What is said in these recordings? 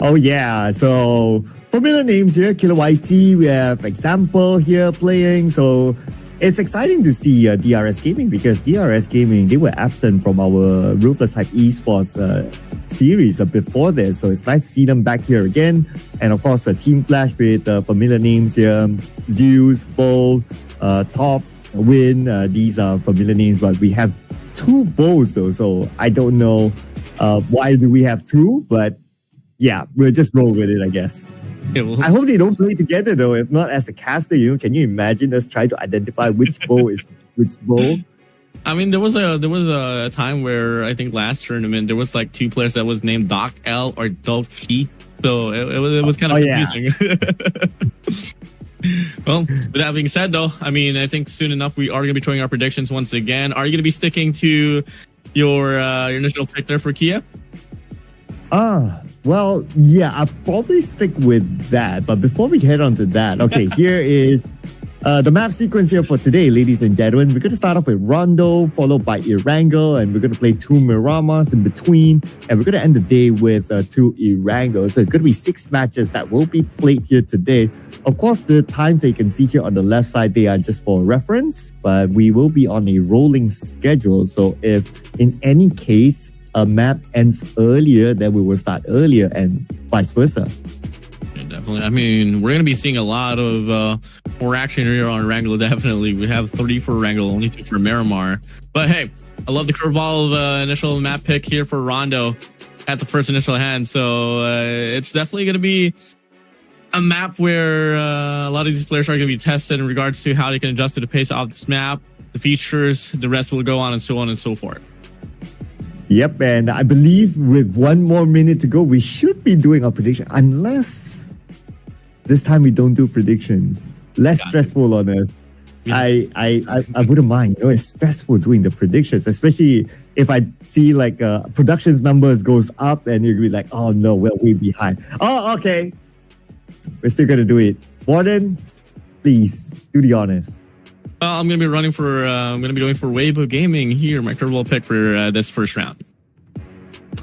Oh yeah, so familiar names here, Killer YT, we have Example here playing, so it's exciting to see DRS Gaming because DRS Gaming, they were absent from our Ruthless Hype Esports series before this, so it's nice to see them back here again. And of course, a Team Clash with familiar names here, Zeus, Bull, Top, Win, these are familiar names, but we have two Bulls though, so I don't know why do we have two, but yeah, we'll just roll with it, I guess. Yeah, well, I hope they don't play together though. If not, as a caster, can you imagine us trying to identify which bow is which bow? I mean, there was a time where I think last tournament there was like two players that was named Doc L or Doc T, so it was kind of confusing. Yeah. Well, with that being said, though, I mean, I think soon enough we are going to be throwing our predictions once again. Are you going to be sticking to your initial pick there for Kia? Well, yeah, I'll probably stick with that. But before we head on to that, okay, here is the map sequence here for today, ladies and gentlemen. We're going to start off with Rondo, followed by Erangel, and we're going to play two Miramas in between. And we're going to end the day with two Erangels. So it's going to be 6 matches that will be played here today. Of course, the times that you can see here on the left side, they are just for reference, but we will be on a rolling schedule. So if in any case, a map ends earlier, then we will start earlier and vice versa. Yeah, definitely. I mean, we're going to be seeing a lot of more action here on Wrangler, definitely. We have 3 for Wrangler, only 2 for Miramar. But hey, I love the curveball of initial map pick here for Rondo at the first initial hand. So it's definitely going to be a map where a lot of these players are going to be tested in regards to how they can adjust to the pace of this map, the features, the rest will go on and so forth. Yep, and I believe with 1 more minute to go, we should be doing our prediction, unless this time we don't do predictions. Less stressful on us. Yeah. I wouldn't mind. It's stressful doing the predictions, especially if I see like productions numbers goes up and you'll be like, oh no, we're way behind. Oh, okay. We're still gonna do it. Warden, please do the honors. I'm gonna be running for. I'm gonna be going for Weibo Gaming here. My curveball pick for this first round.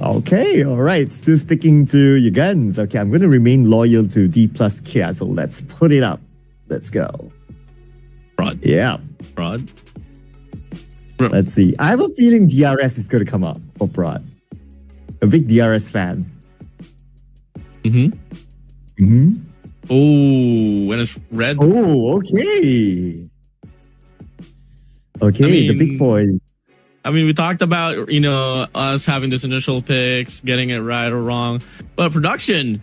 Okay, all right. Still sticking to your guns. Okay, I'm gonna remain loyal to D plus Kia. So let's put it up. Let's go. Broad. Yeah. Broad. Let's see. I have a feeling DRS is gonna come up for Broad. A big DRS fan. Oh, and it's red. Oh, okay. Okay, I mean, the big boys. I mean, we talked about, us having this initial picks, getting it right or wrong. But production,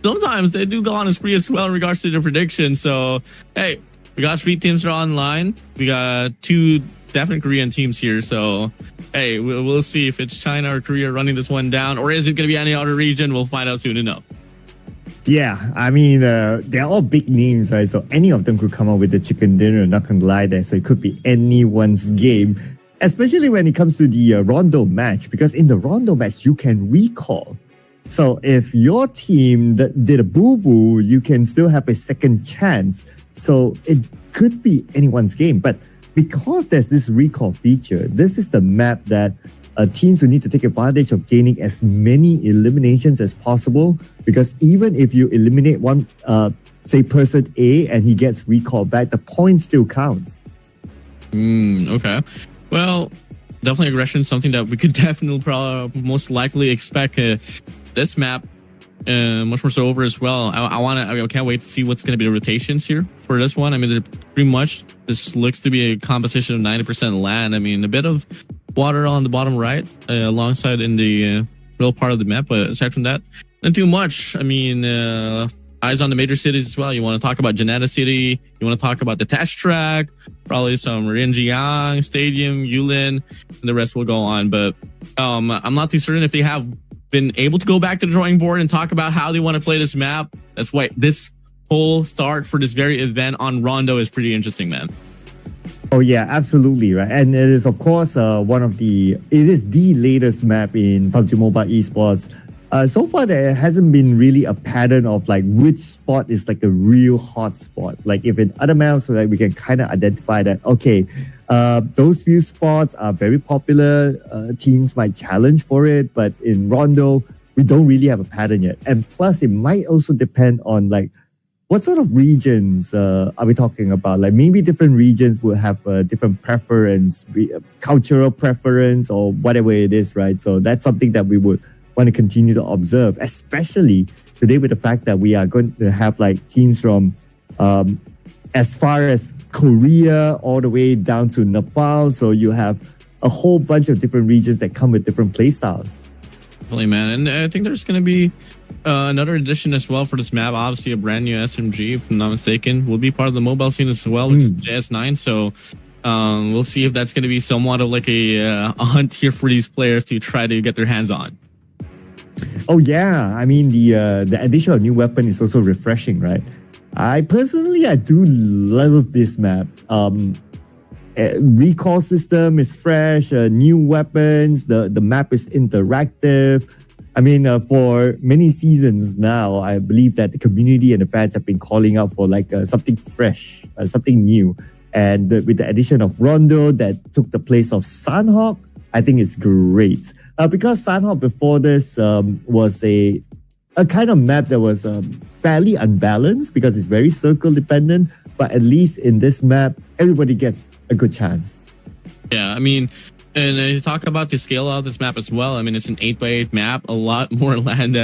sometimes they do go on a spree as well in regards to the prediction. So, hey, we got 3 teams that are online. We got 2 definite Korean teams here. So, hey, we'll see if it's China or Korea running this one down. Or is it going to be any other region? We'll find out soon enough. Yeah, I mean, they're all big names, right? So any of them could come up with the chicken dinner, not gonna lie there. So it could be anyone's game, especially when it comes to the Rondo match, because in the Rondo match, you can recall. So if your team did a boo-boo, you can still have a second chance. So it could be anyone's game. But because there's this recall feature, this is the map that teams will need to take advantage of gaining as many eliminations as possible, because even if you eliminate one, say person A, and he gets recalled back, the point still counts. Okay. Well, definitely aggression, something that we could definitely most likely expect this map much more so over as well. I can't wait to see what's going to be the rotations here for this one. I mean, pretty much this looks to be a composition of 90% land. I mean, a bit of water on the bottom right alongside in the middle part of the map, but aside from that, not too much. I mean, eyes on the major cities as well. You want to talk about Janetta City, you want to talk about the test track, probably some Rinjiang Stadium, Yulin, and the rest will go on. But I'm not too certain if they have been able to go back to the drawing board and talk about how they want to play this map. That's why this whole start for this very event on Rondo is pretty interesting, man. Oh yeah, absolutely, right. And it is, of course, it is the latest map in PUBG Mobile Esports. So far, there hasn't been really a pattern of like which spot is like a real hot spot. Like if in other maps, so like we can kind of identify that, okay, those few spots are very popular. Teams might challenge for it, but in Rondo, we don't really have a pattern yet. And plus, it might also depend on like what sort of regions are we talking about? Like maybe different regions will have a different preference, cultural preference, or whatever it is, right? So that's something that we would want to continue to observe, especially today with the fact that we are going to have like teams from as far as Korea all the way down to Nepal. So you have a whole bunch of different regions that come with different play styles. Definitely, man. And I think there's going to be another addition as well for this map. Obviously, a brand new SMG, if I'm not mistaken, will be part of the mobile scene as well, which is JS9. So we'll see if that's going to be somewhat of like a hunt here for these players to try to get their hands on. Oh yeah, I mean the addition of new weapon is also refreshing, right? I do love this map. Recall system is fresh, new weapons, the map is interactive. I mean, for many seasons now, I believe that the community and the fans have been calling out for like something fresh, something new. And with the addition of Rondo that took the place of Sanhok, I think it's great. Because Sanhok before this was a kind of map that was fairly unbalanced because it's very circle dependent. But at least in this map, everybody gets a good chance. Yeah, I mean, and you talk about the scale of this map as well. I mean, it's an 8x8 map, a lot more land,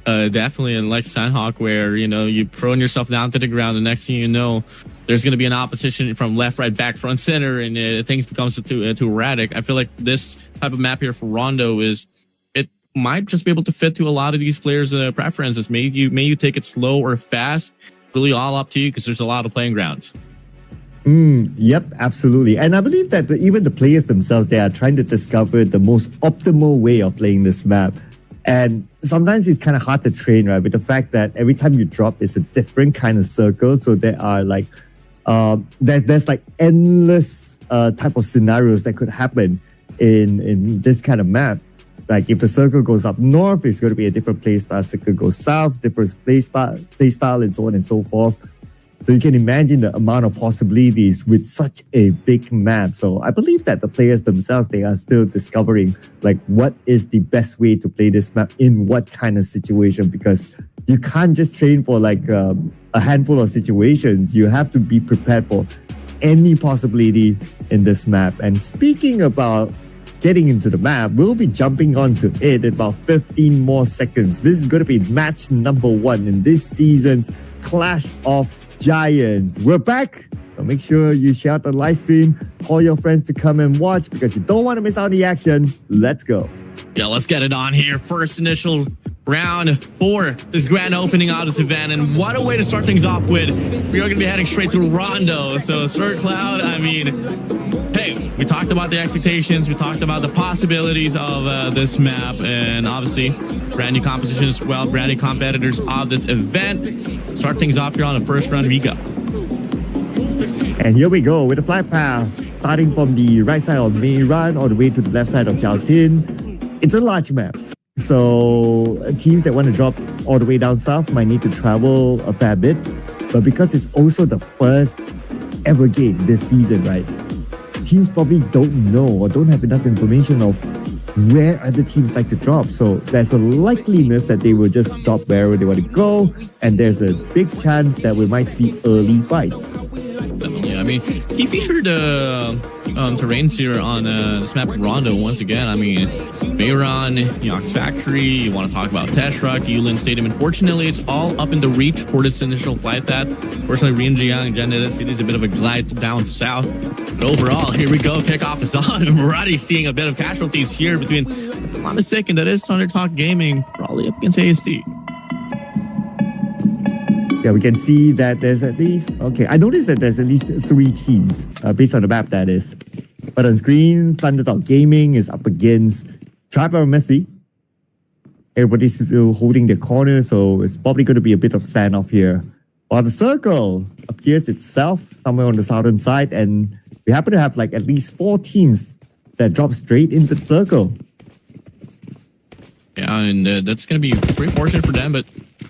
definitely unlike Sanhok, where, you know, you prone yourself down to the ground. The next thing you know, there's going to be an opposition from left, right, back, front, center, and things becomes too erratic. I feel like this type of map here for Rondo it might just be able to fit to a lot of these players' preferences. May you take it slow or fast, really all up to you, because there's a lot of playing grounds. Yep, absolutely. And I believe that even the players themselves, they are trying to discover the most optimal way of playing this map. And sometimes it's kind of hard to train, right? With the fact that every time you drop, it's a different kind of circle. So there are like, there's like endless type of scenarios that could happen in this kind of map. Like if the circle goes up north, it's going to be a different play style. Circle goes south, different play style, and so on and so forth. So you can imagine the amount of possibilities with such a big map. So I believe that the players themselves, they are still discovering like what is the best way to play this map in what kind of situation, because you can't just train for like a handful of situations. You have to be prepared for any possibility in this map. And speaking about getting into the map, we'll be jumping onto it in about 15 more seconds. This is going to be match number 1 in this season's Clash of Giants. We're back, so make sure you share out the live stream, call your friends to come and watch because you don't want to miss out on the action. Let's go. Yeah, let's get it on here. First initial round for this grand opening of this event, and what a way to start things off with. We are going to be heading straight to Rondo. So Sir Cloud, I mean, hey, we talked about the expectations, we talked about the possibilities of this map, and obviously brand new composition as well, brand new competitors of this event. Start things off here on the first round. We go. And here we go with the flight path, starting from the right side of Meiran all the way to the left side of Xiaotin. It's a large map, so teams that want to drop all the way down south might need to travel a fair bit. But because it's also the first ever game this season, right? Teams probably don't know or don't have enough information of where other teams like to drop. So there's a likeliness that they will just drop wherever they want to go. And there's a big chance that we might see early fights. Definitely. I mean, he featured terrains here on this map Rondo once again. I mean, Meiran, Yox Factory, you want to talk about Teshruck, Yulin Stadium. Unfortunately, it's all up in the reach for this initial flight path. Fortunately, Rinjiang and Jandeda City is a bit of a glide down south. But overall, here we go. Kickoff is on. And we're already seeing a bit of casualties here between, if I'm not mistaken, that is Thunder Talk Gaming, probably up against ASD. Yeah, we can see that there's at least, okay, I noticed that there's at least 3 teams based on the map, that is. But on screen, Thunderdog Gaming is up against Trapper Messi. Everybody's still holding their corner, so it's probably going to be a bit of standoff here. While the circle appears itself somewhere on the southern side, and we happen to have like at least 4 teams that drop straight into the circle. Yeah, and that's going to be pretty fortunate for them, but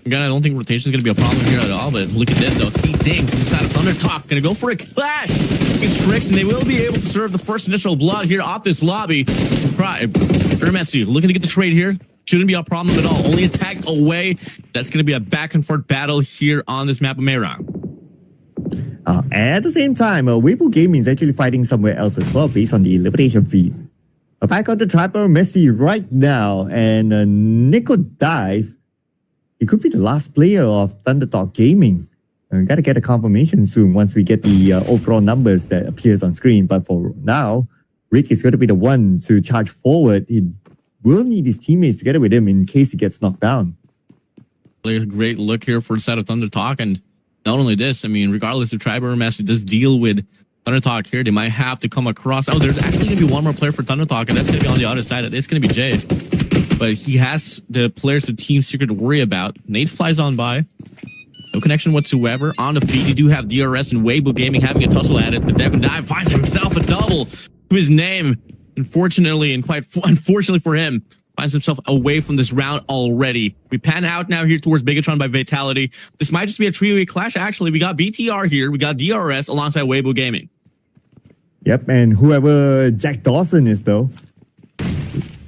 again, I don't think rotation is going to be a problem here at all. But look at this, though. See Ding inside of Thunder Talk. Going to go for a clash against Strix, and they will be able to serve the first initial blood here off this lobby. Messi looking to get the trade here. shouldn't be a problem at all. Only a tag away. That's going to be a back and forth battle here on this map of Meirang. At the same time, Weibo Gaming is actually fighting somewhere else as well based on the elimination feed. Back on the Trapper Messi right now, and Nico Dive, he could be the last player of Thundertalk Gaming. Got to get a confirmation soon once we get the overall numbers that appears on screen. But for now, Rick is going to be the one to charge forward. He will need his teammates together with him in case he gets knocked down. Really a great look here for the side of Thundertalk, and not only this, I mean, regardless if Tribe or Master does deal with Thundertalk here, they might have to come across. Oh, there's actually going to be one more player for Thundertalk, and that's going to be on the other side. It's going to be Jay. But he has the players of Team Secret to worry about. Nate flies on by. No connection whatsoever. On the feed, you do have DRS and Weibo Gaming having a tussle at it, but Devon Dive finds himself a double to his name. Unfortunately, and quite unfortunately for him, finds himself away from this round already. We pan out now here towards Bigatron by Vitality. This might just be a three-way clash, actually. We got BTR here. We got DRS alongside Weibo Gaming. Yep, and whoever Jack Dawson is, though,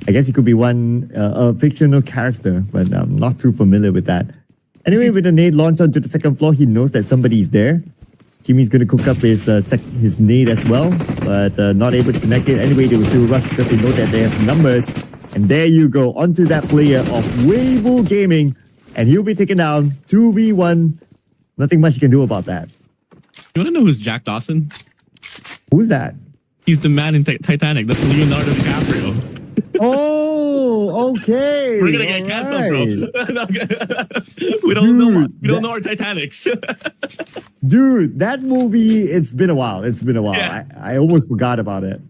I guess he could be one a fictional character, but I'm not too familiar with that. Anyway, with the nade launch onto the second floor, he knows that somebody is there. Kimmy's going to cook up his nade as well, but not able to connect it. Anyway, they will still rush because they know that they have numbers. And there you go, onto that player of Weibo Gaming, and he'll be taken down 2v1. Nothing much you can do about that. You want to know who's Jack Dawson? Who's that? He's the man in Titanic. That's Leonardo DiCaprio. Oh, okay. We're gonna get canceled, bro. We don't know our Titanics. Dude, that movie, it's been a while. Yeah. I almost forgot about it.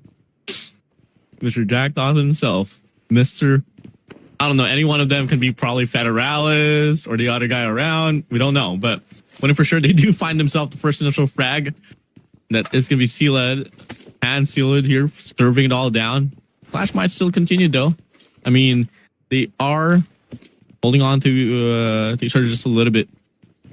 Mr. Jack Dawson himself. Mr. I don't know. Any one of them can be probably Federalis or the other guy around. We don't know. But when for sure they do find themselves the first initial frag, that is going to be Sealed and Sealed here, serving it all down. Clash might still continue, though. I mean, they are holding on to each other just a little bit.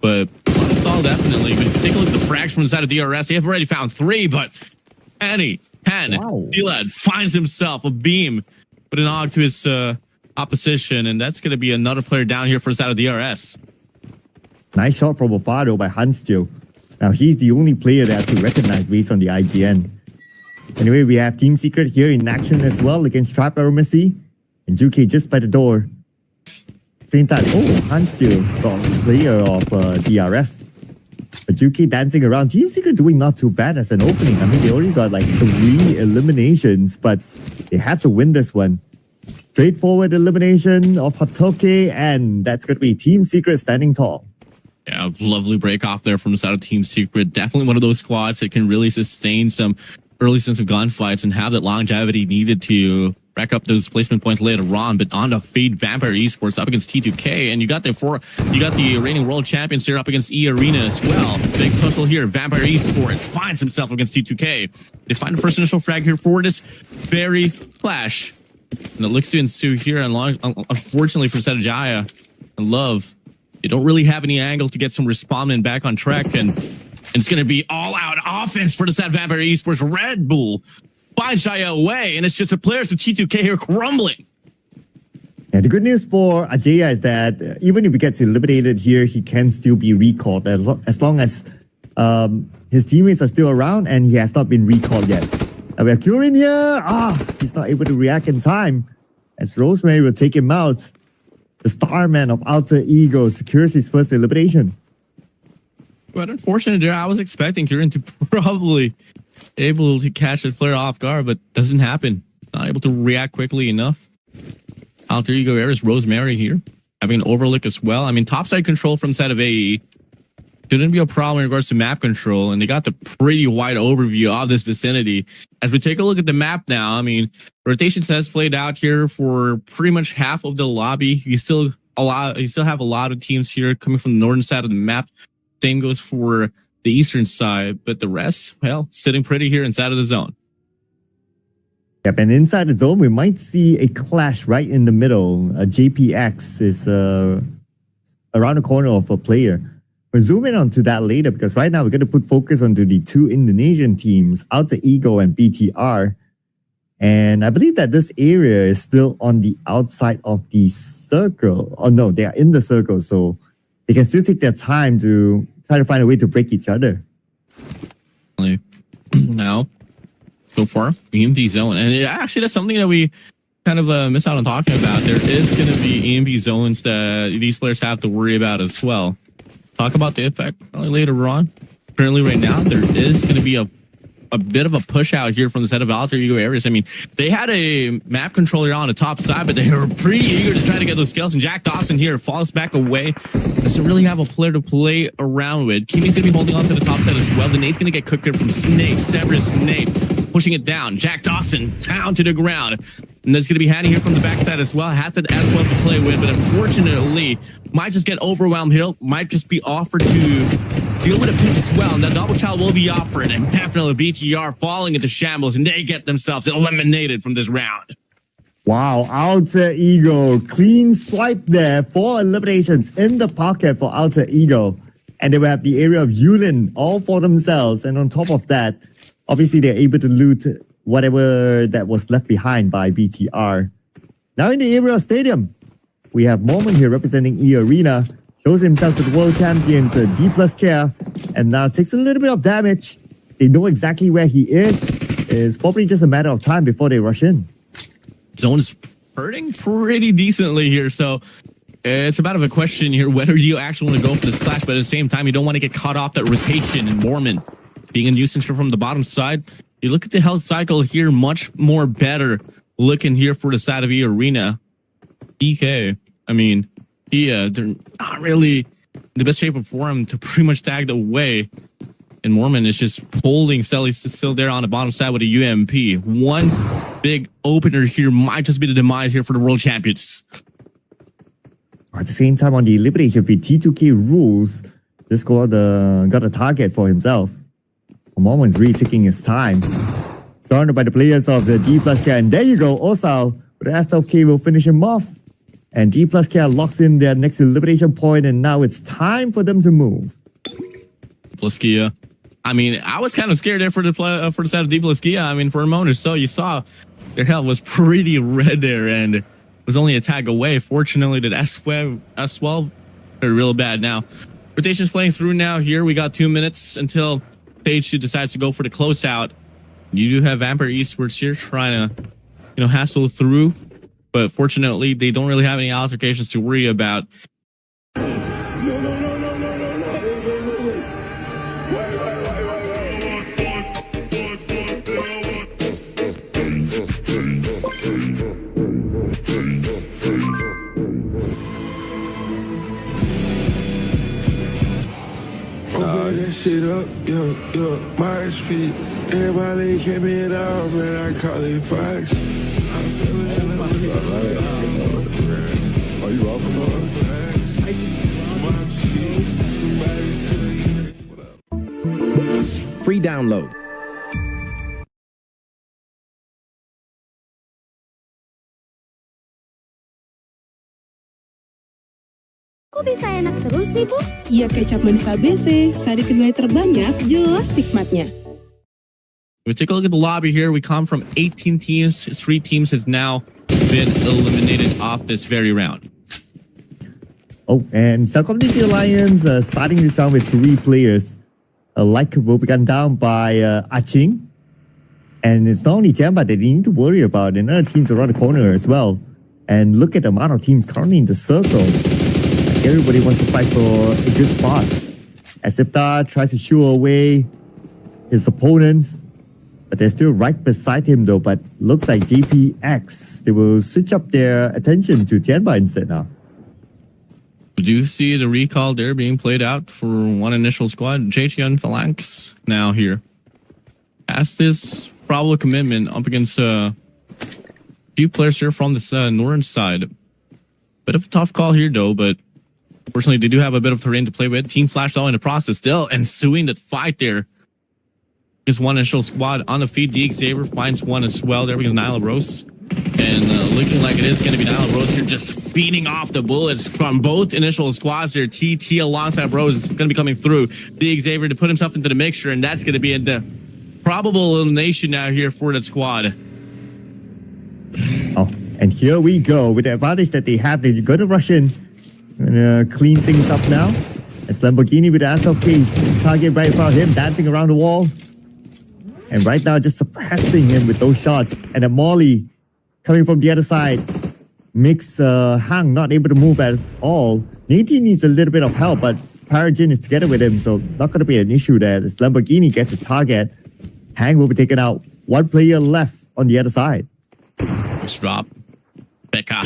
But stall definitely. But take a look at the frags from the side of DRS. They have already found 3, but Annie, Sealed finds himself a beam. Put an AUG to his opposition, and that's going to be another player down here for the side of DRS. Nice shot from Bofado by Hansteel. Now, he's the only player that I have to recognize based on the IGN. Anyway, we have Team Secret here in action as well against Trap Messi. And Juke just by the door. Same time, Hansteel, player of DRS. But Juke dancing around. Team Secret doing not too bad as an opening. I mean, they already got like 3 eliminations, but they have to win this one. Straightforward elimination of Hatoke, and that's going to be Team Secret standing tall. Yeah, lovely break off there from the side of Team Secret. Definitely one of those squads that can really sustain some early sense of gunfights and have that longevity needed to rack up those placement points later on. But on the feed, Vampire Esports up against T2K, and you got the reigning world champions here up against E Arena as well. Big tussle here. Vampire Esports finds himself against T2K. They find the first initial frag here for this very clash, and it looks to ensue here. And unfortunately for Setajaya and Love, they don't really have any angle to get some respondent back on track, and it's going to be all-out offense for the set Vampire Esports. Red Bull finds Shaya away, and it's just the players of T2K here crumbling. And the good news for Ajaya is that even if he gets eliminated here, he can still be recalled as long as his teammates are still around and he has not been recalled yet. And we have Curin here. He's not able to react in time as Rosemary will take him out. The Starman of Alter Ego secures his first elimination. But unfortunately, I was expecting Kieran to probably able to catch the player off guard, but doesn't happen. Not able to react quickly enough. Alter Ego Ares Rosemary here, having an overlook as well. I mean, topside control from side of AE shouldn't be a problem in regards to map control, and they got the pretty wide overview of this vicinity. As we take a look at the map now, I mean, rotations has played out here for pretty much half of the lobby. You still have a lot of teams here coming from the northern side of the map. Same goes for the eastern side, but the rest, well, sitting pretty here inside of the zone. Yep, and inside the zone, we might see a clash right in the middle. JPX is around the corner of a player. We'll zoom in onto that later because right now we're going to put focus onto the 2 Indonesian teams, Alter Ego and BTR. And I believe that this area is still on the outside of the circle. Oh no, they are in the circle, so they can still take their time to try to find a way to break each other. Now, so far, EMP zone. And actually, that's something that we kind of miss out on talking about. There is going to be EMP zones that these players have to worry about as well. Talk about the effect probably later on. Currently, right now, there is going to be a bit of a push out here from the set of alter ego areas. I mean, they had a map controller on the top side, but they were pretty eager to try to get those kills. And Jack Dawson here falls back away. Doesn't really have a player to play around with. Kimmy's going to be holding on to the top side as well. The nade's going to get cooked here from Snape. Severus Snape pushing it down. Jack Dawson down to the ground. And that's going to be handing here from the backside as well. Has an S12 to play with, but unfortunately, might just get overwhelmed here. Might just be offered to deal with a pinch as well, and the double child will be offered, and definitely BTR falling into shambles, and they get themselves eliminated from this round. Wow, Alter Ego, clean swipe there, 4 eliminations in the pocket for Alter Ego, and they will have the area of Yulin all for themselves, and on top of that, obviously they're able to loot whatever that was left behind by BTR. Now in the area of Stadium, we have Moment here representing E Arena, shows himself to the world champions, D plus care, and now takes a little bit of damage. They know exactly where he is. It's probably just a matter of time before they rush in. Zone is hurting pretty decently here, so it's about of a question here whether you actually want to go for this clash, but at the same time, you don't want to get caught off that rotation. And Mormon being a nuisance from the bottom side. You look at the health cycle here, much more better looking here for the side of E Arena. EK, I mean, yeah, they're not really in the best shape of form to pretty much tag away. And Mormon is just holding Selly still there on the bottom side with a UMP. One big opener here might just be the demise here for the world champions. At the same time, on the elimination feed, T2K rules, this squad got a target for himself. Mormon's really taking his time. Surrounded by the players of the D plus K, and there you go, Osal with the S12K will finish him off. And D plus K locks in their next elimination point, and now it's time for them to move. Plus Kia. I mean, I was kind of scared there for the side of D plus Kia. I mean, for a moment or so, you saw their health was pretty red there, and it was only a tag away. Fortunately, that S12 are real bad now. Rotation's playing through now here. We got 2 minutes until Stage 2 decides to go for the closeout. You do have Vampire Eastwards here trying to, hassle through. But fortunately, they don't really have any altercations to worry about. That shit up, my feet. Everybody kept it out, man. I call it facts. I feel it. Are you up? Free download. Kok bisa enak terus sih, Bu? Ya kecap manis ABC, sari kedelai terbanyak, jelas nikmatnya. We take a look at the lobby here. We come from 18 teams. 3 teams has now been eliminated off this very round. Oh, and South Community Alliance starting this round with 3 players. Like will be gunned down by Aching. And it's not only Jamba that they need to worry about, and other teams around the corner as well. And look at the amount of teams currently in the circle. Everybody wants to fight for good spots. Asipta tries to shoo away his opponents, but they're still right beside him though. But looks like JPX, they will switch up their attention to Tianba instead now. We do see the recall there being played out for one initial squad. JTN Phalanx now here. Has this probable commitment up against a few players here from this northern side. Bit of a tough call here though, but fortunately, they do have a bit of terrain to play with. Team Flash though in the process still ensuing that fight there. Is one initial squad on the feed. D Xavier finds one as well there because Nyla Rose. And looking like it is going to be Nyla Rose here just feeding off the bullets from both initial squads here. TT alongside Rose is going to be coming through. D Xavier to put himself into the mixture, and that's going to be the probable elimination now here for that squad. Oh, and here we go with the advantage that they have. They're going to rush in and clean things up now. As Lamborghini with the ass of case, his target right in front of him, dancing around the wall. And right now, just suppressing him with those shots. And then Molly coming from the other side makes Hang not able to move at all. Nate needs a little bit of help, but Parajin is together with him, so not going to be an issue there. As Lamborghini gets his target, Hang will be taken out. One player left on the other side. Nice drop. Becca.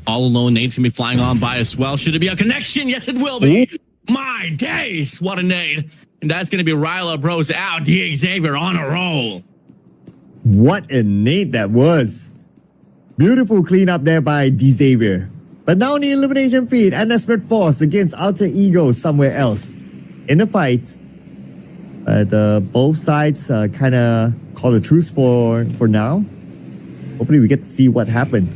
All alone. Nate's going to be flying on by as well. Should it be a connection? Yes, it will be. My days. What a nade. And that's going to be Ryla Bros out. D. Xavier on a roll. What a nade that was. Beautiful cleanup there by D. Xavier. But now the elimination feed and the Red Force against Alter Ego somewhere else. In the fight, both sides kind of call a truce for now. Hopefully we get to see what happened.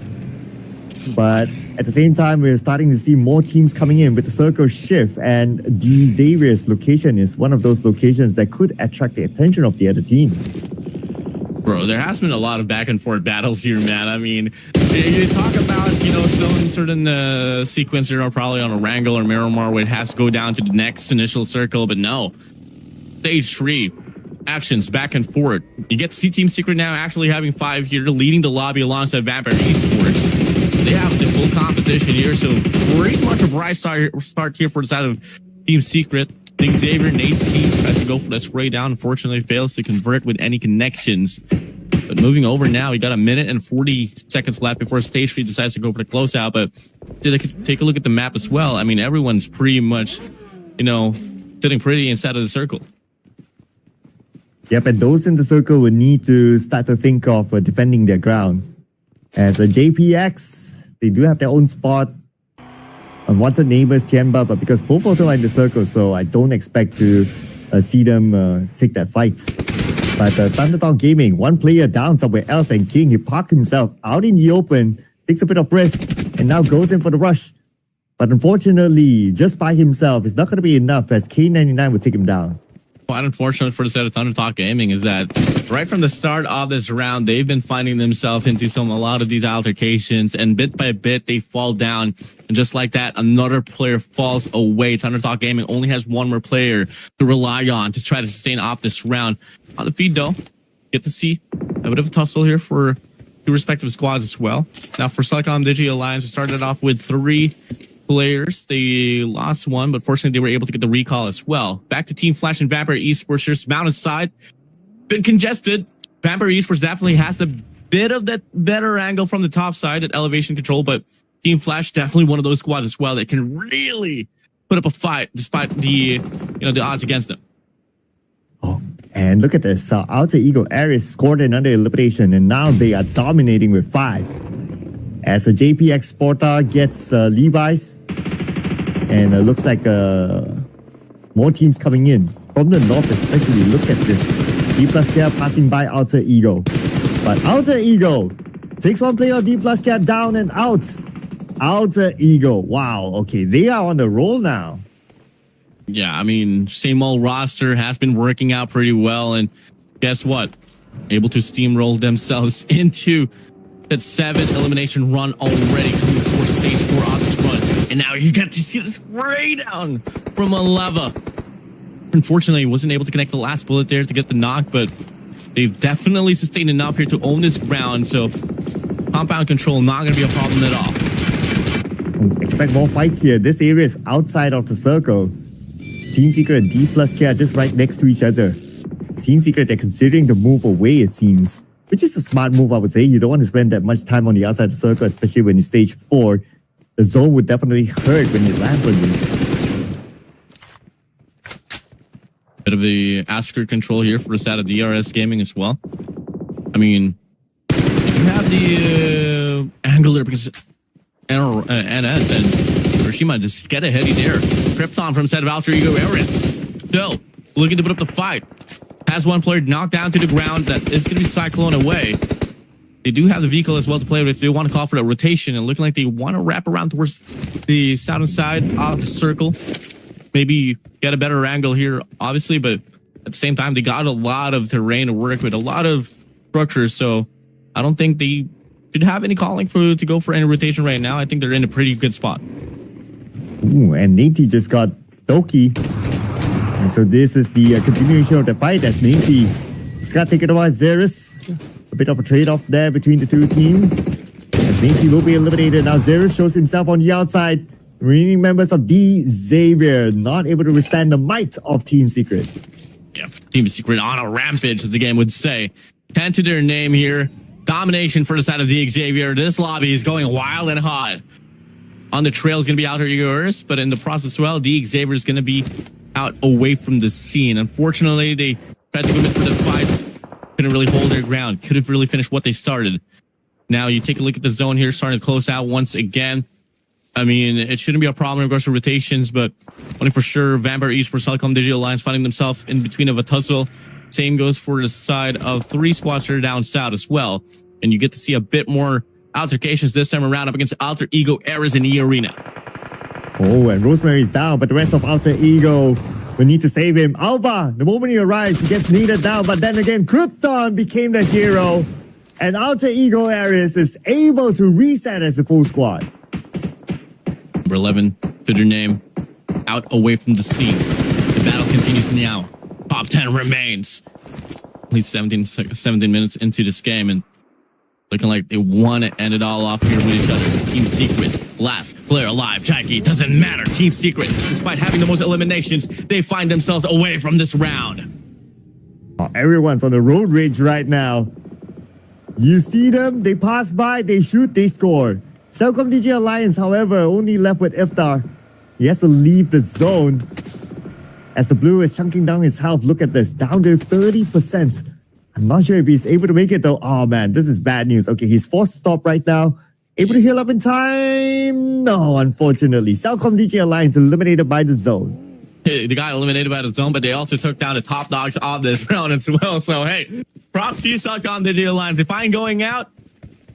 But at the same time, we're starting to see more teams coming in with the circle shift, and D. Xavier's location is one of those locations that could attract the attention of the other team. Bro, there has been a lot of back and forth battles here, man. I mean, you talk about, some certain sequence, probably on a Wrangle or Miramar where it has to go down to the next initial circle, but no. Stage 3, actions back and forth. You get to see Team Secret now actually having 5 here, leading the lobby alongside Vampire Esports. They have the full composition here, so pretty much a bright start here for the side of Team Secret. Xavier, Nate's team tries to go for that spray down. Unfortunately, fails to convert with any connections. But moving over now, we got a minute and 40 seconds left before Stage 3 decides to go for the closeout. But take a look at the map as well. I mean, everyone's pretty much, sitting pretty inside of the circle. Yep, and those in the circle will need to start to think of defending their ground. As a JPX, they do have their own spot. Unwanted neighbors, Tianba, but because both of them are in the circle, so I don't expect to see them take that fight. But Thunderdog Gaming, one player down somewhere else, and King, he parked himself out in the open, takes a bit of risk, and now goes in for the rush. But unfortunately, just by himself, it's not going to be enough as K99 will take him down. Quite unfortunate for the set of Thundertalk Gaming is that right from the start of this round, they've been finding themselves into a lot of these altercations, and bit by bit, they fall down. And just like that, another player falls away. Thundertalk Gaming only has one more player to rely on to try to sustain off this round. On the feed, though, get to see a bit of a tussle here for two respective squads as well. Now, for Telecom Digi Alliance, we started off with 3 players. They lost one, but fortunately they were able to get the recall as well. Back to Team Flash and Vampire Esports. Here's Mountain side. Bit congested. Vampire Esports definitely has the bit of that better angle from the top side at elevation control, but Team Flash definitely one of those squads as well that can really put up a fight despite the the odds against them. Oh, and look at this. Alter Ego Ares scored another elimination, and now they are dominating with 5. As a JPX Porta gets Levi's, and looks like more teams coming in from the north, especially. Look at this. D plus K passing by Alter Ego, but Alter Ego takes one player of D plus K down and out. Alter Ego, wow, okay, they are on the roll now. Yeah, I mean, same old roster has been working out pretty well, and guess what? Able to steamroll themselves into that 7th elimination run already coming for Stage 4 on this run. And now you get to see this spray down from Aleva. Unfortunately, wasn't able to connect the last bullet there to get the knock, but they've definitely sustained enough here to own this ground. So compound control not going to be a problem at all. Expect more fights here. This area is outside of the circle. Team Secret and D plus K are just right next to each other. Team Secret, they're considering the move away, it seems. Which is a smart move, I would say. You don't want to spend that much time on the outside of the circle, especially when it's Stage 4. The zone would definitely hurt when it lands on you. Bit of the Asker control here for the side of DRS Gaming as well. I mean, you have the angle there because NS and Hiroshima just get ahead there. Krypton from the side of Alter Ego Ares. Still looking to put up the fight. Has one player knocked down to the ground that is going to be cyclone away. They do have the vehicle as well to play with if they want to call for that rotation, and looking like they want to wrap around towards the southern side of the circle. Maybe get a better angle here, obviously, but at the same time, they got a lot of terrain to work with, a lot of structures, so I don't think they should have any calling to go for any rotation right now. I think they're in a pretty good spot. Ooh, and Nate just got Doki. And so this is the continuation of the fight as Nate he's got taken over Xerus. A bit of a trade-off there between the two teams. As Nate will be eliminated now, Xerus shows himself on the outside. Remaining members of D Xavier not able to withstand the might of Team Secret. Yeah, Team Secret on a rampage, as the game would say. 10 to their name here. Domination for the side of D Xavier. This lobby is going wild and hot. On the trail is going to be Outer Egoers, but in the process as well, D Xavier is going to be out away from the scene. Unfortunately, they tried to commit for the fight. Couldn't really hold their ground. Couldn't really finish what they started. Now you take a look at the zone here, starting to close out once again. I mean, it shouldn't be a problem in regards to rotations, but only for sure, Vampire Esports, Telecom Digital Alliance finding themselves in between of a tussle. Same goes for the side of 3 squads that are down south as well. And you get to see a bit more altercations this time around up against Alter Ego Eras in the arena. Oh, and Rosemary is down, but the rest of Alter Ego will need to save him. Alva, the moment he arrives, he gets needed down, but then again, Krypton became the hero. And Alter Ego Ares is able to reset as a full squad. Number 11 to their name, out away from the scene. The battle continues now. Top 10 remains. At least 17 minutes into this game, and looking like they want to end it all off here with each other. Team Secret, last player alive. Jackie, doesn't matter. Team Secret, despite having the most eliminations, they find themselves away from this round. Oh, everyone's on the road rage right now. You see them, they pass by, they shoot, they score. Telecom Digital Alliance, however, only left with Iftar. He has to leave the zone. As the blue is chunking down his health, look at this, down to 30%. I'm not sure if he's able to make it though. Oh man, this is bad news. Okay, he's forced to stop right now. Able to heal up in time? No, unfortunately. Telecom Digital Alliance eliminated by the zone. They got eliminated by the zone, but they also took down the top dogs of this round as well. So hey, props to you, Telecom Digital Alliance. If I'm going out,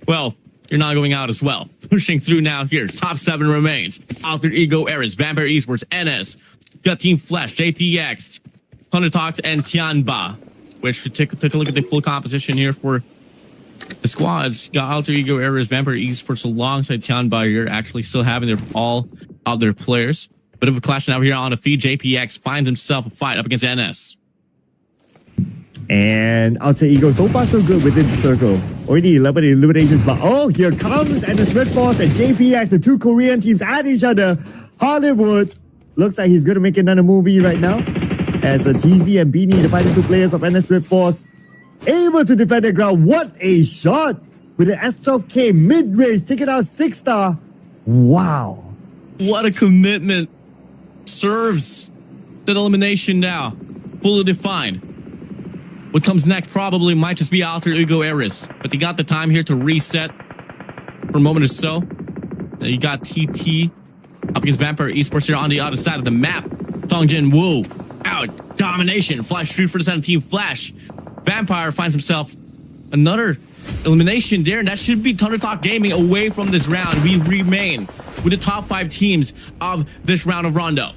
well, you're not going out as well. Pushing through now here. Top 7 remains. Alter Ego Eras, Vampire Esports, NS, got Team Flash, JPX, Hunter Talks, and Tianba. Which we take a look at the full composition here for the squads. Got Alter Ego Eras, Vampire Esports alongside Tianba here, actually still having all of their players. Bit of a clash now here on the feed. JPX finds himself a fight up against NS. And Alter Ego, so far so good within the circle. Already 11 eliminations, but oh, here comes and the Red Force and JPX, the 2 Korean teams at each other. Hollywood looks like he's going to make another movie right now. As TZ and Beanie, the final 2 players of NS Red Force, able to defend their ground. What a shot with an S12K mid-range, taking out 6-star. Wow. What a commitment. Serves that elimination now. Fully defined. What comes next probably might just be Alter Ego Eras, but they got the time here to reset for a moment or so. Now you got TT up against Vampire Esports here on the other side of the map. Songjin Woo out. Domination. Flash shoot for the side of Team Flash. Vampire finds himself another elimination there, and that should be Thunder Talk Gaming away from this round. We remain with the top 5 teams of this round of Rondo.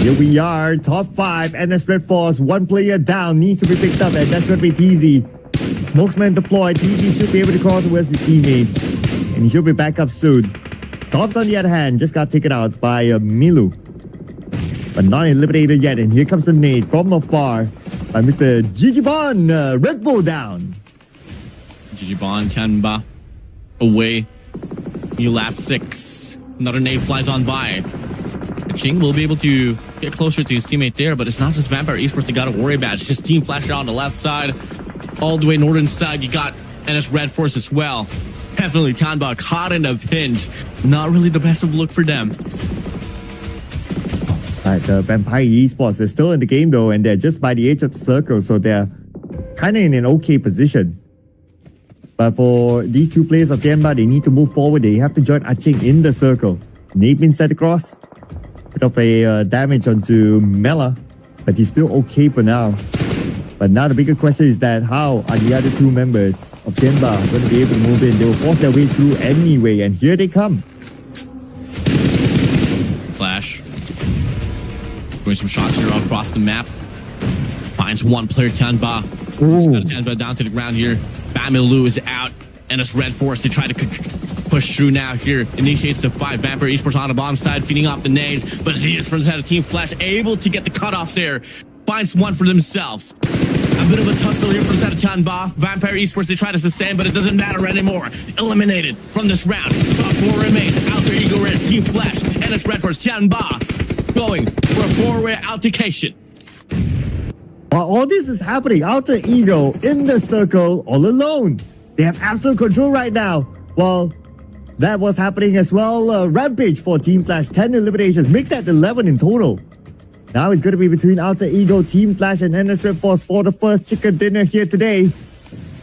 Here we are, top 5, NS Red Force, 1 player down, needs to be picked up, and that's going to be TZ. Smokesman deployed, TZ should be able to cross towards his teammates, and he should be back up soon. Tops, on the other hand, just got taken out by Milu, but not eliminated yet, and here comes the nade from afar by Mr. Jijibon, Red Bull down. Jijibon, Tianba away. You last 6. Another nade flies on by. Ching will be able to get closer to his teammate there, but it's not just Vampire Esports they got to worry about. It's just Team Flash on the left side. All the way northern side, you got NS Red Force as well. Definitely Tianba caught in a pinch. Not really the best of look for them. Right, the Vampire Esports is still in the game though, and they're just by the edge of the circle, so they're kind of in an okay position. But for these 2 players of Tianba, they need to move forward. They have to join Aching in the circle. Nate been set across. Bit of a damage onto Mela, but he's still okay for now. But now the bigger question is that how are the other 2 members of Tianba going to be able to move in? They will force their way through anyway, and here they come. Flash. Doing some shots here across the map. Finds 1 player, Tianba. He's got Tianba down to the ground here. Bamilu is out. And it's Red Force to try to push through now here. Initiates the 5. Vampire Esports on the bomb side, feeding off the nades. But Zeus from the side of Team Flash able to get the cutoff there. Finds one for themselves. A bit of a tussle here for the side of Chanba. Vampire Esports, they try to sustain, but it doesn't matter anymore. Eliminated from this round. Top 4 remains. Alter Ego is Team Flash. And it's Red Force. Chanba going for a 4-way altercation. While all this is happening, Alter Ego in the circle all alone. They have absolute control right now. Well, that was happening as well. Rampage for Team Flash, 10 eliminations. Make that 11 in total. Now it's going to be between Alter Ego, Team Flash, and NS Red Force for the first chicken dinner here today.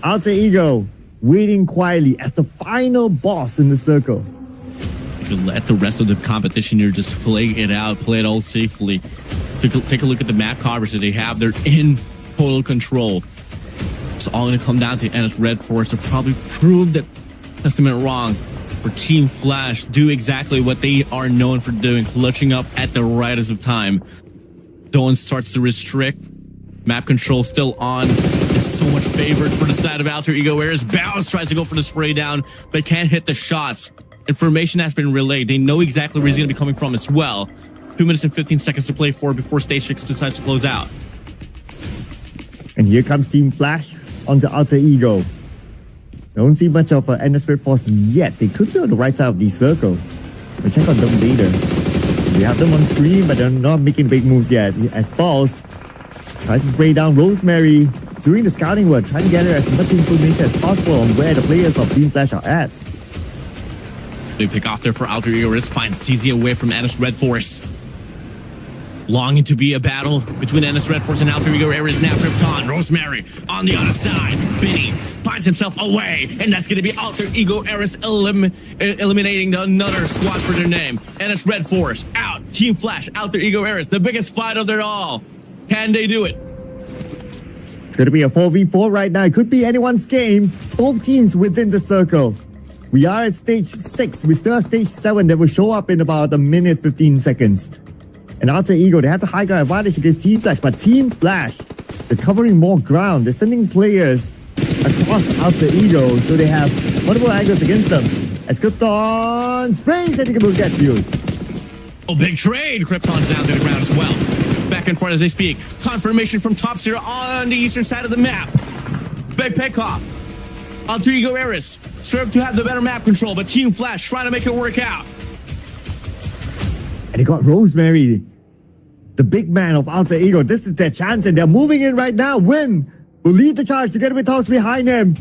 Alter Ego waiting quietly as the final boss in the circle. You can let the rest of the competition here just play it out, play it all safely. Take a look at the map coverage that they have. They're in total control. It's all going to come down to NS Red Force to probably prove that sentiment wrong. For Team Flash, do exactly what they are known for doing, clutching up at the rightest of time. Dawn starts to restrict. Map control still on. It's so much favored for the side of Alter Ego. Whereas Bounce tries to go for the spray down, but can't hit the shots. Information has been relayed. They know exactly where he's going to be coming from as well. 2 minutes and 15 seconds to play for before Stage 6 decides to close out. And here comes Team Flash onto Alter Ego. Don't see much of NS Red Force yet. They could be on the right side of the circle. We'll check on them later. We have them on screen, but they're not making big moves yet. As Balls tries to spray down Rosemary, doing the scouting work, trying to gather as much information as possible on where the players of Team Flash are at. Big pick off there for Alter Ego. Risk finds TZ away from NS Red Force. Longing to be a battle between NS Red Force and Alter Ego areas now. Krypton, Rosemary on the other side. Benny finds himself away, and that's going to be Alter Ego Eris eliminating another squad for their name. NS Red Force out. Team Flash, Alter Ego Eris, the biggest fight of their all. Can they do it? It's going to be a 4v4 right now. It could be anyone's game. Both teams within the circle. We are at stage 6. We still have stage 7 that will show up in about a minute 15 seconds. And Alter Ego, they have the high ground advantage against Team Flash, but Team Flash, they're covering more ground. They're sending players across Alter Ego, so they have multiple angles against them. As Krypton sprays, and he can get used. Oh, big trade. Krypton's down to the ground as well. Back and forth as they speak. Confirmation from Top Zero on the eastern side of the map. Big pickoff. Alter Ego Eris serve to have the better map control, but Team Flash trying to make it work out. And they got Rosemary, the big man of Alter Ego. This is their chance, and they're moving in right now. Win will lead the charge together with Tops behind him.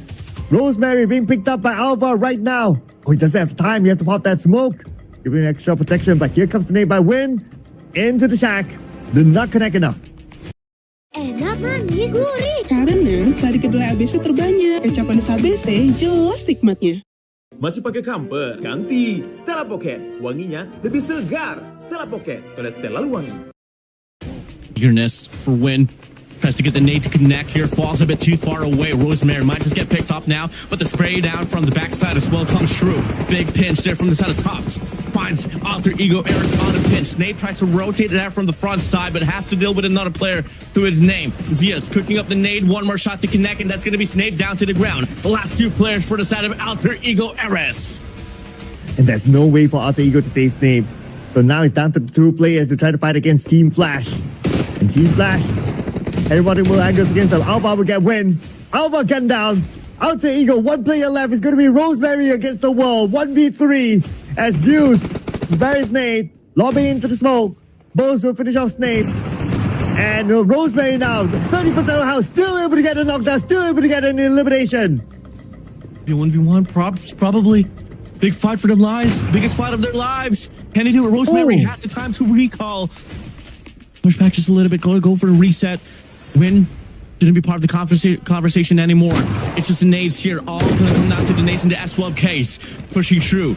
Rosemary being picked up by Alva right now. Oh, he doesn't have the time. You have to pop that smoke. Give him extra protection, but here comes the nade by Win. Into the shack. Did not connect enough. Enak manis, gurih. Karena sari kedelai ABC terbanyak, kecap manis ABC jelas nikmatnya. Masih pakai kamper? Ganti Stella Pocket. Wanginya lebih segar. Stella Pocket, tulis Stella wangi. Eagerness for Win. Tries to get the nade to connect here. Falls a bit too far away. Rosemary might just get picked up now, but the spray down from the backside as well comes through. Big pinch there from the side of Tops. Finds Alter Ego Eris on a pinch. Nade tries to rotate it out from the front side, but has to deal with another player to his name. Zia's cooking up the nade. One more shot to connect, and that's going to be Snape down to the ground. The last 2 players for the side of Alter Ego Eris. And there's no way for Alter Ego to save Snape. So now it's down to the 2 players to try to fight against Team Flash. And Team Flash, everybody will angles against them. Alva will get Win. Alva gun down. Alter Ego, 1 player left. It's going to be Rosemary against the wall. 1v3 as Zeus buries Nate, lobbing into the smoke. Bose will finish off Snape. And Rosemary now, 30% of health, still able to get a knockdown, still able to get an elimination. 1v1 probably. Big fight for their lives. Biggest fight of their lives. Can they do it? Rosemary has the time to recall. Push back just a little bit. Go for a reset. Win didn't be part of the conversation anymore. It's just the nades here. All going to come down to the nades in the S12 case. Pushing through.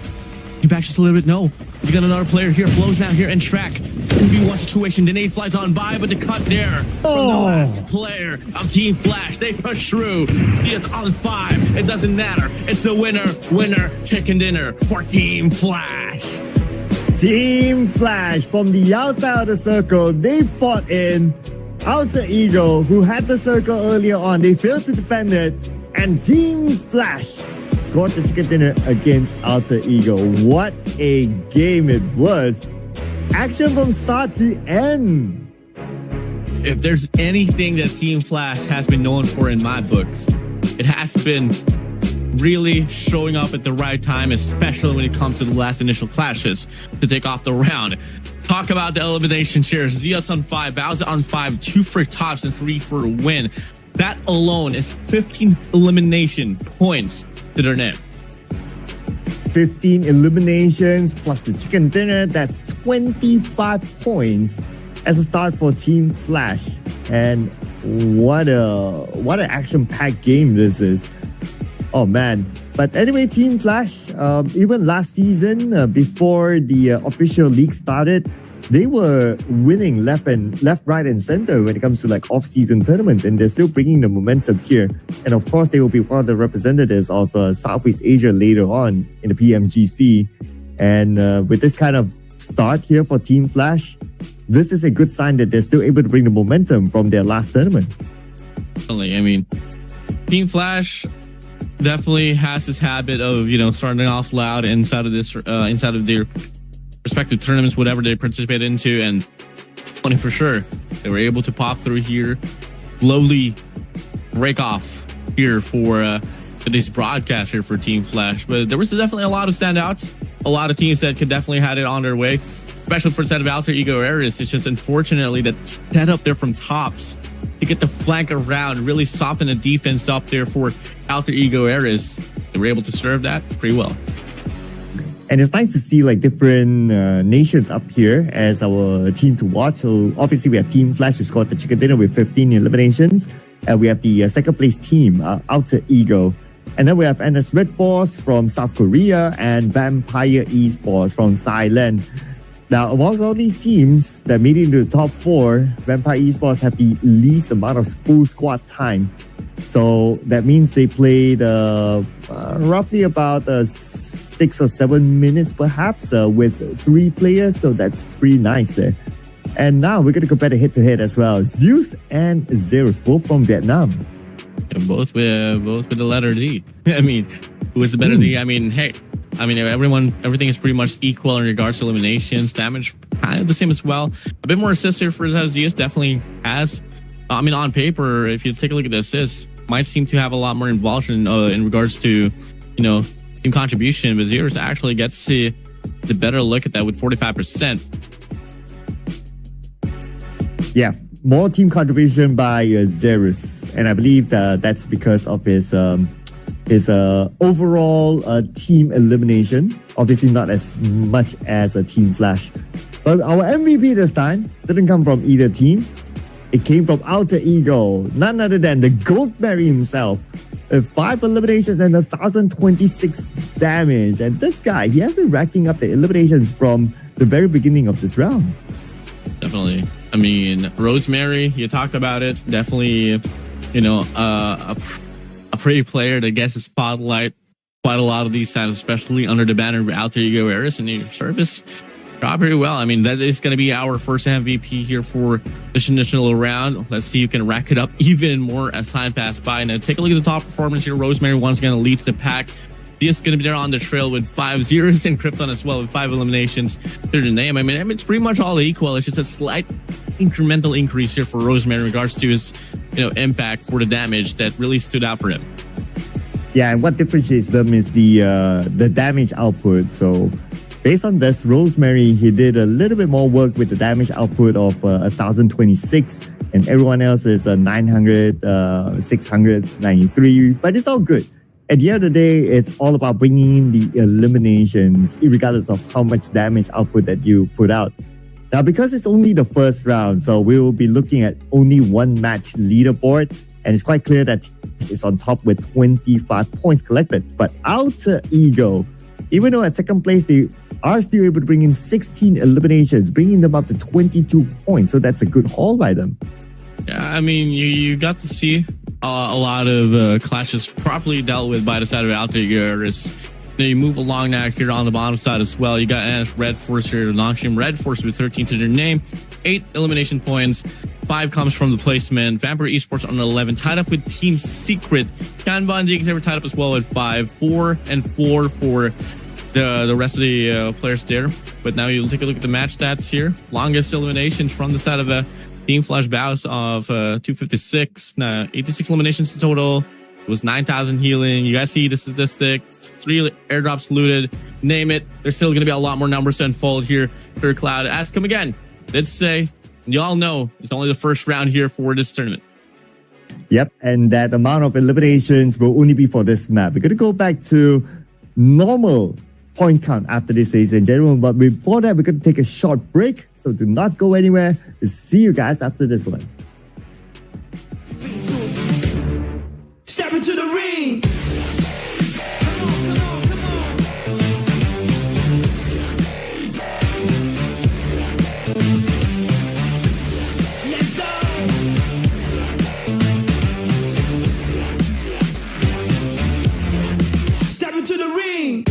Back just a little bit. No. We got another player here. Flows now here and track. 2v1 situation. The nade flies on by, but the cut there from the last player of Team Flash. They push through. He is on 5. It doesn't matter. It's the winner chicken dinner for Team Flash. Team Flash from the outside of the circle. They fought in. Alter Ego, who had the circle earlier on, they failed to defend it. And Team Flash scored the chicken dinner against Alter Ego. What a game it was. Action from start to end. If there's anything that Team Flash has been known for in my books, it has been really showing up at the right time, especially when it comes to the last initial clashes to take off the round. Talk about the elimination shares. Zeus on 5, Bowser on 5, 2 for tops and 3 for a win. That alone is 15 elimination points to their name. 15 eliminations plus the chicken dinner, that's 25 points as a start for Team Flash. And what an action-packed game this is. Oh man. But anyway, Team Flash, even last season, before the official league started, they were winning left, right, and center when it comes to like off-season tournaments, and they're still bringing the momentum here. And of course, they will be one of the representatives of Southeast Asia later on in the PMGC. And with this kind of start here for Team Flash, this is a good sign that they're still able to bring the momentum from their last tournament. I mean, Team Flash definitely has this habit of, starting off loud inside of their respective tournaments, whatever they participate into, and funny for sure, they were able to pop through here, slowly break off here for this broadcast here for Team Flash. But there was definitely a lot of standouts, a lot of teams that could definitely had it on their way, especially for the set of Alter Ego Ares. It's just unfortunately that setup there from tops to get the flank around, really soften the defense up there for Alter Ego Ares. They were able to serve that pretty well. And it's nice to see like different nations up here as our team to watch. So obviously we have Team Flash who scored the chicken dinner with 15 eliminations. And we have the second place team, Alter Ego. And then we have NS Red Force from South Korea and Vampire Esports from Thailand. Now, amongst all these teams that made it into the top 4, Vampire Esports have the least amount of full squad time. So that means they played roughly about 6 or 7 minutes perhaps with 3 players. So that's pretty nice there. And now we're going to compare the head-to-head as well. Zeus and Zeros, both from Vietnam. Yeah, both with the letter Z. I mean, who is the better Z? I mean, hey. Everything is pretty much equal in regards to eliminations. Damage, kind of the same as well. A bit more assists here for Zeus, definitely has. On paper, if you take a look at the assists, might seem to have a lot more involvement in regards to, team contribution. But Zeus actually gets the better look at that with 45%. Yeah, more team contribution by Zeus. And I believe that's because of his overall team elimination. Obviously not as much as a Team Flash. But our MVP this time didn't come from either team. It came from Alter Ego, none other than the Goldberry himself. 5 eliminations and 1,026 damage. And this guy, he has been racking up the eliminations from the very beginning of this round. Definitely. Rosemary, you talked about it. Definitely, a pretty player that gets the spotlight quite a lot of these times, especially under the banner of Alter Ego Ares, and your service job very well. That is going to be our first MVP here for this initial round. Let's see who can rack it up even more as time passes by. Now, take a look at the top performance here. Rosemary once again leads the pack. He is going to be there on the trail with 5 zeros, and Krypton as well with 5 eliminations to the name. It's pretty much all equal. It's just a slight incremental increase here for Rosemary in regards to his impact for the damage that really stood out for him. Yeah, and what differentiates them is the damage output. So based on this, Rosemary, he did a little bit more work with the damage output of 1,026, and everyone else is 900, 693, but it's all good. At the end of the day, it's all about bringing in the eliminations, regardless of how much damage output that you put out. Now, because it's only the first round, so we will be looking at only 1 match leaderboard, and it's quite clear that is on top with 25 points collected. But Alter Ego, even though at second place, they are still able to bring in 16 eliminations, bringing them up to 22 points. So that's a good haul by them. Yeah, you got to see a lot of clashes properly dealt with by the side of Alter Ego. You move along now here on the bottom side as well. You got NS Red Force here, Nonton Red Force with 13 to their name, 8 elimination points. 5 comes from the placement. Vampire Esports on 11, tied up with Team Secret. Kanban Jigs tied up as well at 5. 4 and 4 for the rest of the players there. But now you'll take a look at the match stats here. Longest eliminations from the side of Team Flash Bows of 256. 86 eliminations in total. It was 9,000 healing. You guys see the statistics. 3 airdrops looted. Name it. There's still going to be a lot more numbers to unfold here. Third Cloud, ask him again. Let's say, you all know it's only the first round here for this tournament. Yep, and that amount of eliminations will only be for this map. We're going to go back to normal point count after this, ladies and gentlemen. But before that, we're going to take a short break. So do not go anywhere. We'll see you guys after this one. Step into the ring. Come on, come on, come on. Let's go. Step into the ring.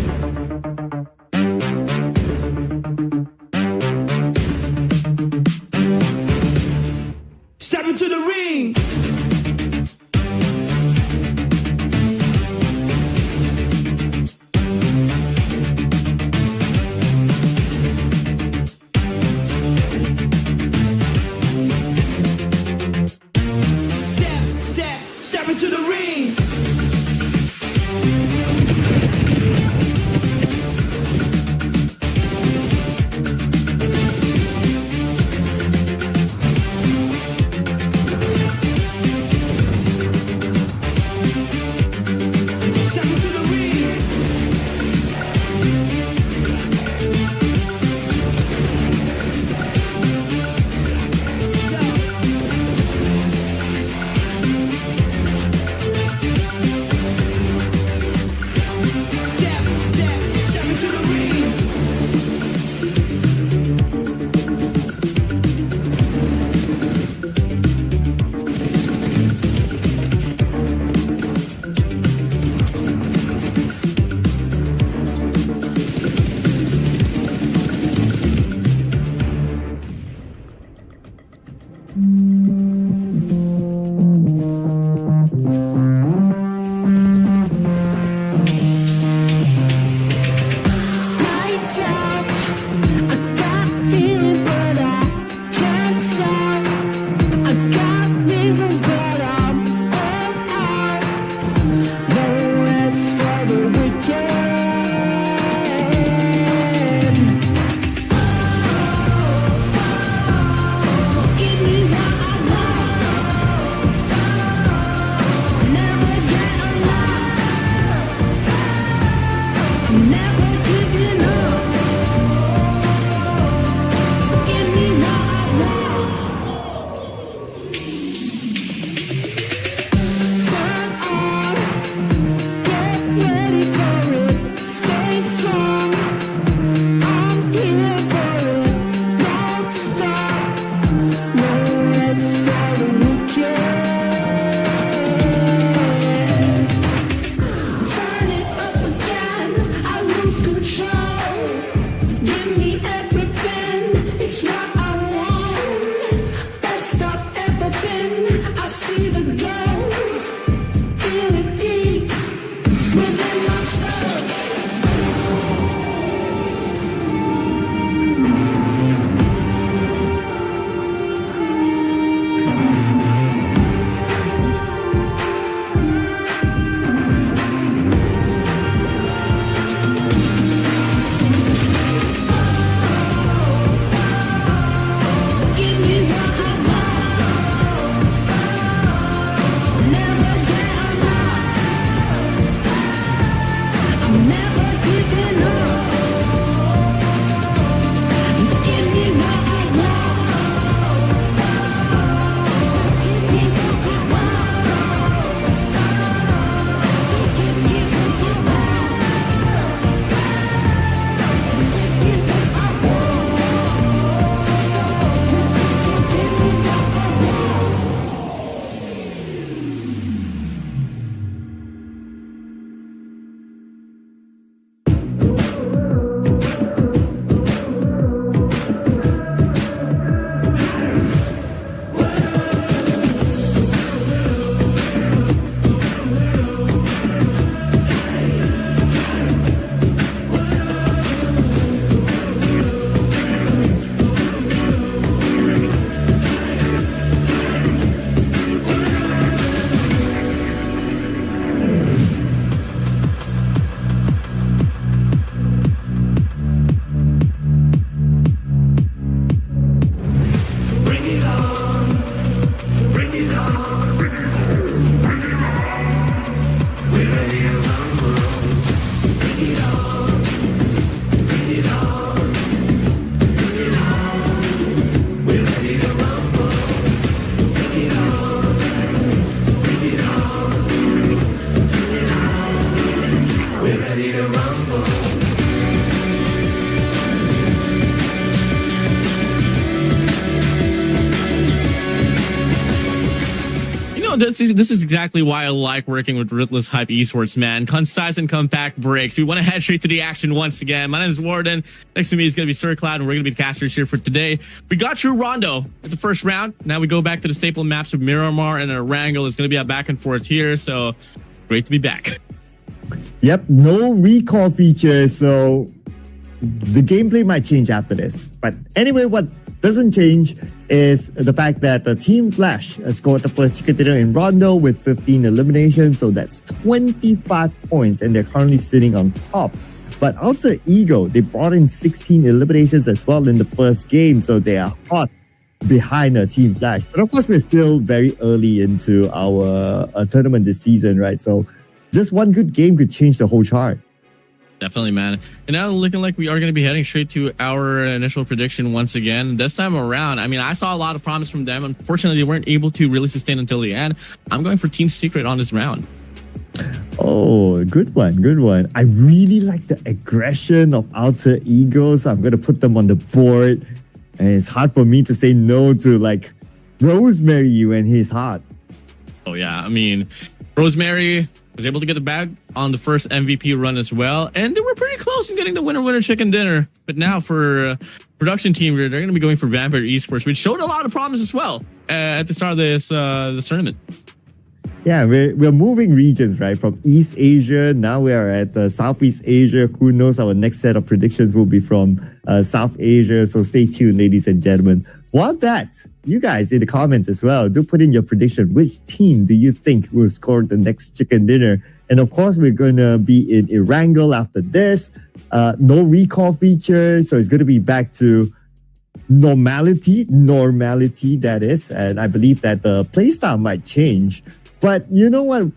No, this is exactly why I like working with Ruthless Hype Esports, man. Concise and compact breaks. We want to head straight to the action once again. My name is Warden. Next to me is going to be StirCloud, and we're going to be the casters here for today. We got through Rondo at the first round. Now we go back to the staple maps of Miramar and Erangel. It's going to be a back and forth here, so great to be back. Yep, no recall feature, so the gameplay might change after this. But anyway, what doesn't change is the fact that the Team Flash scored the first chicken dinner in Rondo with 15 eliminations, so that's 25 points, and they're currently sitting on top. But Alter Ego, they brought in 16 eliminations as well in the first game, so they are hot behind Team Flash. But of course, we're still very early into our tournament this season, right? So just one good game could change the whole chart. Definitely, man. And now looking like we are going to be heading straight to our initial prediction once again. This time around, I mean, I saw a lot of promise from them. Unfortunately, they weren't able to really sustain until the end. I'm going for Team Secret on this round. Oh, good one, good one. I really like the aggression of Alter Ego, so I'm going to put them on the board. And it's hard for me to say no to like Rosemary when he's hot. Oh, yeah. I mean, Rosemary was able to get the bag on the first MVP run as well. And they were pretty close in getting the winner chicken dinner. But now for production team, they're going to be going for Vampire Esports, which showed a lot of promise as well at the start of this tournament. Yeah, we're moving regions, right? From East Asia, now we are at Southeast Asia. Who knows, our next set of predictions will be from South Asia. So stay tuned, ladies and gentlemen. While that, you guys in the comments as well, do put in your prediction. Which team do you think will score the next chicken dinner? And of course, we're going to be in Erangel after this. No recall feature, so it's going to be back to normality that is. And I believe that the playstyle might change. But you know what?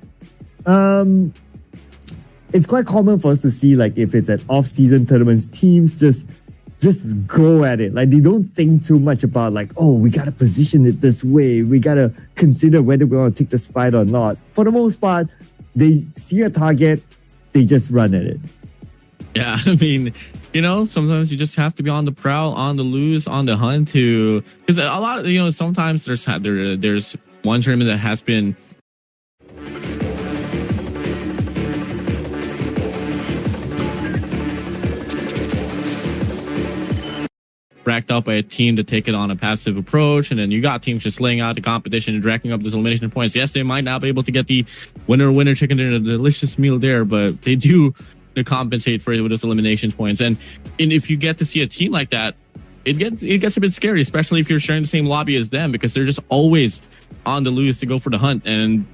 It's quite common for us to see, like, if it's an off-season tournaments, teams just go at it. Like, they don't think too much about, like, oh, we got to position it this way. We got to consider whether we want to take this fight or not. For the most part, they see a target, they just run at it. Yeah, I mean, you know, sometimes you just have to be on the prowl, on the loose, on the hunt to... Because a lot of, you know, sometimes there's one tournament that has been... racked up by a team to take it on a passive approach, and then you got teams just laying out the competition and racking up those elimination points. Yes, they might not be able to get the winner chicken dinner, the delicious meal there, but they do compensate for it with those elimination points. And if you get to see a team like that, it gets a bit scary, especially if you're sharing the same lobby as them, because they're just always on the loose to go for the hunt. And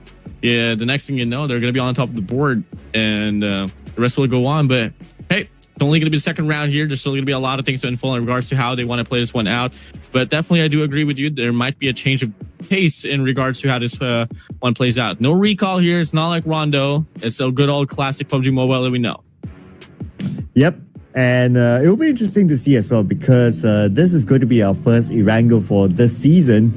yeah, the next thing you know, they're going to be on top of the board, and the rest will go on. But hey, it's only going to be the second round here. There's still going to be a lot of things to unfold in regards to how they want to play this one out. But definitely, I do agree with you. There might be a change of pace in regards to how this one plays out. No recall here. It's not like Rondo. It's a good old classic PUBG Mobile that we know. Yep. And it will be interesting to see as well, because this is going to be our first Erangel for this season.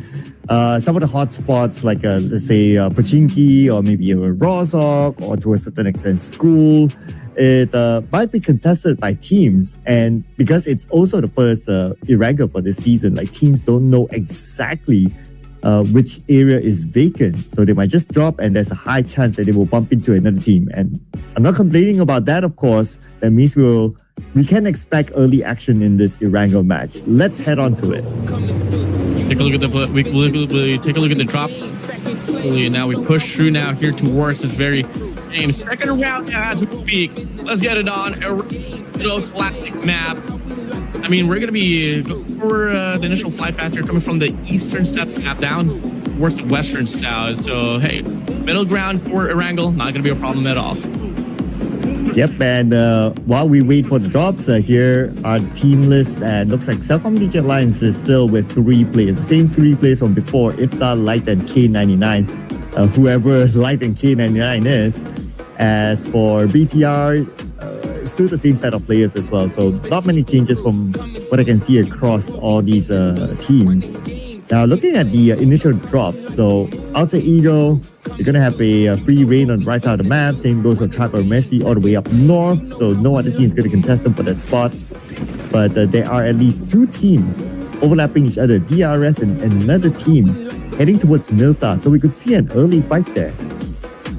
Some of the hot spots, like let's say Pachinki, or maybe Rozhok, or to a certain extent School, it might be contested by teams. And because it's also the first Erangel for this season, like, teams don't know exactly which area is vacant. So they might just drop, and there's a high chance that they will bump into another team. And I'm not complaining about that, of course. That means we can expect early action in this Erangel match. Let's head on to it. Take a look at take a look at the drop. And now we push through now here towards this very game. Second round as we speak. Let's get it on. A classic map. I mean, we're going to be for the initial flight path here coming from the eastern steps map down towards the western south. So, hey, middle ground for Erangel, not going to be a problem at all. Yep, and while we wait for the drops, here are the team list, and looks like Cellcom DJ Alliance is still with 3 players. The same 3 players from before, Iftar, Light, and K99. Whoever Light and K99 is. As for BTR, still the same set of players as well. So not many changes from what I can see across all these teams. Now, looking at the initial drops, so Alter Ego, you're going to have a free reign on the right side of the map. Same goes for Trap or Messi all the way up north. So no other team is going to contest them for that spot. But there are at least 2 teams overlapping each other, DRS and another team heading towards Milta, so we could see an early fight there.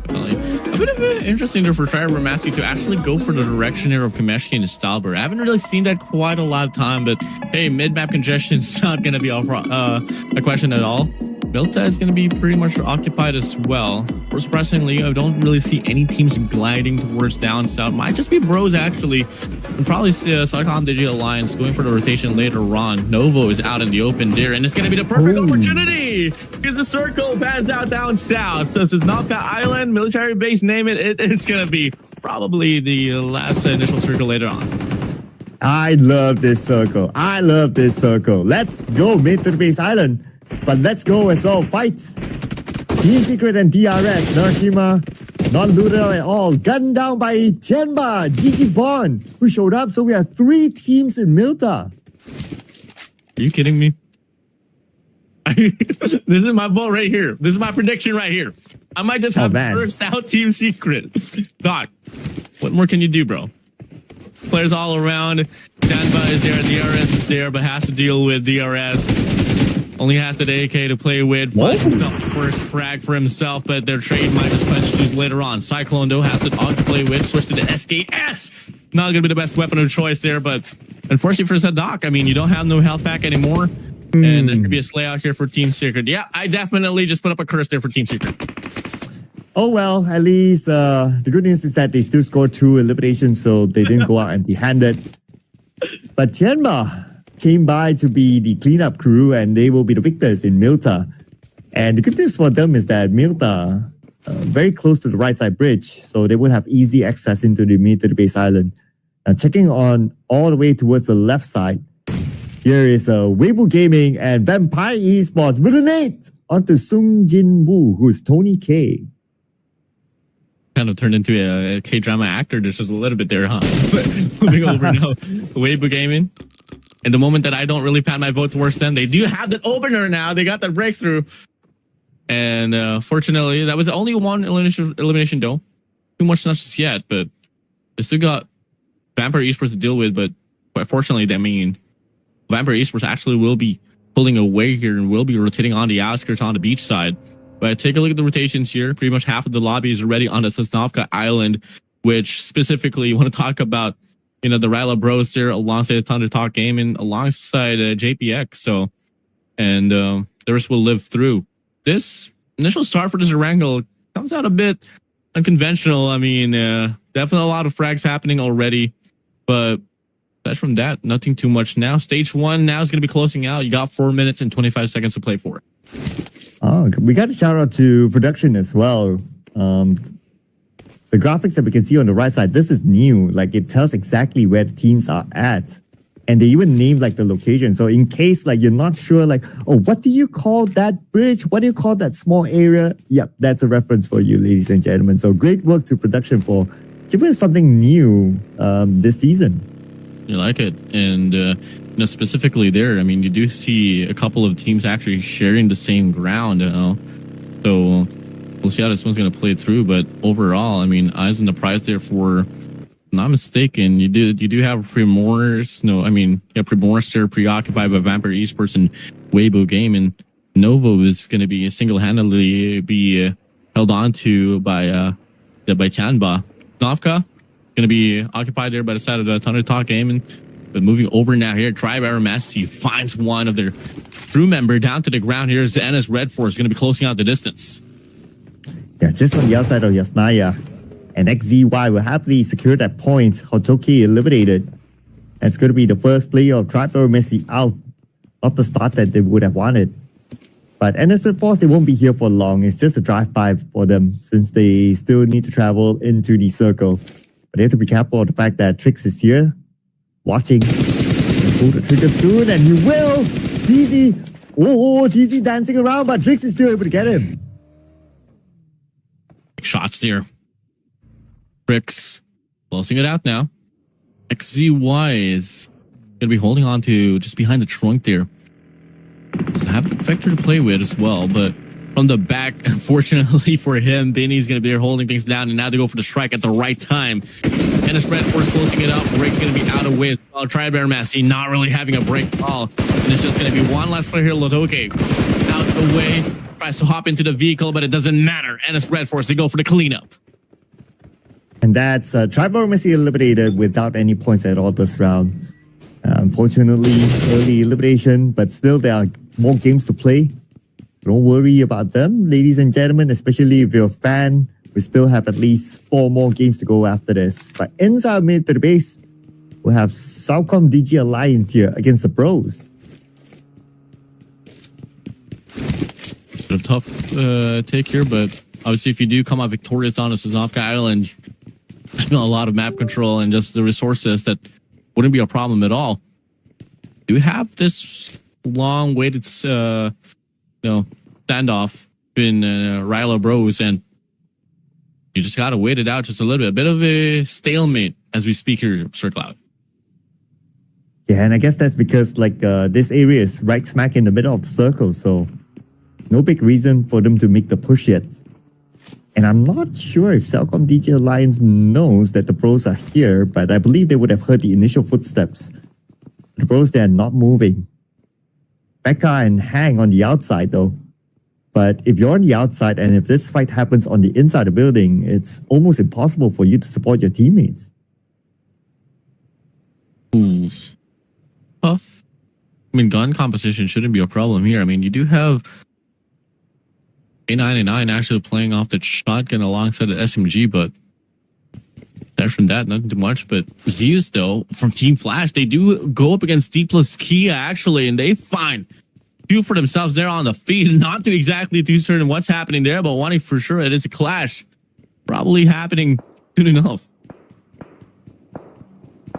A bit of an interesting there for Tribal Massey to actually go for the direction here of Kameshki and Stalber. I haven't really seen that quite a lot of time, but hey, mid-map congestion is not going to be a question at all. Milta is going to be pretty much occupied as well. Surprisingly, I don't really see any teams gliding towards down south. Might just be Bros actually, and probably see Cyclone Digital Alliance going for the rotation later on. Novo is out in the open there, and it's going to be the perfect opportunity because the circle pans out down south. So this is not the island, military base, name it. It's going to be probably the last initial circle later on. I love this circle. I love this circle. Let's go mid to the base island. But let's go as well. Fights. Team Secret and DRS. Narasimha, not looted at all. Gunned down by Tianba, GG Bond, who showed up. So we have 3 teams in Milta. Are you kidding me? This is my vote right here. This is my prediction right here. I might just have first out Team Secret. Doc, what more can you do, bro? Players all around. Tianba is there. DRS is there, but has to deal with DRS. Only has the AK to play with. Finds himself the first frag for himself, but their trade might just choose later on. Cyclone, though, has the AUG to play with. Switch to the SKS. Not going to be the best weapon of choice there, but unfortunately for Sadak, I mean, you don't have no health pack anymore. And there could be a slay out here for Team Secret. Yeah, I definitely just put up a curse there for Team Secret. Oh, well, at least the good news is that they still scored 2 eliminations, so they didn't go out empty-handed. But Tianba came by to be the cleanup crew, and they will be the victors in Milta. And the good news for them is that Milta, very close to the right side bridge, so they would have easy access into the mid to the base island. Now, checking on all the way towards the left side, here is Weibo Gaming and Vampire Esports with an 8 onto Sung Jin Woo, who's Tony K. Kind of turned into a K-drama actor just a little bit there, huh? But moving over now, Weibo Gaming. And the moment that I don't really pat my vote towards them, they do have that opener now. They got that breakthrough. And fortunately, that was the only one elimination though. Too much not just yet, but they still got Vampire Esports to deal with. But quite fortunately, I mean, Vampire Esports actually will be pulling away here and will be rotating on the outskirts on the beach side. But take a look at the rotations here. Pretty much half of the lobby is already on the Sosnovka Island, which specifically you want to talk about, you know, the Ryla Bros there alongside Thunder Talk Gaming alongside JPX. So, and the rest will live through. This initial start for this wrangle comes out a bit unconventional. I mean, definitely a lot of frags happening already, but aside from that, nothing too much now. Stage 1 now is going to be closing out. You got 4 minutes and 25 seconds to play for it. Oh, we got a shout out to production as well. The graphics that we can see on the right side, this is new. Like, it tells exactly where the teams are at. And they even named like the location. So in case like you're not sure, like, oh, what do you call that bridge? What do you call that small area? Yep, that's a reference for you, ladies and gentlemen. So great work to production for giving us something new this season. You like it. And you know, specifically there, I mean, you do see a couple of teams actually sharing the same ground, you know. So we'll see how this one's going to play through. But overall, I mean, eyes on the prize there for, not mistaken, you do have Primors. No, I mean, yeah, Primors there preoccupied by Vampire Esports and Weibo Game, and Novo is going to be single-handedly be held on to by Tianba. Novka going to be occupied there by the side of the Thunder Talk Gaming. But moving over now here, Tribe Aramasi finds one of their crew member down to the ground here. Xana's Red Force going to be closing out the distance. Yeah, just on the outside of Yasnaya. And XZY will happily secure that point. Hotoki eliminated. And it's going to be the first player of Tribe Aramasi out. Not the start that they would have wanted. But NS Red Force, they won't be here for long. It's just a drive-by for them since they still need to travel into the circle. But they have to be careful of the fact that Trix is here, watching. He'll pull the trigger soon, and he will. DZ, DZ dancing around, but Trix is still able to get him. Shots here. Trix closing it out now. XZY is going to be holding on to just behind the trunk there. Does have the vector to play with as well, but from the back, unfortunately for him, Benny's going to be there holding things down, and now they go for the strike at the right time. And it's Red Force closing it up. Rick's going to be out of way as well. Tri-Bear Massey not really having a break at all. And it's just going to be one last player here. Lotoke out the way. Tries to hop into the vehicle, but it doesn't matter. And it's Red Force. They go for the cleanup. And that's Tri-Bear Massey eliminated without any points at all this round. Unfortunately, early elimination, but still there are more games to play. Don't worry about them, ladies and gentlemen, especially if you're a fan. We still have at least 4 more games to go after this. But inside mid to the base, we'll have Southcom DG Alliance here against the Bros. Bit of tough take here, but obviously if you do come out victorious on Sazovka Island, there's been a lot of map control and just the resources that wouldn't be a problem at all. Do you have this long-waited, standoff in Rilo Bros, and you just gotta wait it out just a little bit. A bit of a stalemate as we speak here, Sir Cloud. Yeah, and I guess that's because this area is right smack in the middle of the circle, so no big reason for them to make the push yet. And I'm not sure if Cellcom DJ Alliance knows that the Bros are here, but I believe they would have heard the initial footsteps. The Bros, they are not moving. Becca and Hang on the outside though. But if you're on the outside and if this fight happens on the inside of the building, it's almost impossible for you to support your teammates. Ooh. Tough. I mean, gun composition shouldn't be a problem here. I mean, you do have A99 actually playing off the shotgun alongside the SMG, but aside from that, nothing too much. But Zeus, though, from Team Flash, they do go up against D plus Kia, actually, and they find two for themselves there on the feed. Not too exactly too certain what's happening there, but wanting for sure it is a clash. Probably happening soon enough.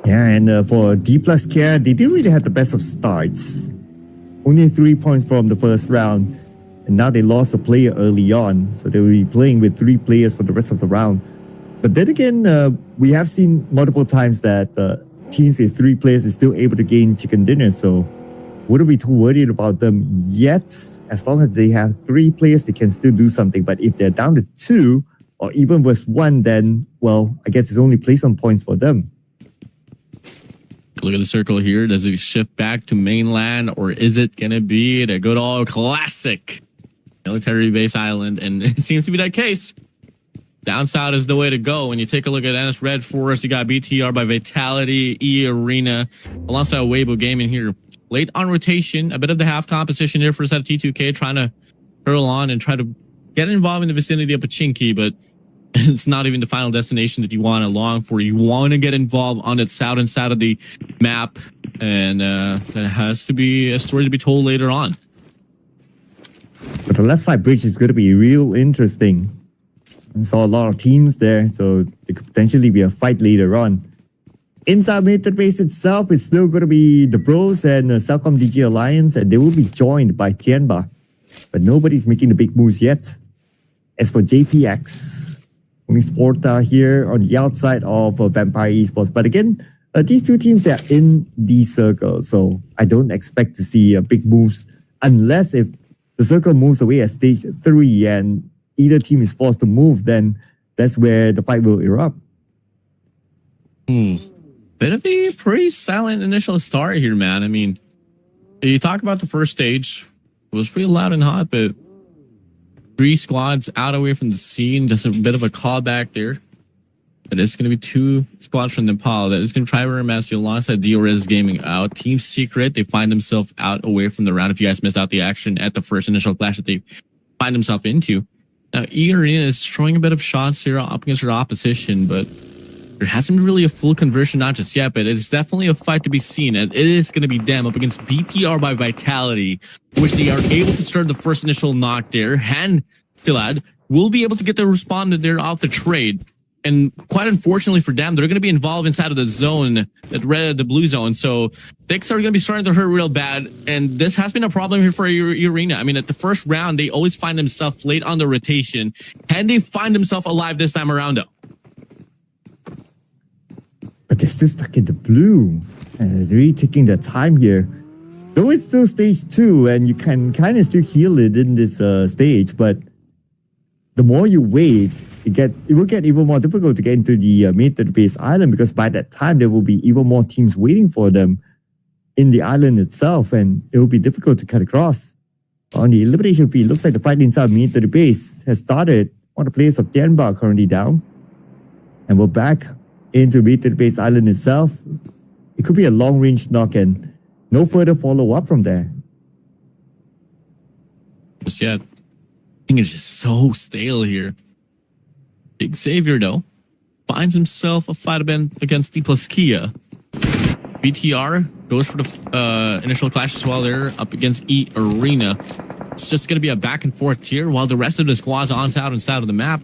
Yeah, and for D plus Kia, they didn't really have the best of starts. Only 3 points from the first round. And now they lost a player early on, so they will be playing with 3 players for the rest of the round. But then again, we have seen multiple times that teams with 3 players is still able to gain chicken dinner, so wouldn't be too worried about them yet. As long as they have 3 players, they can still do something. But if they're down to 2, or even with 1, then, well, I guess it's only placement points for them. Look at the circle here. Does it shift back to mainland, or is it going to be the good old classic military base island? And it seems to be that case. Down south is the way to go. When you take a look at NS Red Forest, you got BTR by Vitality, E Arena, alongside Weibo Gaming here. Late on rotation, a bit of the half composition here for set of T2K, trying to curl on and try to get involved in the vicinity of Pachinki, but it's not even the final destination that you want to long for. You want to get involved on the southern side of the map, and that has to be a story to be told later on. But the left side bridge is going to be real interesting. I saw a lot of teams there, so it could potentially be a fight later on. Inside mid base itself is still going to be the Bros and Cellcom DG Alliance, and they will be joined by Tianba. But nobody's making the big moves yet. As for JPX, only Sporta here on the outside of Vampire Esports. But again, these 2 teams, they're in the circle, so I don't expect to see big moves unless if the circle moves away at stage 3 and either team is forced to move, then that's where the fight will erupt. Bit of a pretty silent initial start here, man. I mean, you talk about the first stage, it was pretty loud and hot, but 3 squads out away from the scene. Just a bit of a callback there. But it's going to be 2 squads from Nepal that is going to try to remaster alongside DRS Gaming out. Team Secret, they find themselves out away from the round. If you guys missed out the action at the first initial clash that they find themselves into. Now, E Arena is throwing a bit of shots here up against their opposition, but there hasn't been really a full conversion, not just yet, but it's definitely a fight to be seen. And it is going to be them up against BTR by Vitality, which they are able to start the first initial knock there. Han Tilad will be able to get the respondent there off the trade. And quite unfortunately for them, they're going to be involved inside of the zone, the blue zone. So things are going to be starting to hurt real bad. And this has been a problem here for Arena. I mean, at the first round, they always find themselves late on the rotation. And they find themselves alive this time around, though. But they're still stuck in the blue. And they're really taking their time here. Though it's still stage 2, and you can kind of still heal it in this stage, but the more you wait, it will get even more difficult to get into the military base island, because by that time there will be even more teams waiting for them in the island itself, and it will be difficult to cut across. On the elimination feed, looks like the fight inside military base has started. On the players of Tianba currently down, and we're back into military base island itself. It could be a long range knock and no further follow up from there. Just yet. I think it's just so stale here. Big Xavier, though, finds himself a fight event against D plus Kia. BTR goes for the initial clash as well there up against E Arena. It's just going to be a back and forth here while the rest of the squads on south and south of the map.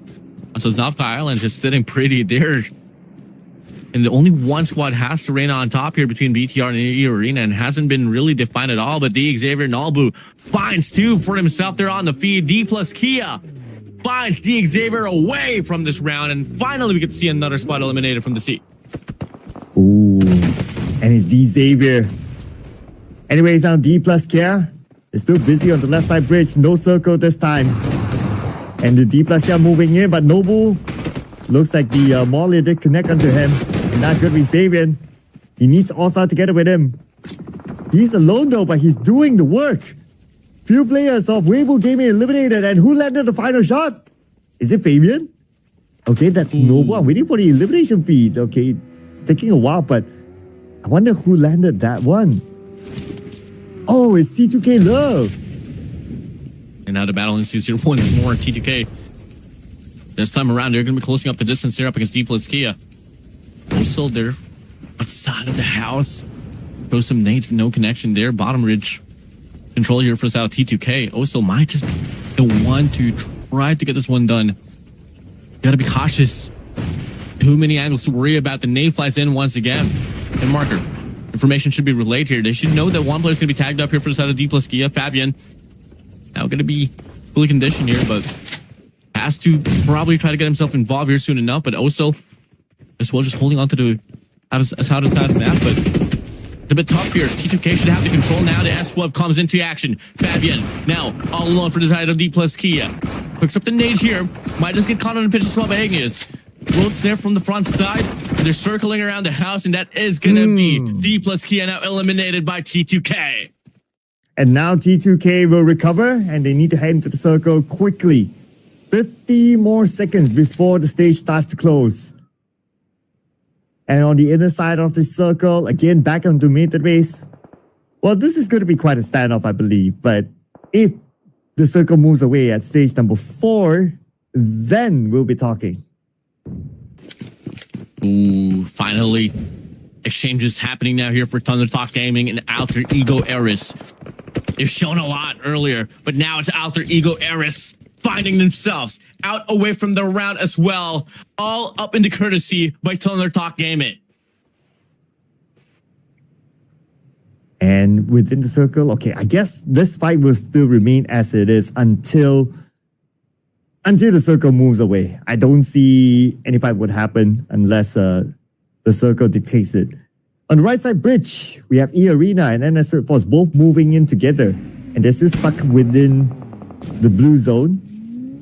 So Sosnovka Island is just sitting pretty there. And the only one squad has to reign on top here between BTR and E Arena, and hasn't been really defined at all. But D Xavier Nalbu finds two for himself there on the feed. D plus Kia finds D Xavier away from this round, and finally we get to see another squad eliminated from the sea. Ooh, and it's D Xavier. Anyways, now D plus Kia is still busy on the left side bridge. No circle this time. And the D plus Kia moving in, but Nobu looks like the Molly did connect onto him. And that's going to be Fabian. He needs All-Star together with him. He's alone though, but he's doing the work. Few players of Weibo Gaming eliminated, and who landed the final shot? Is it Fabian? Okay, that's Nobu. I'm waiting for the elimination feed. Okay, it's taking a while, but I wonder who landed that one. Oh, it's C2K Love. And now the battle ensues here once more. T2K. This time around, they're going to be closing up the distance here up against D plus Kia. Also, they're outside of the house. Shows some nades, no connection there. Bottom ridge control here for us out of T2K. Also, might just be the one to try to get this one done. Gotta be cautious. Too many angles to worry about. The nade flies in once again. And marker. Information should be relayed here. They should know that one player is going to be tagged up here for the side of D plus Kia. Fabian. Now going to be fully conditioned here, but has to probably try to get himself involved here soon enough. But also, as well, just holding on to the outside of the map. But it's a bit tough here. T2K should have the control now. The S12 comes into action. Fabian now all alone for the side of D plus Kia. Picks up the nade here. Might just get caught on the pitch as well by Igneous. Floats there from the front side. They're circling around the house, and that is going to be D plus Kia now eliminated by T2K. And now T2K will recover, and they need to head into the circle quickly. 50 more seconds before the stage starts to close. And on the inner side of the circle, again, back onto mid base. Well, this is going to be quite a standoff, I believe. But if the circle moves away at stage number 4, then we'll be talking. Ooh, finally. Exchanges happening now here for Thunder Talk Gaming and Alter Ego Eris. They've shown a lot earlier, but now it's Alter Ego Eris finding themselves out away from the round as well, all up into courtesy by Thunder Talk Gaming. And within the circle, okay, I guess this fight will still remain as it is until the circle moves away. I don't see any fight would happen unless the circle dictates it. On the right side bridge, we have E Arena and NS Red Force both moving in together, and they're still stuck within the blue zone.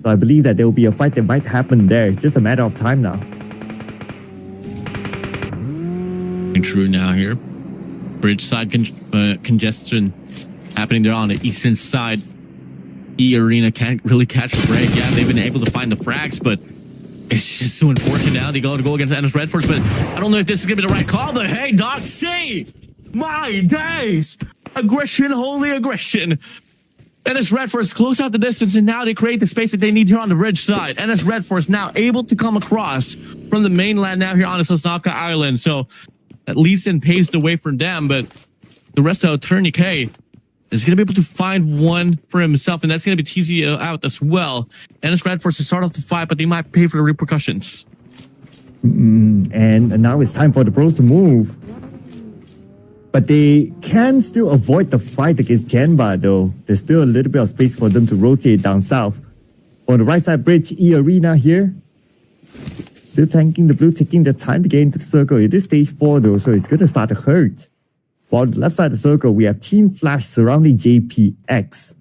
So I believe that there will be a fight that might happen there. It's just a matter of time now. True now here. Bridge side congestion happening there on the eastern side. E Arena can't really catch a break. Yeah, they've been able to find the frags, but it's just so unfortunate now. They go to go against NS Red Force, but I don't know if this is going to be the right call, but hey, Doc C! My days! Aggression, holy aggression. NS Red Force close out the distance, and now they create the space that they need here on the ridge side. NS Red Force now able to come across from the mainland now here on the Sosnovka Island, so at least it paves the way for them, but the rest of T2K is going to be able to find one for himself, and that's going to be TZ out as well. NS Red Force to start off the fight, but they might pay for the repercussions. And now it's time for the pros to move. But they can still avoid the fight against Tianba though. There's still a little bit of space for them to rotate down south. On the right side bridge, E Arena here. Still tanking the blue, taking the time to get into the circle. It is stage 4 though, so it's going to start to hurt. While on the left side of the circle, we have Team Flash surrounding JPX.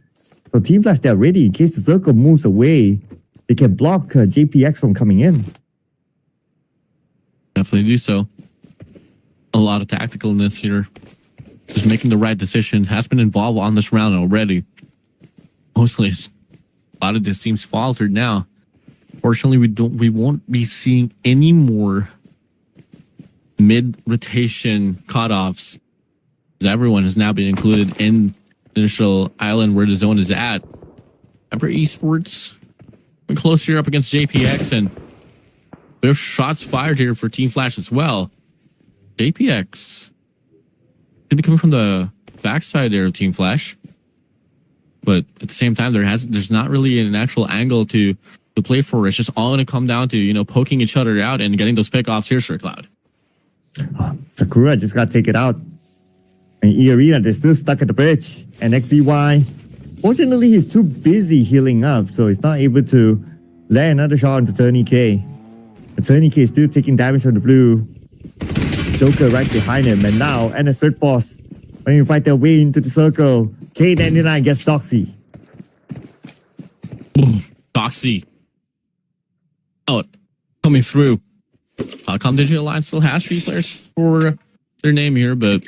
So Team Flash, they're ready in case the circle moves away. they can block JPX from coming in. Definitely do so. A lot of tacticalness here. Just making the right decisions. Has been involved on this round already. Mostly, a lot of these teams faltered now. Fortunately, we won't be seeing any more mid-rotation cutoffs, as everyone has now been included in the initial island where the zone is at. Emperor Esports been close here up against JPX, and there's shots fired here for Team Flash as well. JPX could be coming from the backside there of Team Flash, but at the same time, there's not really an actual angle to play for. It's just all going to come down to poking each other out and getting those pickoffs here, Sir Cloud. Sakura just got to take it out. And E-Arena, they're still stuck at the bridge. And XZY, fortunately, he's too busy healing up, so he's not able to land another shot onto Tony K. But Tony K is still taking damage from the blue. Joker right behind him. And now, NS Red Force trying to fight their way into the circle. K99 gets Doxy. Doxy. Oh, coming through. COG Digital Alliance still has 3 players for their name here, but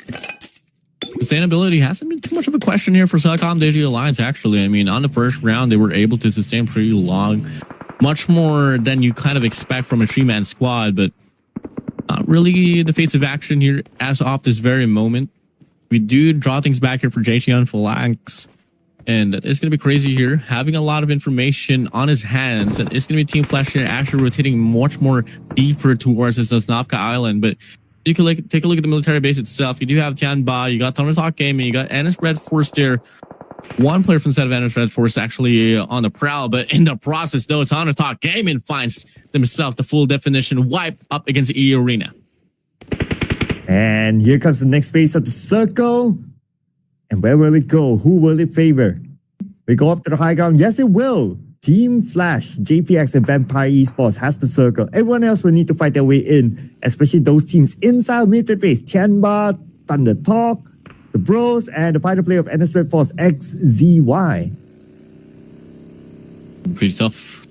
sustainability hasn't been too much of a question here for COG Digital Alliance, actually. I mean, on the first round, they were able to sustain pretty long. Much more than you kind of expect from a 3-man squad, but not really the face of action here as of this very moment. We do draw things back here for JTN Phalanx, and that is going to be crazy here. Having a lot of information on his hands, that is going to be Team Flash here actually rotating much more deeper towards this Sosnovka Island. But you can take a look at the military base itself. You do have Tianba, you got Thundertalk Gaming, you got NS Red Force there. One player from the set of NS Red Force actually on the prowl, but in the process, though, Thundertalk Gaming finds themselves the full definition wipe up against E-Arena. And here comes the next phase of the circle. And where will it go? Who will it favor? We go up to the high ground. Yes, it will. Team Flash, JPX, and Vampire Esports has the circle. Everyone else will need to fight their way in, especially those teams inside mid base. Tianba, Thunder Talk, the Bros, and the final player of NS Red Force, XZY. Pretty tough.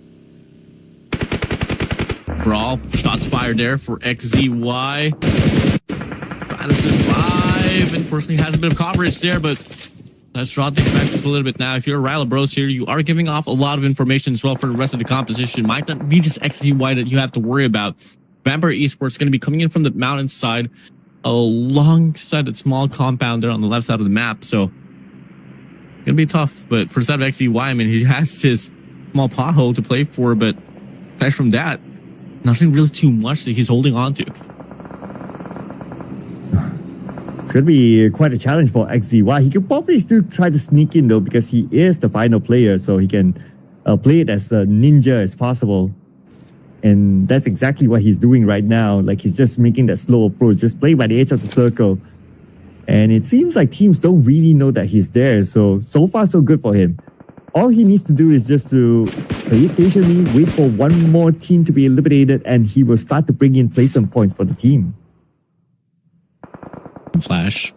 Brawl. Shots fired there for XZY. Trying to survive. Unfortunately, has a bit of coverage there, but let's draw things back just a little bit now. If you're a Ryla Bros here, you are giving off a lot of information as well for the rest of the composition. Might not be just XZY that you have to worry about. Vampire Esports going to be coming in from the mountainside alongside that small compound there on the left side of the map. So, going to be tough. But for the side of XZY, I mean, he has his small pothole to play for, but aside from that, nothing really too much that he's holding on to. It's going to be quite a challenge for XZY. He could probably still try to sneak in though, because he is the final player, so he can play it as a ninja as possible. And that's exactly what he's doing right now. Like, he's just making that slow approach, just play by the edge of the circle. And it seems like teams don't really know that he's there. So far, so good for him. All he needs to do is just to play patiently, wait for one more team to be eliminated, and he will start to bring in placement points for the team. Flash.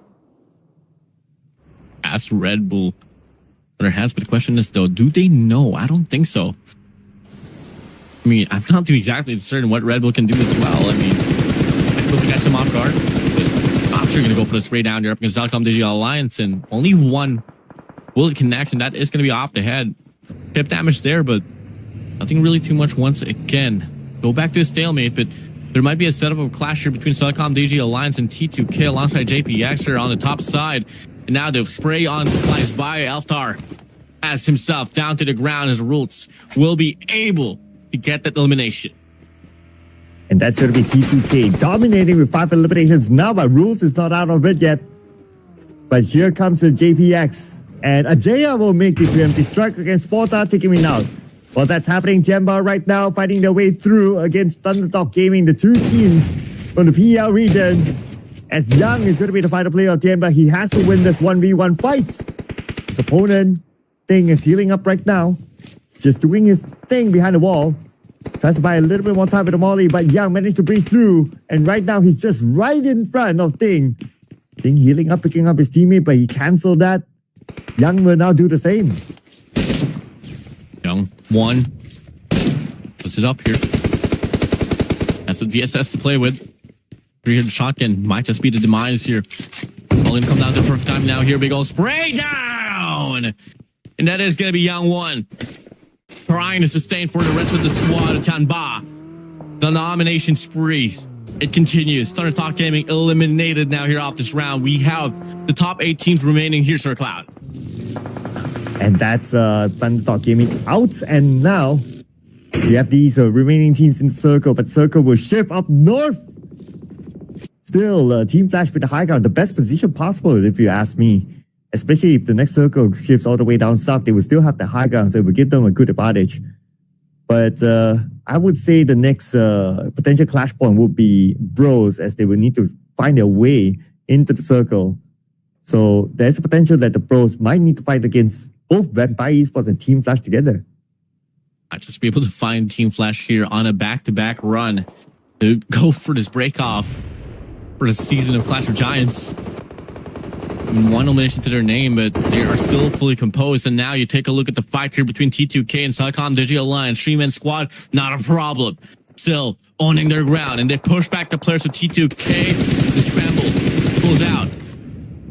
Ask Red Bull. There has been the question is though, do they know? I don't think so. I mean, I'm not too exactly certain what Red Bull can do as well. I mean, I hope to catch him off guard. But I'm sure going to go for the spray down there up against COG Digital Alliance, and only one bullet connects, and that is going to be off the head. Tip damage there, but nothing really too much once again. Go back to a stalemate, but there might be a setup of a clash here between COG Digital Alliance and T2K alongside JPX here on the top side. And now the spray on flies by Elftar as himself down to the ground. His roots will be able to get that elimination. And that's going to be T2K dominating with 5 eliminations now, but Rules is not out of it yet. But here comes the JPX. And Ajaya will make the preemptive strike against Sporta, taking him out. Well, that's happening. Tianba right now fighting their way through against Thundertalk Gaming, the two teams from the PL region. As Young is going to be the final player of Tianba, he has to win this 1v1 fight. His opponent, Thing, is healing up right now. Just doing his thing behind the wall. Tries to buy a little bit more time with the Molly, but Young managed to breeze through. And right now, he's just right in front of Thing. Thing healing up, picking up his teammate, but he canceled that. Young will now do the same. Young, one. Opens it up here. That's the VSS to play with. 300 shotgun might just be the demise here. All gonna come down to the perfect time now here. Big old spray down! And that is gonna be Young One. Trying to sustain for the rest of the squad of Tanba. The nomination spree. It continues. Thunder Talk Gaming eliminated now here off this round. We have the top 8 teams remaining here, Sir Cloud. And that's Thunder Talk Gaming out. And now we have these remaining teams in the circle, but circle will shift up north. Still, Team Flash with the high ground, the best position possible, if you ask me. Especially if the next circle shifts all the way down south, they will still have the high ground, so it will give them a good advantage. But I would say the next potential clash point would be Bros, as they will need to find their way into the circle. So there's a potential that the Bros might need to fight against both Vampire Esports and Team Flash together. Might just be able to find Team Flash here on a back-to-back run to go for this break-off for the season of Clash of Giants. One elimination to their name, but they are still fully composed. And now you take a look at the fight here between T2K and Telecom Digital Alliance. 3-man squad, not a problem. Still owning their ground, and they push back the players of T2K. The scramble pulls out.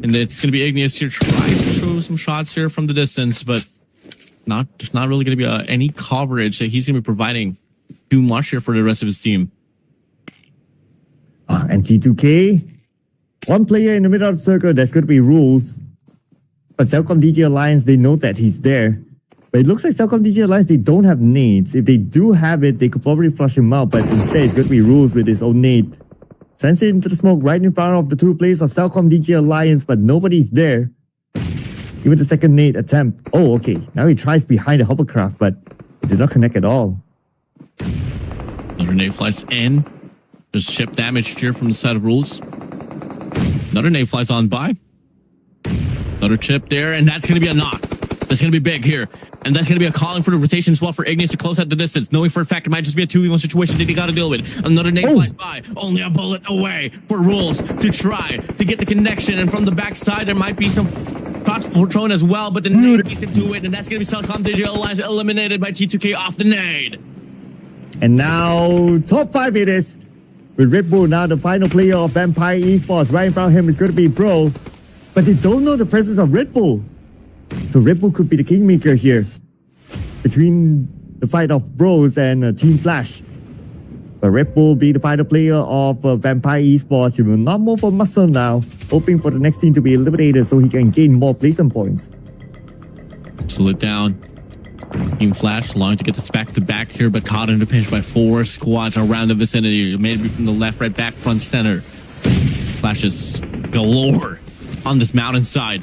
And it's going to be Igneous here. Tries to show some shots here from the distance, but there's not really going to be any coverage that he's going to be providing too much here for the rest of his team. And T2K, one player in the middle of the circle, there's going to be rules. But Celcom DG Alliance, they know that he's there. But it looks like Celcom DG Alliance, they don't have nades. If they do have it, they could probably flush him out. But instead, it's going to be rules with his own nade. Sends it into the smoke right in front of the 2 players of Celcom DG Alliance, but nobody's there. Even the second nade attempt. Oh, okay. Now he tries behind the hovercraft, but it did not connect at all. Another nade flies in. There's chip damage here from the side of rules. Another nade flies on by. Another chip there, and that's going to be a knock. That's going to be big here. And that's going to be a calling for the rotation as well for Igneous to close out the distance, knowing for a fact it might just be a 2v1 situation that they got to deal with. Another nade flies by. Only a bullet away for rules to try to get the connection. And from the backside, there might be some shots thrown as well, but the nade beats him to it, and that's going to be Telecom Digital Alliance eliminated by T2K off the nade. And now, top 5 it is. With Red Bull now the final player of Vampire Esports. Right in front of him is going to be Bro. But they don't know the presence of Red Bull. So Red Bull could be the kingmaker here. Between the fight of Bros and Team Flash. But Red Bull be the final player of Vampire Esports. He will not move for muscle now. Hoping for the next team to be eliminated so he can gain more placement points. Slow it down. Team Flash longing to get this back-to-back here, but caught in the pinch by 4 squads around the vicinity. Maybe from the left, right, back, front, center. Flashes galore on this mountainside.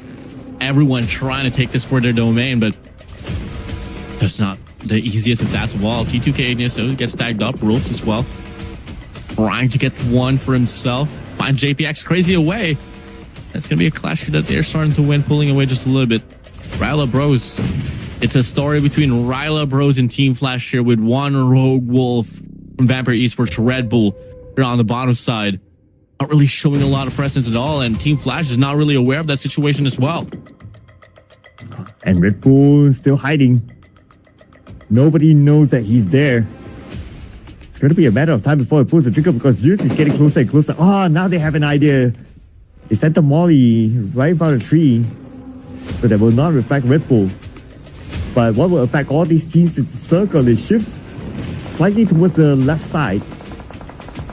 Everyone trying to take this for their domain, but that's not the easiest of tasks of all. T2K Igneous gets tagged up. Rules as well. Trying to get one for himself. Find JPX crazy away. That's going to be a clash that they're starting to win, pulling away just a little bit. Ryla Bros. It's a story between Ryla Bros and Team Flash here with one Rogue Wolf from Vampire Esports, Red Bull here on the bottom side. Not really showing a lot of presence at all, and Team Flash is not really aware of that situation as well. And Red Bull still hiding. Nobody knows that he's there. It's going to be a matter of time before he pulls the trigger because Zeus is getting closer and closer. Oh, now they have an idea. They sent the molly right in front of the tree, so that will not reflect Red Bull. But what will affect all these teams is the circle. It shifts slightly towards the left side.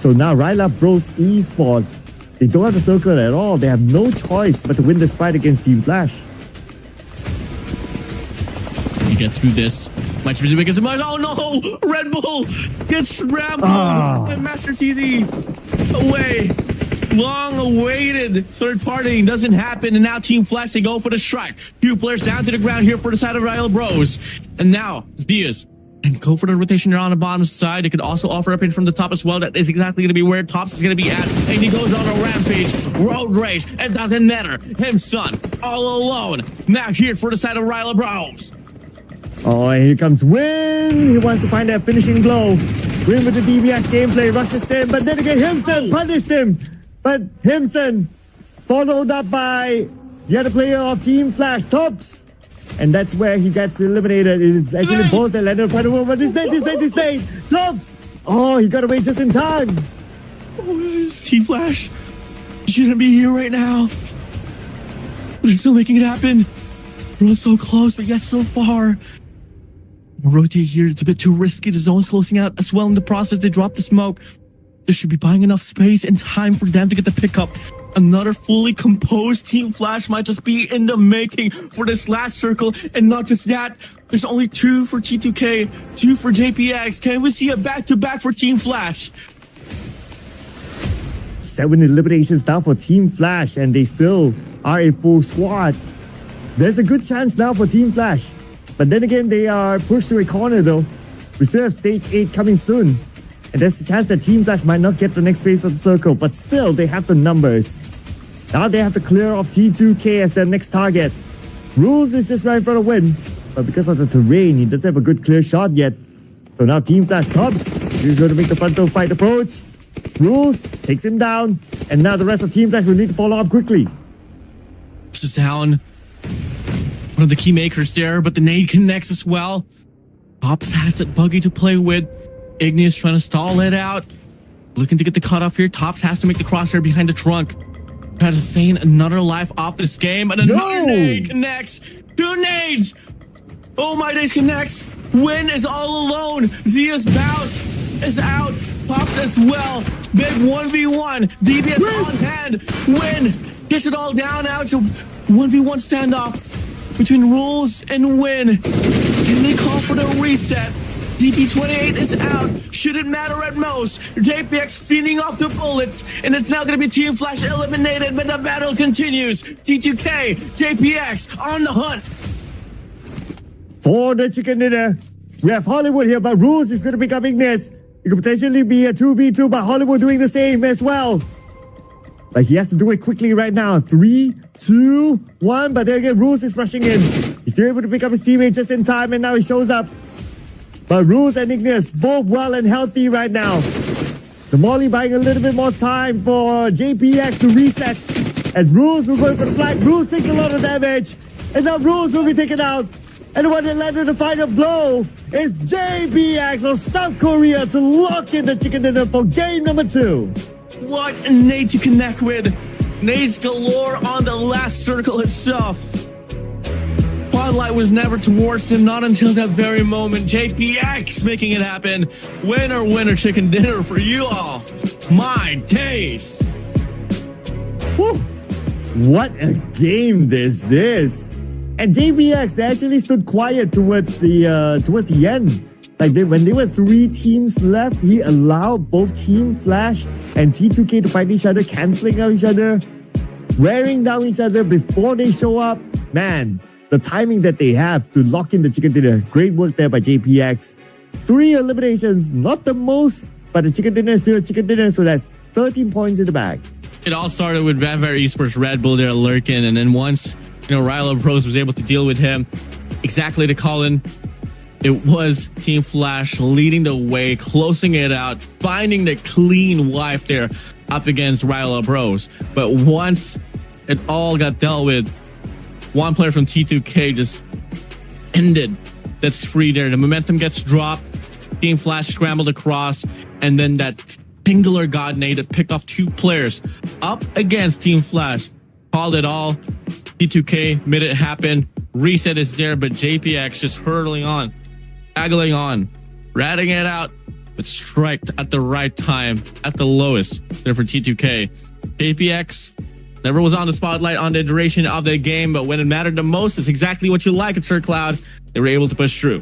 So now Ryla Bros Esports, they don't have the circle at all. They have no choice but to win this fight against Team Flash. You get through this. Might be because of oh no! Red Bull gets rambled and Master CZ away. Long awaited third party doesn't happen, and now Team Flash, they go for the strike. Few players down to the ground here for the side of Ryla Bros. And now Diaz and go for the rotation here on the bottom side. They could also offer up in from the top as well. That is exactly going to be where Tops is going to be at. And he goes on a rampage, road rage. It doesn't matter. Him, son, all alone. Now here for the side of Ryla Bros. Oh, and here comes Win. He wants to find that finishing blow. Win with the DBS gameplay, rushes in, but then again, Himson punished him. But Himson followed up by the other player of Team Flash, Tops. And that's where he gets eliminated. It is actually both that landed upon the wall, but this day, Tops! Oh, he got away just in time. Oh, T-Flash shouldn't be here right now. But they're still making it happen. We're so close, but yet so far. We'll rotate here. It's a bit too risky. The zone's closing out as well in the process. They drop the smoke. There should be buying enough space and time for them to get the pickup. Another fully composed Team Flash might just be in the making for this last circle. And not just that, there's only 2 for T2K, 2 for JPX. Can we see a back-to-back for Team Flash? 7 eliminations now for Team Flash, and they still are a full squad. There's a good chance now for Team Flash. But then again, they are pushed to a corner though. We still have stage 8 coming soon. And there's a chance that Team Flash might not get the next phase of the circle, but still they have the numbers. Now they have to clear off T2K as their next target. Rules is just right in front of win, but because of the terrain, he doesn't have a good clear shot yet. So now Team Flash comes. He's going to make the front row fight approach. Rules takes him down, and now the rest of Team Flash will need to follow up quickly. This is down. One of the key makers there, but the nade connects as well. Pops has that buggy to play with. Igneous trying to stall it out. Looking to get the cutoff here. Tops has to make the crosshair behind the trunk. Try to sustain another life off this game. And another nade connects. 2 nades. Oh my days connects. Win is all alone. Zia's bounce is out. Pops as well. Big 1v1. DBS on hand. Win gets it all down now. It's a 1v1 standoff between Rules and Win. Can they call for the reset? DP28 is out. Shouldn't matter at most. JPX feeding off the bullets. And it's now going to be Team Flash eliminated, but the battle continues. T2K, JPX on the hunt. For the chicken dinner, we have Hollywood here, but Rules is going to become Igneous. It could potentially be a 2v2, but Hollywood doing the same as well. But he has to do it quickly right now. 3, 2, 1. But then again, Rules is rushing in. He's still able to pick up his teammate just in time, and now he shows up. But Rules and Igneous both well and healthy right now. The Molly buying a little bit more time for JPX to reset. As Rules will go for the flag. Rules takes a lot of damage. And now Rules will be taken out. And the one that landed the final blow is JPX of South Korea to lock in the chicken dinner for game number 2. What a nade to connect with. Nades galore on the last circle itself. Spotlight was never towards him, not until that very moment. JPX making it happen. Winner, winner, chicken dinner for you all. My days. Whew. What a game this is. And JPX, they actually stood quiet towards the end. Like when there were 3 teams left, he allowed both Team Flash and T2K to fight each other, canceling out each other, wearing down each other before they show up. Man, the timing that they have to lock in the chicken dinner. Great work there by JPX. 3 eliminations, not the most, but the chicken dinner is still a chicken dinner, so that's 13 points in the bag. It all started with Vanguard Esports Red Bull there lurking, and then once Ryla Bros was able to deal with him exactly to call in, it was Team Flash leading the way, closing it out, finding the clean wipe there up against Ryla Bros. But once it all got dealt with, one player from T2K just ended that spree there. The momentum gets dropped. Team Flash scrambled across, and then that singular god nade that picked off 2 players up against Team Flash called it all. T2K made it happen. Reset is there, but JPX just hurtling on, haggling on, ratting it out, but striked at the right time, at the lowest there for T2K. JPX never was on the spotlight on the duration of the game, but when it mattered the most, it's exactly what you like at Sir Cloud. They were able to push through.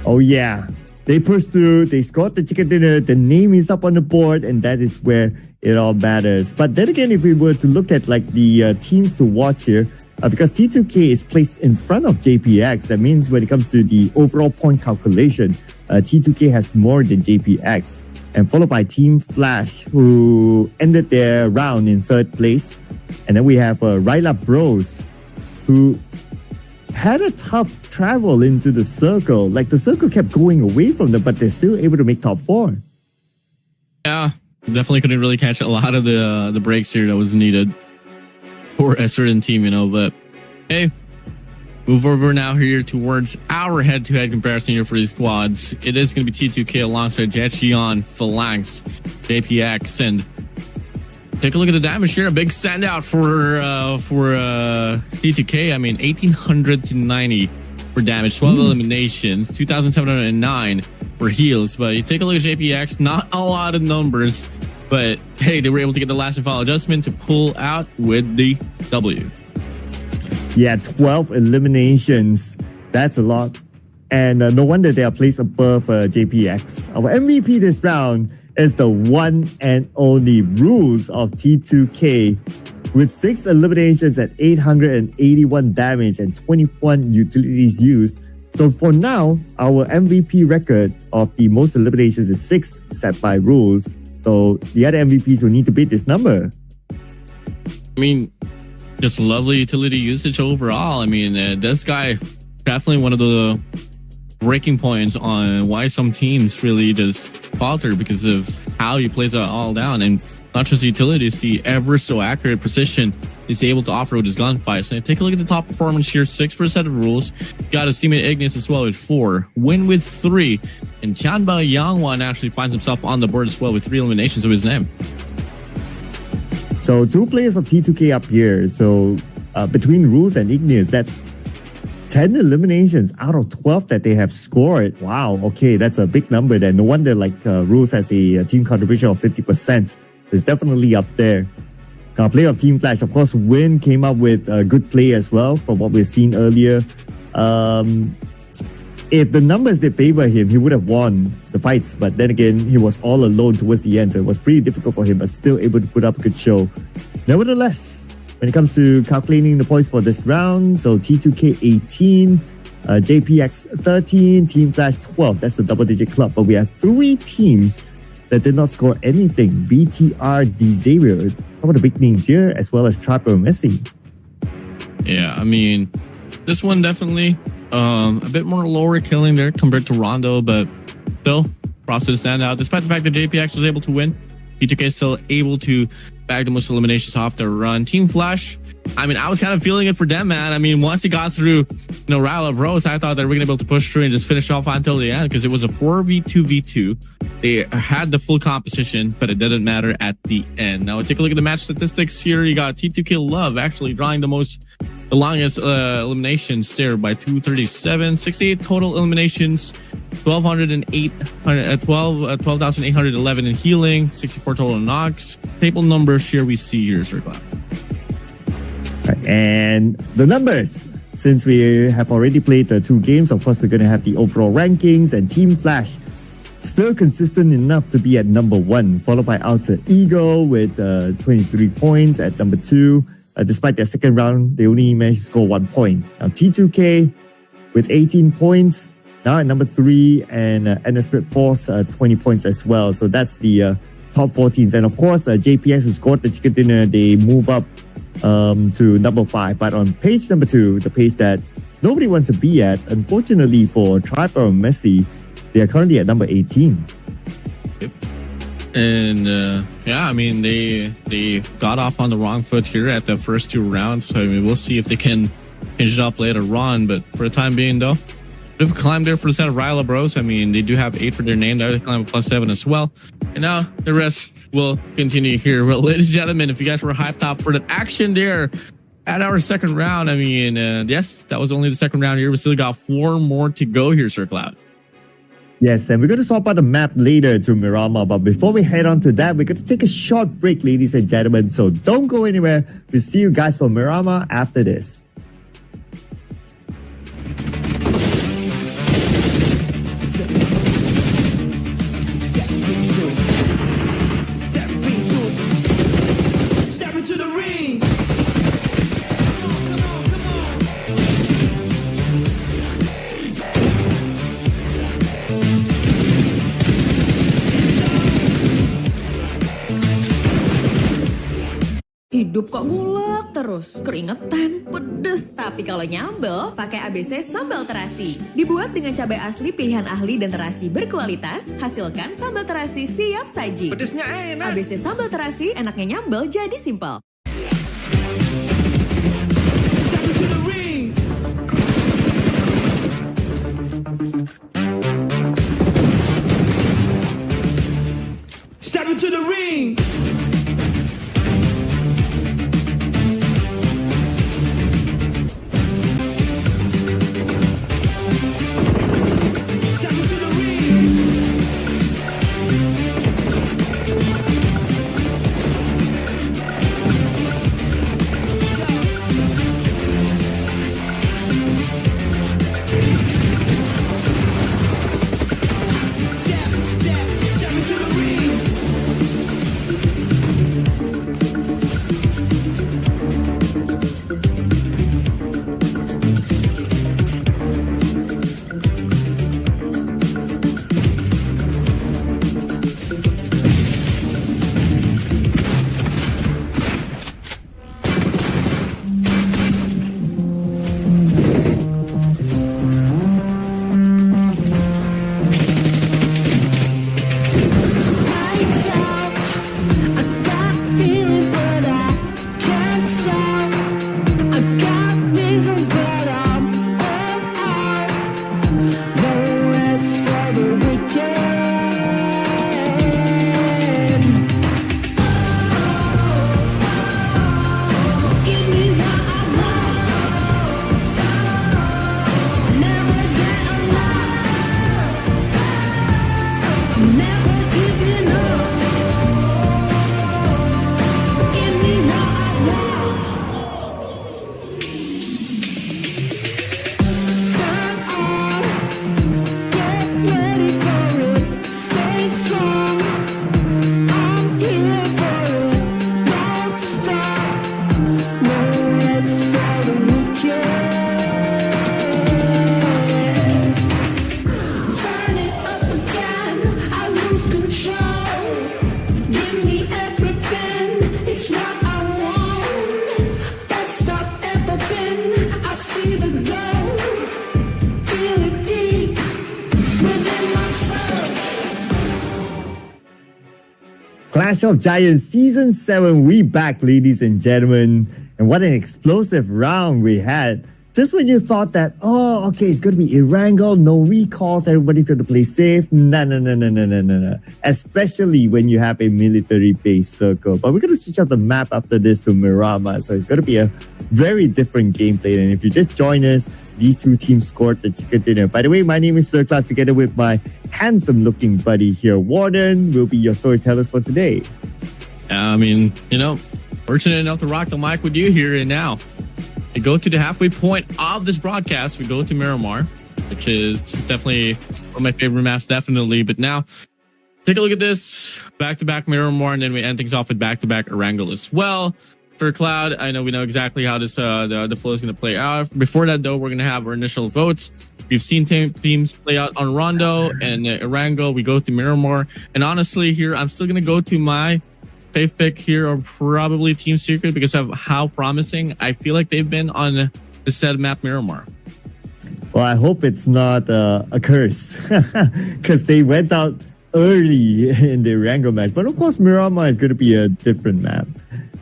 Oh yeah, they pushed through, they scored the chicken dinner, the name is up on the board, and that is where it all matters. But then again, if we were to look at like the teams to watch here, because T2K is placed in front of JPX, that means when it comes to the overall point calculation, T2K has more than JPX. And followed by Team Flash, who ended their round in 3rd place. And then we have Ryla Bros, who had a tough travel into the circle. Like the circle kept going away from them, but they're still able to make top 4. Yeah, definitely couldn't really catch a lot of the breaks here that was needed for a certain team, but hey, Move over now here towards our head-to-head comparison here for these squads. It is going to be T2K alongside Jecheon, Phalanx, JPX, and take a look at the damage here. A big standout for T2K. I mean, 1800 to 90 for damage, 12 eliminations, 2709 for heals. But you take a look at JPX, not a lot of numbers, but hey, they were able to get the last and final adjustment to pull out with the W. Yeah, 12 eliminations. That's a lot. And no wonder they are placed above JPX. Our MVP this round is the one and only Rules of T2K with 6 eliminations at 881 damage and 21 utilities used. So for now, our MVP record of the most eliminations is 6 set by Rules. So the other MVPs will need to beat this number. I mean, just lovely utility usage overall. I mean, this guy definitely one of the breaking points on why some teams really just falter because of how he plays it all down. And not just utilities, the ever so accurate precision he's able to offer with his gunfights. And take a look at the top performance here, 6% of Rules. Got his teammate Ignis as well with 4. Win with 3. And Chanba Yangwan actually finds himself on the board as well with 3 eliminations of his name. So 2 players of T2K up here. So between Rules and Ignis, that's 10 eliminations out of 12 that they have scored. Wow, okay, that's a big number there. No wonder Rules has a team contribution of 50%. It's definitely up there. Player of Team Flash, of course, Win came up with a good play as well from what we've seen earlier. If the numbers did favor him, he would have won the fights. But then again, he was all alone towards the end, so it was pretty difficult for him, but still able to put up a good show. Nevertheless, when it comes to calculating the points for this round, so T2K 18, JPX 13, Team Flash 12. That's the double-digit club. But we have 3 teams that did not score anything. BTR, Xavier, some of the big names here, as well as Trapper Messi. Yeah, I mean, this one definitely a bit more lower killing there compared to Rondo, but still, process stand out. Despite the fact that JPX was able to win, T2K is still able to bag the most eliminations off their run. Team Flash, I mean, I was kind of feeling it for them, man. I mean, once they got through, Ryle Bros, I thought they were going to be able to push through and just finish off until the end because it was a 4v2v2. They had the full composition, but it didn't matter at the end. Now, take a look at the match statistics here. You got T2K Love actually drawing the longest eliminations there by 237, 68 total eliminations, 12,811 in healing, 64 total knocks. Table numbers here we see here, Sir Cloud. And the numbers, since we have already played the 2 games, of course, we're going to have the overall rankings, and Team Flash still consistent enough to be at number 1, followed by Alter Ego with 23 points at number 2. Despite their second round, they only managed to score 1 point. Now T2K with 18 points, now at number 3, and NS Force 20 points as well. So that's the top 4 teams. And of course, JPX, who scored the chicken dinner, they move up to number 5. But on page number 2, the page that nobody wants to be at, unfortunately for Trapper or Messi, they are currently at number 18. Yep. And yeah, I mean, they got off on the wrong foot here at the first 2 rounds. So I mean, we'll see if they can hinge it up later on. But for the time being, though, bit of a climb there for the set of Ryle Bros. I mean, they do have 8 for their name. They climb +7 as well. And now the rest will continue here. Well, ladies and gentlemen, if you guys were hyped up for the action there at our second round, I mean, yes, that was only the second round here. We still got 4 more to go here, Sir Cloud. Yes, and we're going to swap out the map later to Miramar. But before we head on to that, we're going to take a short break, ladies and gentlemen. So don't go anywhere. We'll see you guys for Miramar after this. Step into the ring. Hidup kok ngulek terus, keringetan, pedes. Tapi kalau nyambel, pakai ABC sambal terasi. Dibuat dengan cabai asli pilihan ahli dan terasi berkualitas, hasilkan sambal terasi siap saji. Pedesnya enak. ABC sambal terasi, enaknya nyambel jadi simpel. Step into the ring. Clash of Giants Season 7, we back, ladies and gentlemen. And what an explosive round we had. Just when you thought that, oh, okay, it's going to be a wrangle, no recalls, everybody's going to play safe. No. Especially when you have a military-based circle. But we're going to switch up the map after this to Miramar. So it's going to be a very different gameplay. And if you just join us, these two teams scored the chicken dinner. By the way, my name is Sir Cloud, together with my handsome-looking buddy here, Warden, will be your storytellers for today. I mean, fortunate enough to rock the mic with you here and now. We go to the halfway point of this broadcast. We go to Miramar, which is definitely one of my favorite maps, definitely. But now, take a look at this. Back-to-back Miramar, and then we end things off with back-to-back Erangel as well. For Cloud, I know we know exactly how this the flow is going to play out. Before that, though, we're going to have our initial votes. We've seen teams play out on Rondo and Erangel. We go to Miramar. And honestly, here, I'm still going to go to my safe pick here, or probably Team Secret, because of how promising I feel like they've been on the said map Miramar. Well, I hope it's not a curse, because they went out early in the Erangel match. But of course, Miramar is going to be a different map.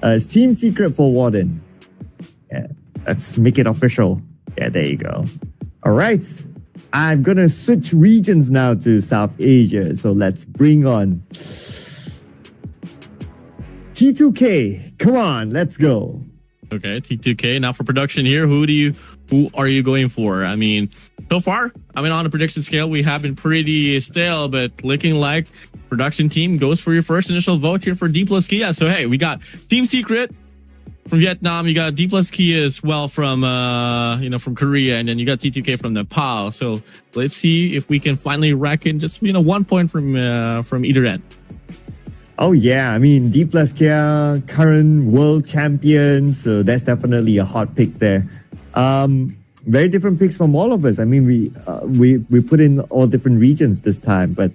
It's Team Secret for Warden. Yeah, let's make it official. Yeah, there you go. All right. I'm going to switch regions now to South Asia. So let's bring on T2K. Come on, let's go. Okay, T2K. Now for production here, who are you going for? I mean, so far, on the prediction scale, we have been pretty stale, but looking like production team goes for your first initial vote here for D plus Kia. So hey, we got Team Secret from Vietnam, you got D plus Kia as well from from Korea, and then you got T2K from Nepal. So let's see if we can finally rack in just 1 point from either end. Oh yeah, D plus Kia, current world champions, so that's definitely a hot pick there. Very different picks from all of us. We put in all different regions this time, but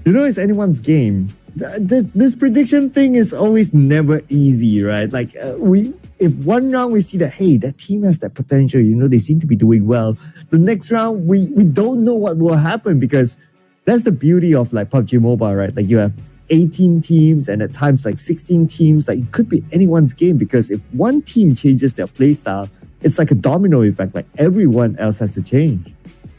it's anyone's game. This prediction thing is always never easy, right? Like if one round we see that, hey, that team has that potential, they seem to be doing well. The next round we don't know what will happen, because that's the beauty of like PUBG Mobile, right? Like you have 18 teams and at times like 16 teams. Like it could be anyone's game, because if one team changes their playstyle, it's like a domino effect. Like everyone else has to change.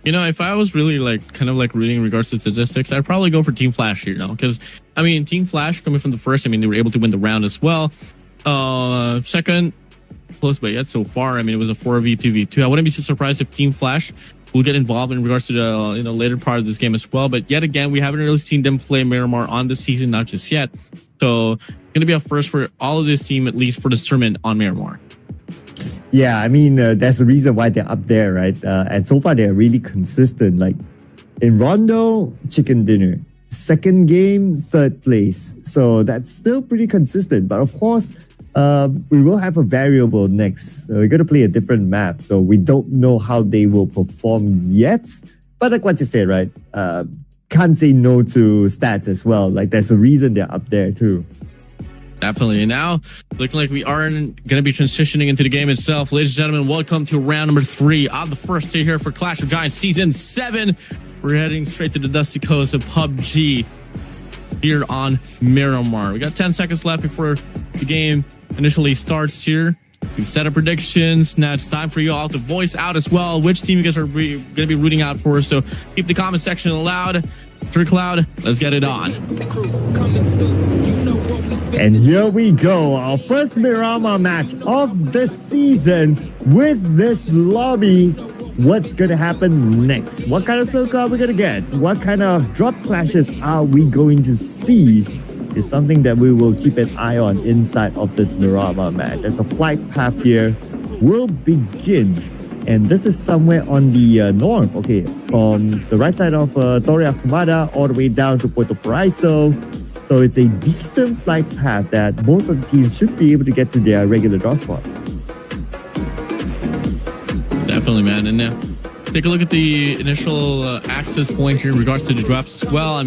If I was really reading in regards to statistics, I'd probably go for Team Flash here now, because Team Flash coming from the first, they were able to win the round as well. Second, close but yet so far. It was a 4v2v2. I wouldn't be so surprised if Team Flash will get involved in regards to the later part of this game as well. But yet again, we haven't really seen them play Miramar on this season, not just yet. So going to be a first for all of this team, at least for this tournament on Miramar. Yeah, that's the reason why they're up there, right? And so far, they're really consistent. Like in Rondo, chicken dinner. Second game, third place. So that's still pretty consistent. But of course, we will have a variable next. We're going to play a different map. So we don't know how they will perform yet. But like what you said, right? Can't say no to stats as well. Like there's a reason they're up there too. Definitely. And now, looking like we are going to be transitioning into the game itself. Ladies and gentlemen, welcome to round number 3 of the first day here for Clash of Giants Season 7. We're heading straight to the dusty coast of PUBG here on Miramar. We got 10 seconds left before the game initially starts here. We've set up predictions. Now it's time for you all to voice out as well which team you guys are going to be rooting out for. So keep the comment section loud. Sir Cloud, let's get it on. And here we go, our first Miramar match of the season with this lobby. What's going to happen next? What kind of circle are we going to get? What kind of drop clashes are we going to see? Is something that we will keep an eye on inside of this Miramar match. As a flight path here will begin. And this is somewhere on the north, okay, from the right side of Torre Ahumada all the way down to Puerto Paraiso. So it's a decent flight path that most of the teams should be able to get to their regular draw spot. Definitely, man. And take a look at the initial access point here in regards to the drops as well.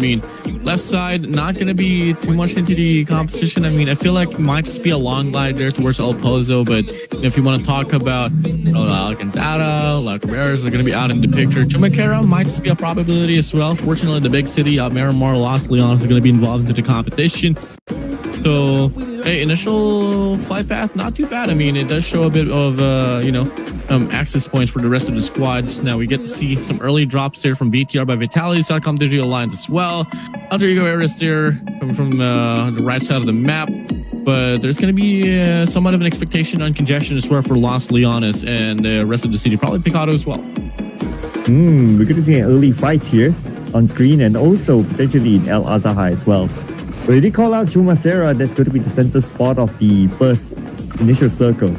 Left side, not going to be too much into the competition. I feel like it might just be a long glide there towards El Pozo. But if you want to talk about Alcantara, La Cabrera's are going to be out in the picture. Chumacera might just be a probability as well. Fortunately, the big city, Miramar, Los Leones are going to be involved into the competition. So, hey, initial flight path, not too bad. I mean, it does show a bit of, access points for the rest of the squads. Now, we get to see some early drops there from VTR by Vitality, Satcom Digital Alliance as well. Alter Ego areas there coming from the right side of the map. But there's going to be somewhat of an expectation on congestion as well for Los Leones and the rest of the city. Probably Picado as well. We're going to see an early fight here on screen and also potentially in El Azaha as well. We already call out Chumacera. That's going to be the center spot of the first initial circle.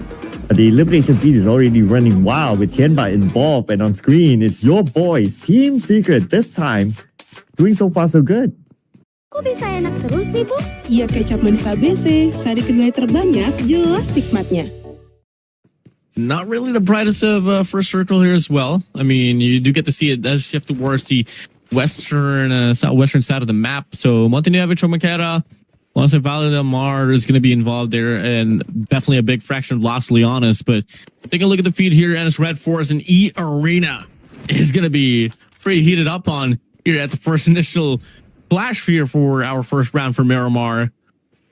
The elimination feed is already running wild with Tianba involved, and on screen it's your boys, Team Secret, this time doing so far so good. Kok bisa enak terus sih, Bu? Iya, kecap manis ABC, sari kedelai terbanyak, jelas nikmatnya. Not really the brightest of first circle here as well. I mean, you do get to see it does shift towards the southwestern side of the map. So Montenegro, Chomaquera, Los Valedemar is going to be involved there, and definitely a big fraction of Los Leones. But take a look at the feed here, and it's Red Force and E Arena is going to be pretty heated up on here at the first initial flash here for our first round for Miramar.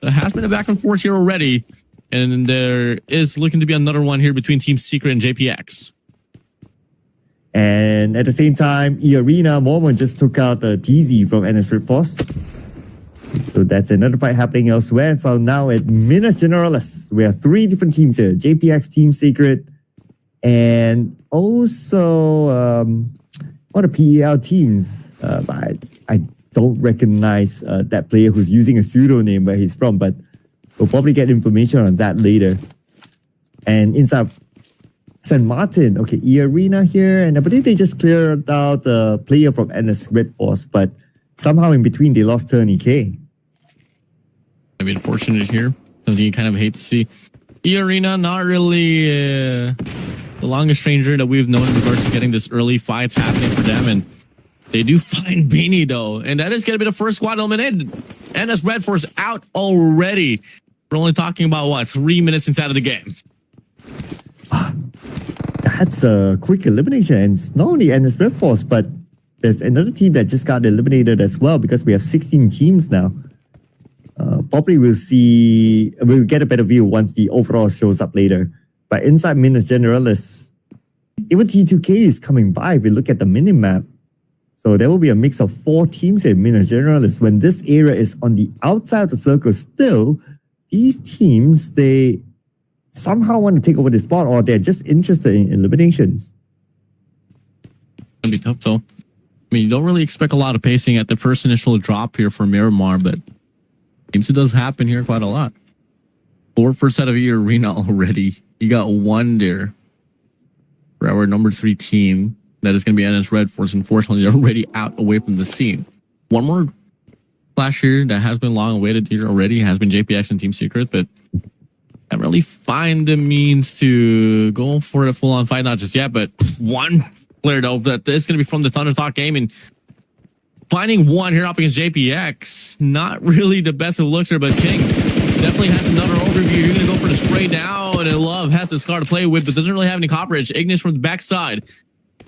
There has been a back and forth here already, and there is looking to be another one here between Team Secret and JPX. And at the same time, E-Arena, Mormon just took out TZ from NS Red Force. So that's another fight happening elsewhere. So now at Minas Generalis, we have three different teams here. JPX, Team Secret, and also one of the PEL teams. I don't recognize that player who's using a pseudonym where he's from, but we'll probably get information on that later. And inside San Martin, okay, E-Arena here, and I believe they just cleared out a player from NS Red Force, but somehow in between they lost Turney K. I mean, unfortunate here. Something you kind of hate to see. E-Arena, not really the longest stranger that we've known in regards to getting this early fights happening for them, and they do find Beanie though, and that is going to be the first squad eliminated. NS Red Force out already. We're only talking about, what, 3 minutes inside of the game. That's a quick elimination, and it's not only NS Red Force, but there's another team that just got eliminated as well because we have 16 teams now. Probably we'll get a better view once the overall shows up later. But inside Minas Generalis, even T2K is coming by if we look at the minimap. So there will be a mix of 4 teams in Minas Generalis. When this area is on the outside of the circle still, these teams, they somehow want to take over the spot or they're just interested in eliminations. It's going to be tough though. I mean, you don't really expect a lot of pacing at the first initial drop here for Miramar, but seems it does happen here quite a lot. 4 first set of E-Arena already. You got 1 there for our number 3 team. That is going to be NS Red Force. Unfortunately, they're already out away from the scene. One more flash here that has been long awaited here already has been JPX and Team Secret, but I really find the means to go for a full-on fight, not just yet, but one player though that is going to be from the Thunder Talk game, and finding one here up against JPX, not really the best of looks here, but King definitely has another overview. You're going to go for the spray down, and Love has the scar to play with, but doesn't really have any coverage. Ignis from the backside.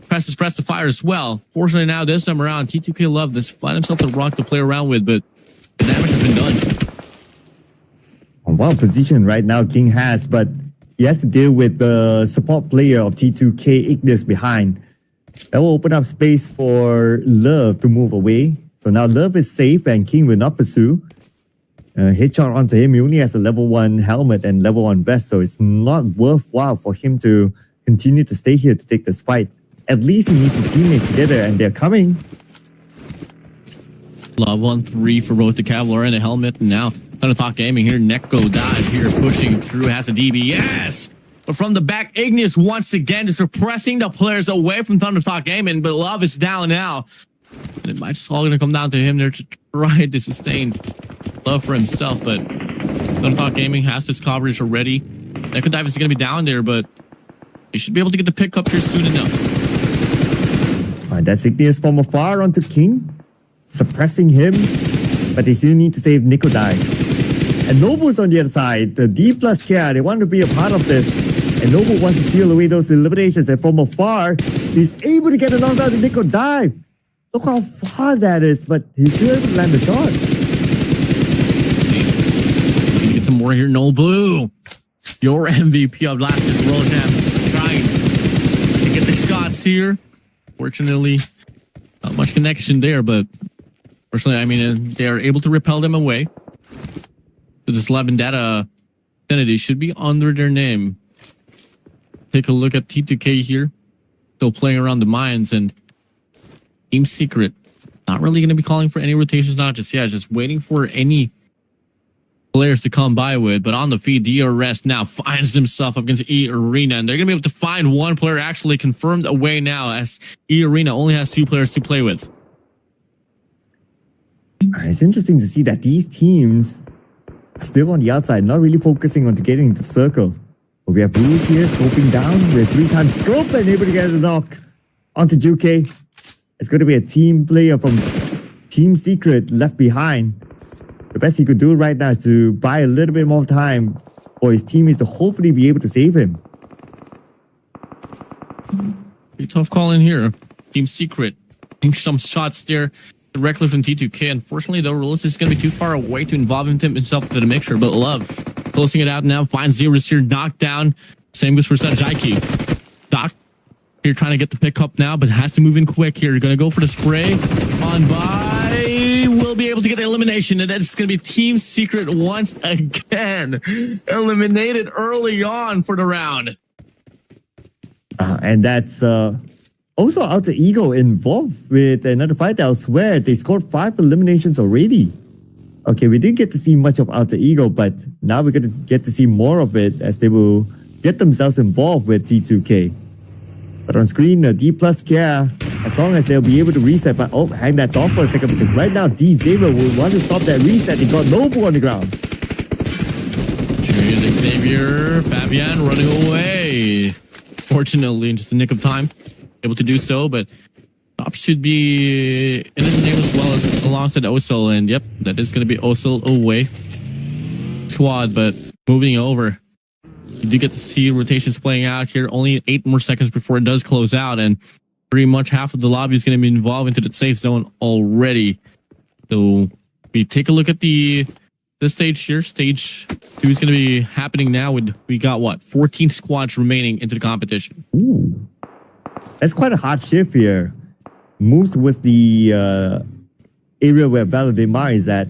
Press to fire as well. Fortunately now this time around, T2K Love this find himself the rock to play around with, but the damage has been done. Wow, position right now King has, but he has to deal with the support player of T2K Ignis behind. That will open up space for Love to move away. So now Love is safe and King will not pursue. Headshot onto him. He only has a level 1 helmet and level 1 vest, so it's not worthwhile for him to continue to stay here to take this fight. At least he needs his teammates together, and they're coming. Love 1-3 for both the Cavalier and the helmet, and now Thunder Talk Gaming here. Neko dive here, pushing through, has a DBS. But from the back, Ignis once again is suppressing the players away from Thunder Talk Gaming, but Love is down now. And it might just all going to come down to him there to try to sustain Love for himself, but Thunder Talk Gaming has this coverage already. Neko dive is going to be down there, but he should be able to get the pick up here soon enough. That's Ignis from afar onto King, suppressing him, but they still need to save Nikodai. And Nobu's on the other side, the D plus care, they want to be a part of this. And Nobu wants to steal away those eliminations, and from afar, he's able to get a knockdown to Nikodai. Look how far that is, but he's still able to land the shot. some more here. No Blue, your MVP of last year's World Champs, trying to get the shots here. Fortunately, not much connection there, but personally, I mean, they are able to repel them away. So this lab and data identity should be under their name. Take a look at T2K here. Still playing around the mines, and Team Secret not really going to be calling for any rotations, not just yet, just waiting for any players to come by with. But on the feed, DRS now finds himself up against E-Arena, and they're going to be able to find one player actually confirmed away now, as E-Arena only has 2 players to play with. It's interesting to see that these teams are still on the outside, not really focusing on getting into the circle. But we have Bruce here scoping down with 3 times scope and able to get a knock onto Juke. It's going to be a team player from Team Secret left behind. The best he could do right now is to buy a little bit more time for his teammates to hopefully be able to save him. Pretty tough call in here. Team Secret taking some shots there directly from T2K. Unfortunately, though, RUTHLESS is going to be too far away to involve himself to the mixture. But Love closing it out now. Finds Zeros here, knocked down. Same goes for Sanjaiki. Doc here trying to get the pickup now, but has to move in quick here. Going to go for the spray on by. Will be able to get the elimination, and that's going to be Team Secret once again eliminated early on for the round. And that's also Alter Ego involved with another fight elsewhere. They scored 5 eliminations already. Okay, we didn't get to see much of Alter Ego, but now we're going to get to see more of it as they will get themselves involved with T2K. But on screen, the D plus care, as long as they'll be able to reset. But oh, hang that thought for a second, because right now D0 will want to stop that reset. They got Nobu on the ground. Here's Xavier, Fabian running away. Fortunately, in just the nick of time, able to do so, but top should be in his name as well as alongside Osil, and yep, that is going to be Osil away squad. But moving over, you do get to see rotations playing out here. Only 8 more seconds before it does close out, and pretty much half of the lobby is going to be involved into the safe zone already. So we take a look at this stage here. Stage 2 is going to be happening now. We got what, 14 squads remaining into the competition. Ooh. That's quite a hard shift here. Moves towards the area where Valadimar is at.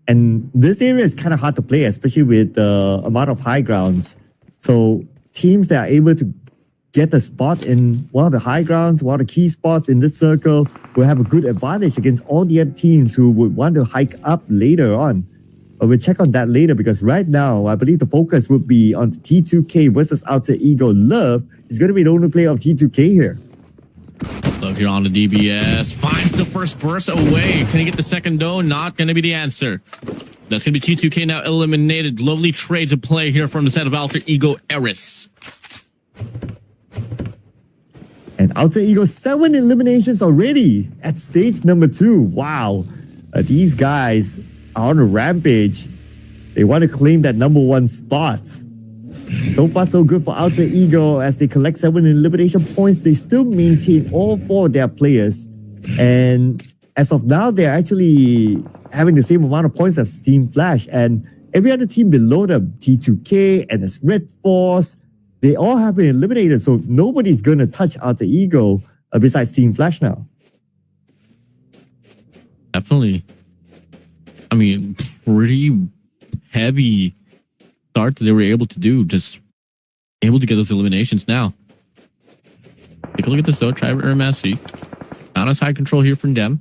And this area is kind of hard to play, especially with the amount of high grounds. So teams that are able to get a spot in one of the high grounds, one of the key spots in this circle, will have a good advantage against all the other teams who would want to hike up later on. But we'll check on that later, because right now, I believe the focus would be on T2K versus Alter Ego. Love is going to be the only player of T2K here. Love here on the DBS. Finds the first burst away. Can he get the second though? Not going to be the answer. That's going to be T2K now eliminated. Lovely trade to play here from the set of Alter Ego Eris. And Alter Ego 7 eliminations already at stage number 2. Wow. These guys are on a rampage. They want to claim that number 1 spot. So far, so good for Alter Ego. As they collect 7 elimination points, they still maintain all 4 of their players. And as of now, they're actually having the same amount of points as Team Flash. And every other team below them, T2K and the Red Force, they all have been eliminated. So nobody's going to touch Alter Ego besides Team Flash now. Definitely. I mean, pretty heavy start that they were able to do, just able to get those eliminations now. Take a look at this though. Triver Massey, not as high control here from them.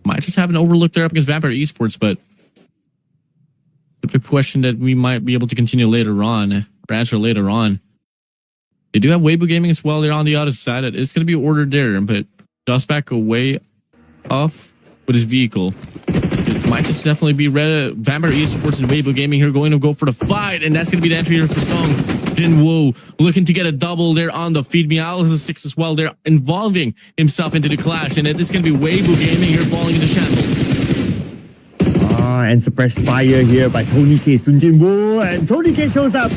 Might just have an overlook there up against Vampire Esports, but the question that we might be able to continue later on, or answer later on. They do have Weibo Gaming as well. They're on the other side. It's going to be ordered there, but just back away off with his vehicle. Might just definitely be Vampire Esports and Weibo Gaming here going to go for the fight, and that's going to be the entry here for Song Jinwoo, looking to get a double there on the feed. Meow is a 6 as well. They're involving himself into the clash, and this is going to be Weibo Gaming here falling into shambles. And suppressed fire here by Tony K. Sun Jinwoo, and Tony K shows up,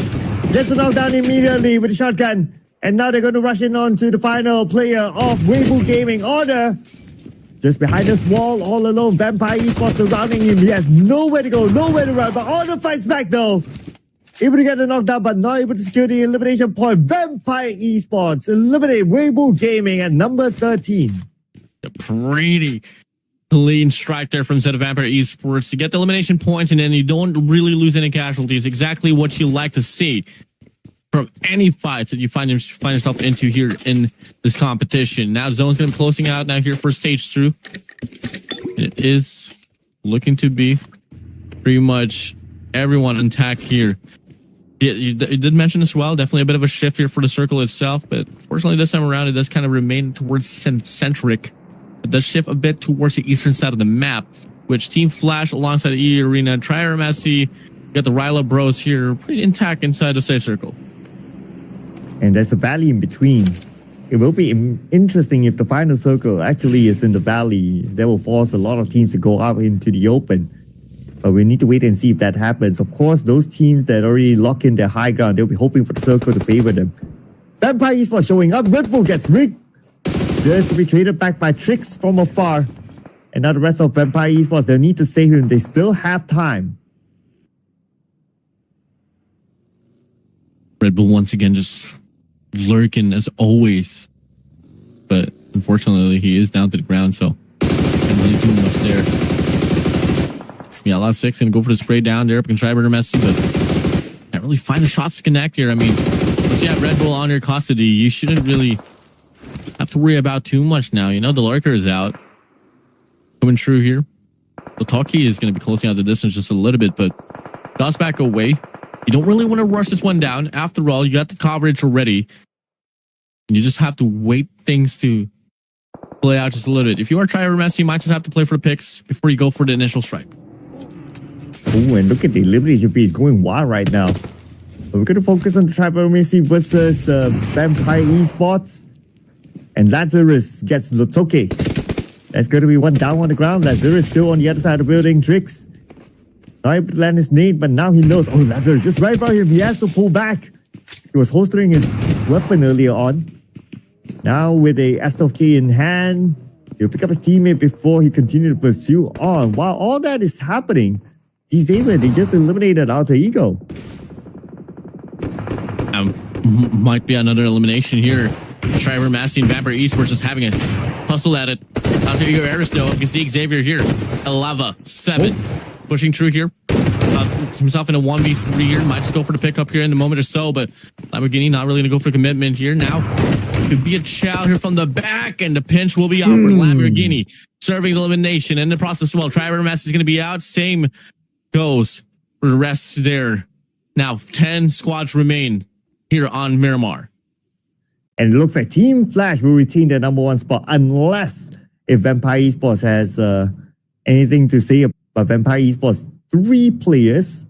gets a knockdown immediately with a shotgun, and now they're going to rush in on to the final player of Weibo Gaming. Order just behind this wall, all alone. Vampire Esports surrounding him. He has nowhere to go, nowhere to run. But Honor fights back though. Able to get the knockdown, but not able to secure the elimination point. Vampire Esports eliminate Weibo Gaming at number 13. A pretty clean strike there from set of Vampire Esports to get the elimination points, and then you don't really lose any casualties. Exactly what you like to see from any fights that you find yourself into here in this competition. Now Zone's going to be closing out now here for stage 2. It is looking to be pretty much everyone intact here. You did mention as well, definitely a bit of a shift here for the circle itself, but fortunately this time around it does kind of remain towards centric. It does shift a bit towards the eastern side of the map, which Team Flash alongside the E Arena, Trier Messi, got the Ryla Bros here pretty intact inside the safe circle. And there's a valley in between. It will be interesting if the final circle actually is in the valley. That will force a lot of teams to go out into the open. But we need to wait and see if that happens. Of course, those teams that already lock in their high ground, they'll be hoping for the circle to favor them. Vampire Esports showing up. Red Bull gets rigged. Just to be traded back by Tricks from afar. And now the rest of Vampire Esports, they'll need to save him. They still have time. Red Bull once again just lurking as always. But unfortunately, he is down to the ground, so can't really do much there. Yeah, Lot 6 gonna go for the spray down there. Can try Burner Messi, but can't really find the shots to connect here. I mean, once you have Red Bull on your custody, you shouldn't really have to worry about too much now. You know, the lurker is out. Coming true here. Otoki is going to be closing out the distance just a little bit, but does back away. You don't really want to rush this one down. After all, you got the coverage already. You just have to wait things to play out just a little bit. If you are Trier Messi, you might just have to play for the picks before you go for the initial strike. Oh, and look at the elimination phase going wild right now. But we're going to focus on the Trier Messi versus Vampire Esports. And Lazarus gets Lotoke. That's going to be one down on the ground. Lazarus still on the other side of the building. Tricks not able to land his nade, but now he knows. Oh, Lazarus just right by him. He has to pull back. He was holstering his weapon earlier on. Now with a S12K in hand, he'll pick up his teammate before he continues to pursue on. While all that is happening, Xavier, they just eliminated Alter Ego. Might be another elimination here. Trier Messi and Vampire Esports just having a hustle at it. Alter Ego Aristo against the Xavier here. Elava 7 pushing through here. Himself in a 1v3 here. Might just go for the pickup here in a moment or so, but Lamborghini not really going to go for commitment here. Now could be a chow here from the back, and the pinch will be out for Lamborghini, serving the elimination. In the process as well, Trier Messi is going to be out. Same goes for the rest there. Now 10 squads remain here on Miramar. And it looks like Team Flash will retain their number 1 spot unless if Vampire Esports has anything to say about Vampire Esports. 3 players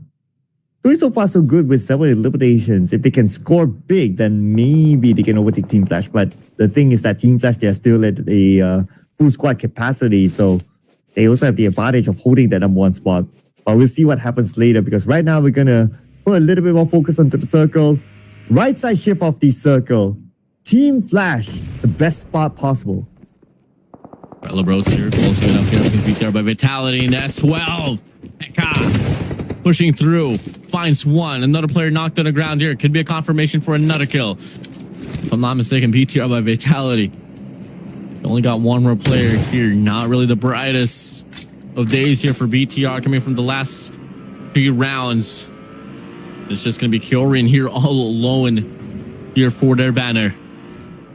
doing so far so good with several eliminations. If they can score big, then maybe they can overtake Team Flash. But the thing is that Team Flash, they are still at a full squad capacity, so they also have the advantage of holding that number 1 spot. But we'll see what happens later, because right now we're gonna put a little bit more focus onto the circle. Right side shift of the circle. Team Flash, the best spot possible. Bros here, closing it up here against BTR by Vitality, and that's 12. Pekka pushing through, finds one. Another player knocked on the ground here. Could be a confirmation for another kill. If I'm not mistaken, BTR by Vitality. Only got one more player here. Not really the brightest of days here for BTR, coming from the last 3 rounds. It's just going to be Kyorin here all alone here for their banner.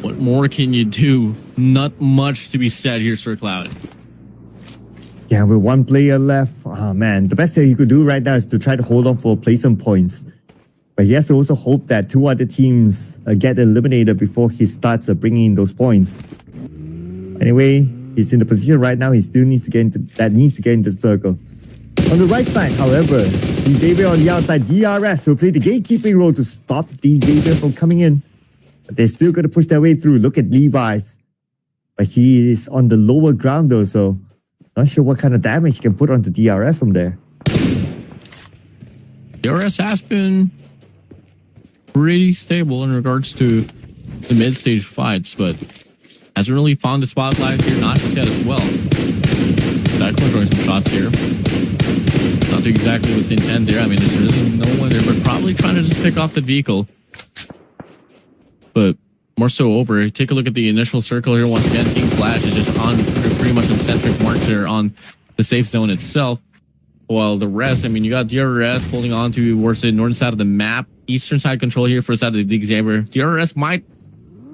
What more can you do? Not much to be said here, Sir Cloud. Yeah, with 1 player left, oh man, the best thing he could do right now is to try to hold on for placement points. But he has to also hope that 2 other teams get eliminated before he starts bringing in those points. Anyway, he's in the position right now. He still needs to get into the circle. On the right side, however, Xavier on the outside, DRS will play the gatekeeping role to stop Xavier from coming in. But they're still going to push their way through. Look at Levi's. But he is on the lower ground though, so not sure what kind of damage he can put onto DRS from there. DRS has been pretty stable in regards to the mid-stage fights, but hasn't really found the spotlight here, not just yet as well. Cyclone throwing some shots here. Not exactly what's the intent there. I mean, there's really no one there, but probably trying to just pick off the vehicle. But more so over. Take a look at the initial circle here. Once again, Team Flash is just on pretty much the centric mark there on the safe zone itself. While the rest, I mean, you got DRS holding on towards the northern side of the map. Eastern side control here for the side of the Xavier. DRS might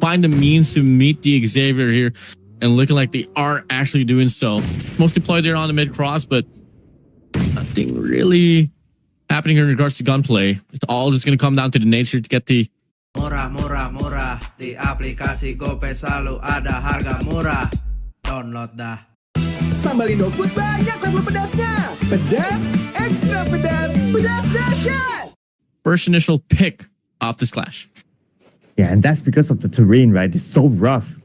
find the means to meet the Xavier here, and looking like they are actually doing so. Most deployed there on the mid cross, but nothing really happening in regards to gunplay. It's all just going to come down to the nature to get the Murah, murah, murah. Di aplikasi GoPay selalu ada harga murah. Download dah. Sambal Indofood banyak level pedasnya. Pedas, extra pedas, pedas dahsyat. first initial pick off this clash. Yeah, and that's because of the terrain, right? It's so rough.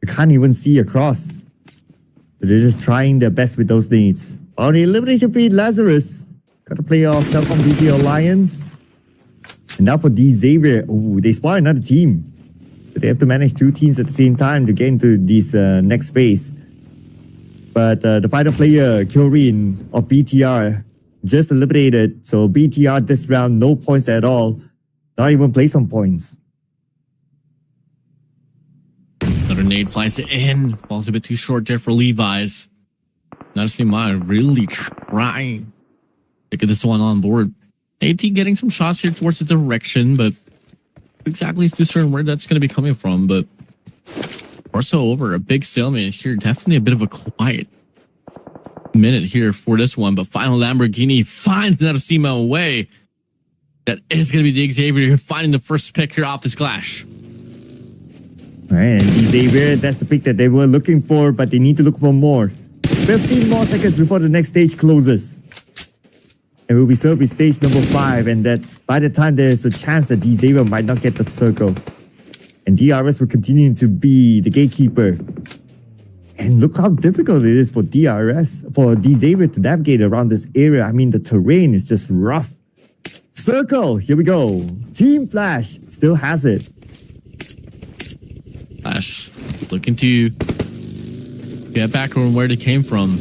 You can't even see across. But they're just trying their best with those needs. On the elimination feed, Lazarus got to play off Telcom PUBG Alliance. And now for Xavier, oh, they spawn another team. So they have to manage two teams at the same time to get into this next phase. But the final player, Kyorin of BTR, just eliminated. So BTR this round, no points at all. Not even play some points. Another nade flies in. Falls a bit too short there for Levi's. Not to see mine really trying to get this one on board. AT getting some shots here towards the direction, but exactly too certain where that's going to be coming from. But more so over a big stalemate here. Definitely a bit of a quiet minute here for this one. But final Lamborghini finds another Sema away. That is going to be the Xavier here finding the first pick here off this clash. All right, and Xavier, that's the pick that they were looking for, but they need to look for more. 15 more seconds before the next stage closes. And we'll be served with stage number 5, and that by the time there's a chance that Xavier might not get the circle. And DRS will continue to be the gatekeeper. And look how difficult it is for Xavier to navigate around this area. I mean, the terrain is just rough. Circle, here we go. Team Flash still has it. Flash looking to get back on where they came from.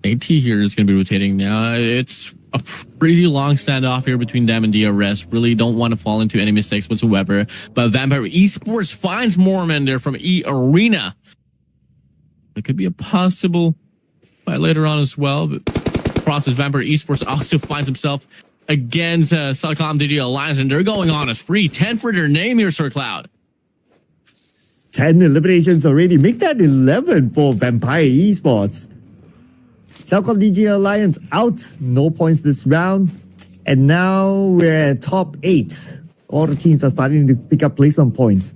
AT here is going to be rotating now. It's a pretty long standoff here between them and DRS. Really don't want to fall into any mistakes whatsoever. But Vampire Esports finds Mormon there from E Arena. It could be a possible fight later on as well. But process Vampire Esports also finds himself against Telecom Digital Alliance, and they're going on a spree. 10 for their name here, Sir Cloud. 10 eliminations already. Make that 11 for Vampire Esports. Telcom Digital Alliance out. No points this round. And now we're at top 8. All the teams are starting to pick up placement points.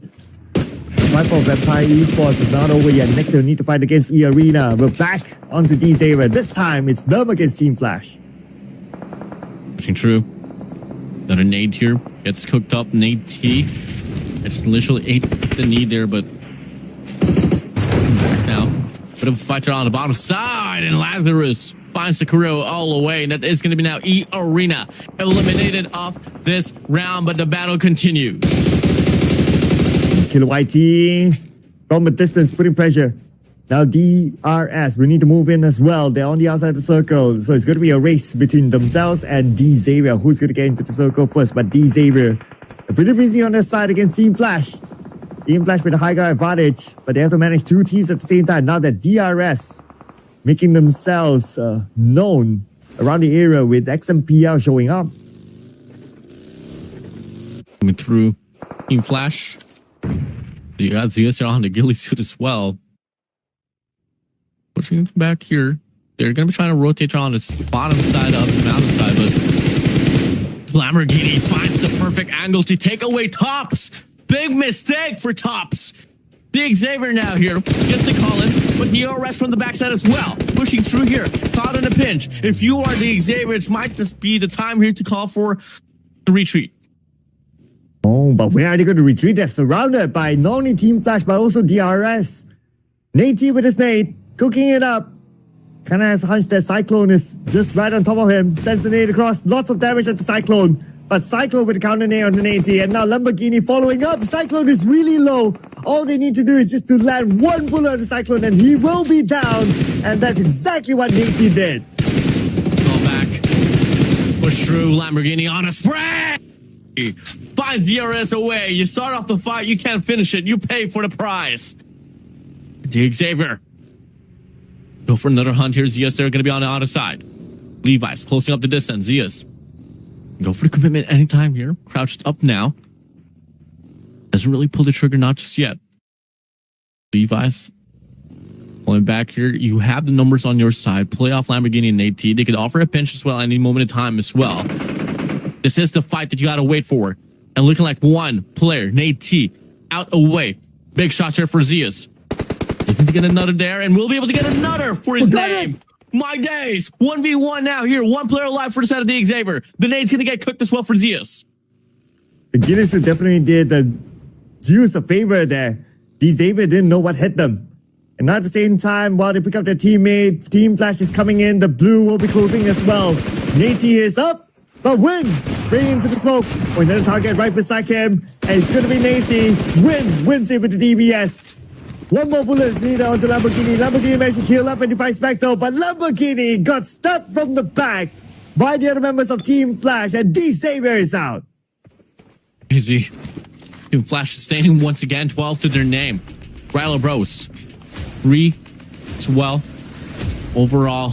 The fight for Vampire Esports is not over yet. Next they'll need to fight against E Arena. We're back onto Xavier. This time it's them against Team Flash. Pushing through. Another nade here. Gets cooked up. Nade T. It's literally ate the need there, but now bit of a fighter on the bottom side, and Lazarus finds Sakura all the way, and that is going to be now E Arena eliminated off this round, but the battle continues. Killer YT from a distance putting pressure. Now DRS, we need to move in as well. They're on the outside of the circle, so it's going to be a race between themselves and Xavier. Who's going to get into the circle first? But Xavier pretty busy on their side against Team Flash. Team Flash with a high guard advantage, but they have to manage two teams at the same time. Now that DRS making themselves known around the area with XMPL showing up. Coming through Team Flash. You got Zeus on the ghillie suit as well. Pushing back here. They're going to be trying to rotate on the bottom side of the mountainside, but Lamborghini finds the perfect angle to take away Tops. Big mistake for Tops. The Xavier now here gets to call in, but DRS from the backside as well. Pushing through here, caught in a pinch. If you are the Xavier, it might just be the time here to call for the retreat. Oh, but where are they going to retreat? They're surrounded by not only Team Flash, but also DRS. Nate with his nade, cooking it up. Kinda has a hunch that Cyclone is just right on top of him. Sends the nade across, lots of damage at the Cyclone. But Cyclone with the counter nade on the 80, and now Lamborghini following up. Cyclone is really low. All they need to do is just to land one bullet on the Cyclone, and he will be down. And that's exactly what Nate did. Go back. Push through. Lamborghini on a spray. Finds DRS away. You start off the fight. You can't finish it. You pay for the prize. The Xavier. Go for another hunt here. Zias, they're going to be on the other side. Levi's closing up the distance. Zias. Go for the commitment anytime here. Crouched up now. Doesn't really pull the trigger, not just yet. Levi's pulling back here. You have the numbers on your side. Play off Lamborghini and AT. They could offer a pinch as well any moment in time as well. This is the fight that you got to wait for. And looking like one player, Nate T, out away. Big shot here for Zias. Looking to get another there, and we'll be able to get another for his name. My days. 1v1 now here. One player alive for the side of the Xavier. The nade's going to get cooked as well for Zias. The Guinness definitely did the Zeus a favor there. The Xavier didn't know what hit them. And at the same time, while they pick up their teammate, Team Flash is coming in. The blue will be closing as well. Nate is up, but Win straight into the smoke. Oh, another target right beside him. And it's going to be Nate. Win wins it with the DBS. One more bullet is needed onto Lamborghini. Lamborghini managed to heal up and defy Spectre, but Lamborghini got stabbed from the back by the other members of Team Flash, and D Xavier is out. Easy. Team Flash sustaining once again 12 to their name. Ryla Bros. 3 as well. Overall,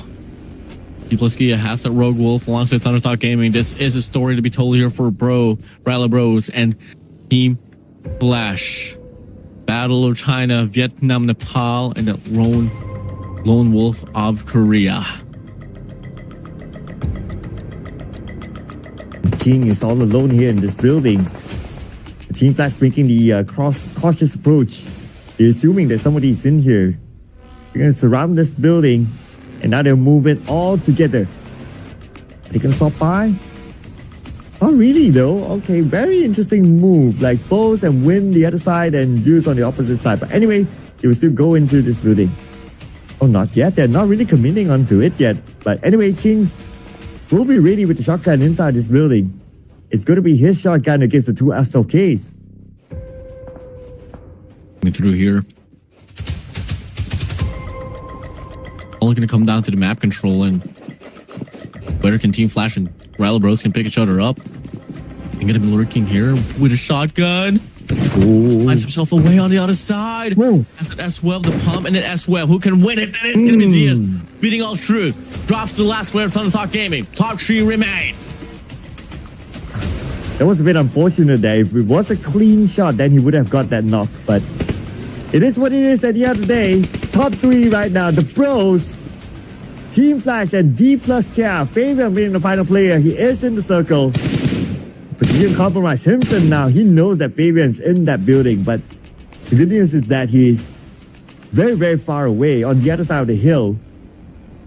Dupliskia has that Rogue Wolf alongside Thundertalk Gaming. This is a story to be told here for Ryla Bros and Team Flash. Battle of China, Vietnam, Nepal, and the lone wolf of Korea. King is all alone here in this building. The Team Flash making the cautious approach. They're assuming that somebody is in here. They're going to surround this building, and now they're moving all together. They can stop by? Not really though. Okay, very interesting move. Like Bose and Win the other side and Zeus on the opposite side. But anyway, they will still go into this building. Oh, not yet. They're not really committing onto it yet. But anyway, Kings will be ready with the shotgun inside this building. It's going to be his shotgun against the two Astral Ks. Coming through here. Only going to come down to the map control, and whether can Team Flash and Ryla Bros can pick each other up. I'm going to be lurking here with a shotgun. Finds himself away on the other side. Has an S-Web, the pump, and an S-Web. Who can win it? That is going to be Zias. Beating all through. Drops the last player of Thundertalk Gaming. Top 3 remains. That was a bit unfortunate there. If it was a clean shot, then he would have got that knock. But it is what it is at the end of the day. Top 3 right now. The Bros, Team Flash, and D plus Kia. Fabian being the final player. He is in the circle. Position compromise. Himson now, he knows that Fabian's in that building. But the good news is that he's very, very far away on the other side of the hill.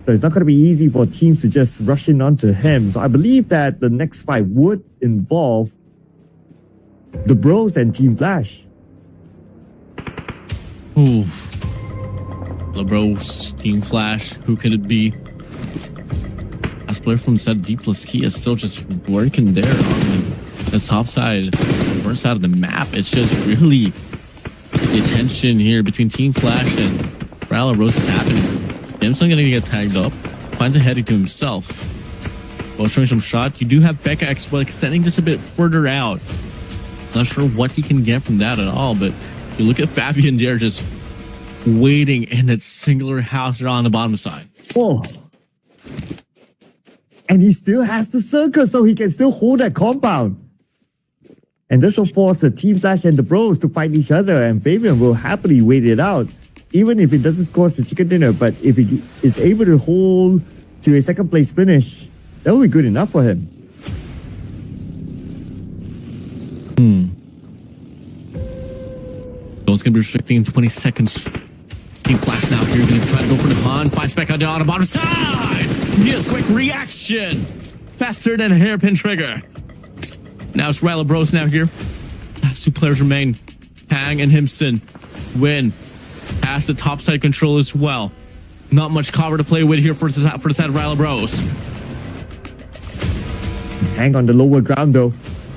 So it's not going to be easy for teams to just rush in onto him. So I believe that the next fight would involve the Bros and Team Flash. Ooh. The Bros, Team Flash, who could it be? As player from set D plus Key is still just working there on the top side, first side of the map. It's just really the tension here between Team Flash and Ryla Bros is happening. Dimson gonna get tagged up, finds a heading to himself. While showing some shot, you do have Becca Expo extending just a bit further out. Not sure what he can get from that at all, but you look at Fabian there just waiting in that singular house there on the bottom side. Oh. And he still has the circle, so he can still hold that compound. And this will force the Team Flash and the Bros to fight each other, and Fabian will happily wait it out. Even if it doesn't score the chicken dinner, but if he is able to hold to a second place finish, that will be good enough for him. So it's going to be restricting in 20 seconds. Team Flash now here, going to try to go for the hunt. 5 spec out there on the bottom side. Yes, quick reaction. Faster than a hairpin trigger. Now it's Ryla Bros now here. Last 2 players remain. Hang and Himson. Win. Has the top side control as well. Not much cover to play with here for the side of Ryla Bros. tank on the lower ground though.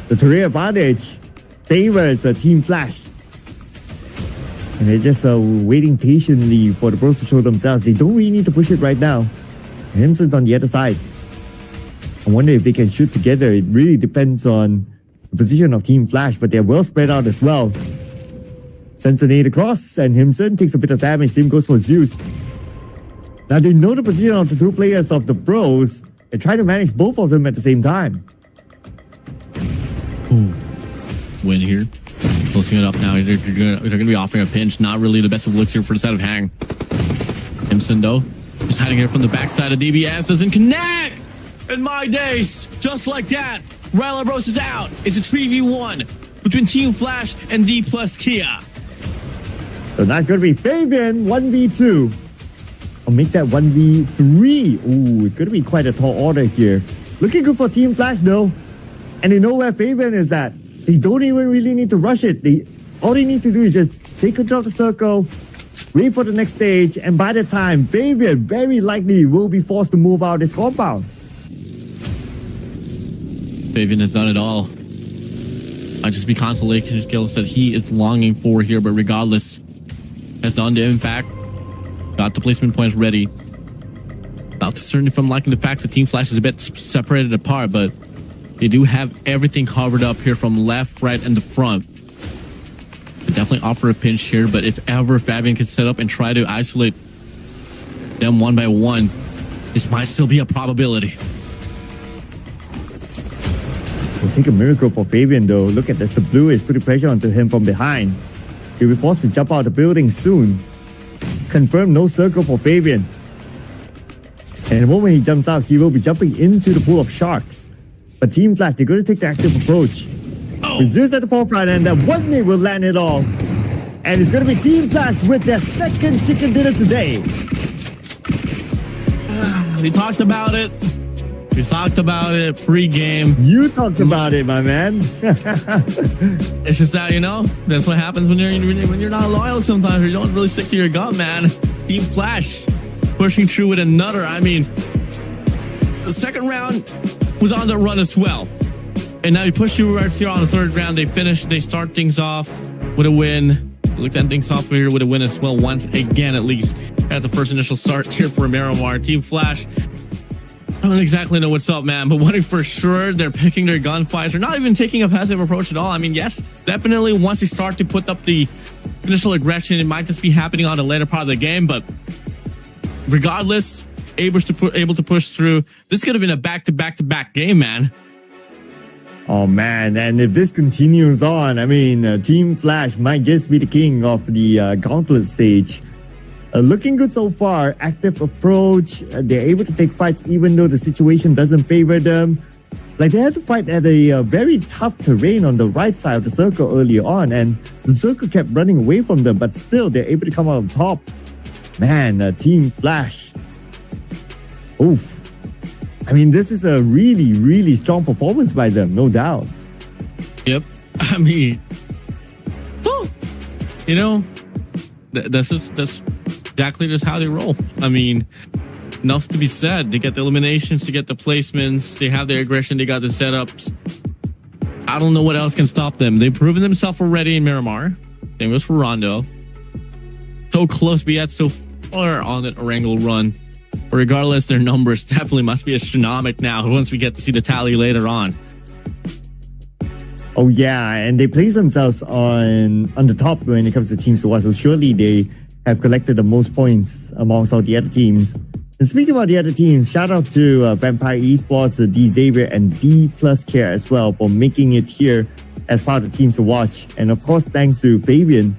The terrain advantage favors Team Flash. And they're just waiting patiently for the pros to show themselves. They don't really need to push it right now. Himson's on the other side. I wonder if they can shoot together. It really depends on the position of Team Flash, but they're well spread out as well. Sends a nade across, and Himson takes a bit of damage. Same goes for Zeus. Now they know the position of the two players of the pros and try to manage both of them at the same time. Win here. Closing it up now. They're going to be offering a pinch. Not really the best of looks here for the side of Hang. Himson, though, just hiding here from the backside of DBS. Doesn't connect! In my days, just like that, Ryla Rose is out. It's a 3v1 between Team Flash and D plus Kia. So that's going to be Fabian 1v2. I'll make that 1v3. Ooh, it's going to be quite a tall order here. Looking good for Team Flash though. And they know where Fabian is at. They don't even really need to rush it. All they need to do is just take control of the circle, wait for the next stage, and by the time, Fabian very likely will be forced to move out his compound. Fabian has done it all. Might just be consolation skills that he is longing for here, but regardless, has done the impact. Got the placement points ready. Not certainly from liking the fact that Team Flash is a bit separated apart, but they do have everything covered up here from left, right, and the front. They definitely offer a pinch here, but if ever Fabian can set up and try to isolate them one by one, this might still be a probability. It'll take a miracle for Fabian though. Look at this, the blue is putting pressure onto him from behind. He'll be forced to jump out of the building soon. Confirm no circle for Fabian. And the moment he jumps out, he will be jumping into the pool of sharks. But Team Flash, they're going to take the active approach. With Zeus at the forefront, and that one nade will land it all. And it's going to be Team Flash with their second chicken dinner today. We talked about it. We talked about it pre-game. You talked about it, my man. It's just that, you know, that's what happens when you're not loyal sometimes, or you don't really stick to your gut, man. Team Flash pushing through with another. I mean, the second round was on the run as well. And now you push through right here on the third round. They start things off with a win. Look at things off here with a win as well once again, at least. At the first initial start here for Miramar. Team Flash, I don't exactly know what's up, man, but one thing for sure, they're picking their gunfights. They're not even taking a passive approach at all. I mean, yes, definitely once they start to put up the initial aggression, it might just be happening on the later part of the game, but regardless, able to push through. This could have been a back-to-back game, man. Oh man, and if this continues on, I mean, Team Flash might just be the king of the Gauntlet stage. Looking good so far. Active approach. They're able to take fights even though the situation doesn't favor them. Like they had to fight at a very tough terrain on the right side of the circle earlier on, and the circle kept running away from them, but still they're able to come out on top. Man, Team Flash. Oof. I mean, this is a really, really strong performance by them, no doubt. Yep. I mean, you know, that's exactly just how they roll. I mean, enough to be said. They get the eliminations, they get the placements, they have their aggression, they got the setups. I don't know what else can stop them. They've proven themselves already in Miramar. Same goes for Rondo. So close, but yet so far on that Orangle run. But regardless, their numbers definitely must be astronomical now once we get to see the tally later on. Oh yeah, and they place themselves on the top when it comes to teams to watch. So surely they have collected the most points amongst all the other teams. And speaking about the other teams, shout out to Vampire Esports, D Xavier, and D Plus Care as well for making it here as part of the teams to watch. And of course, thanks to Fabian,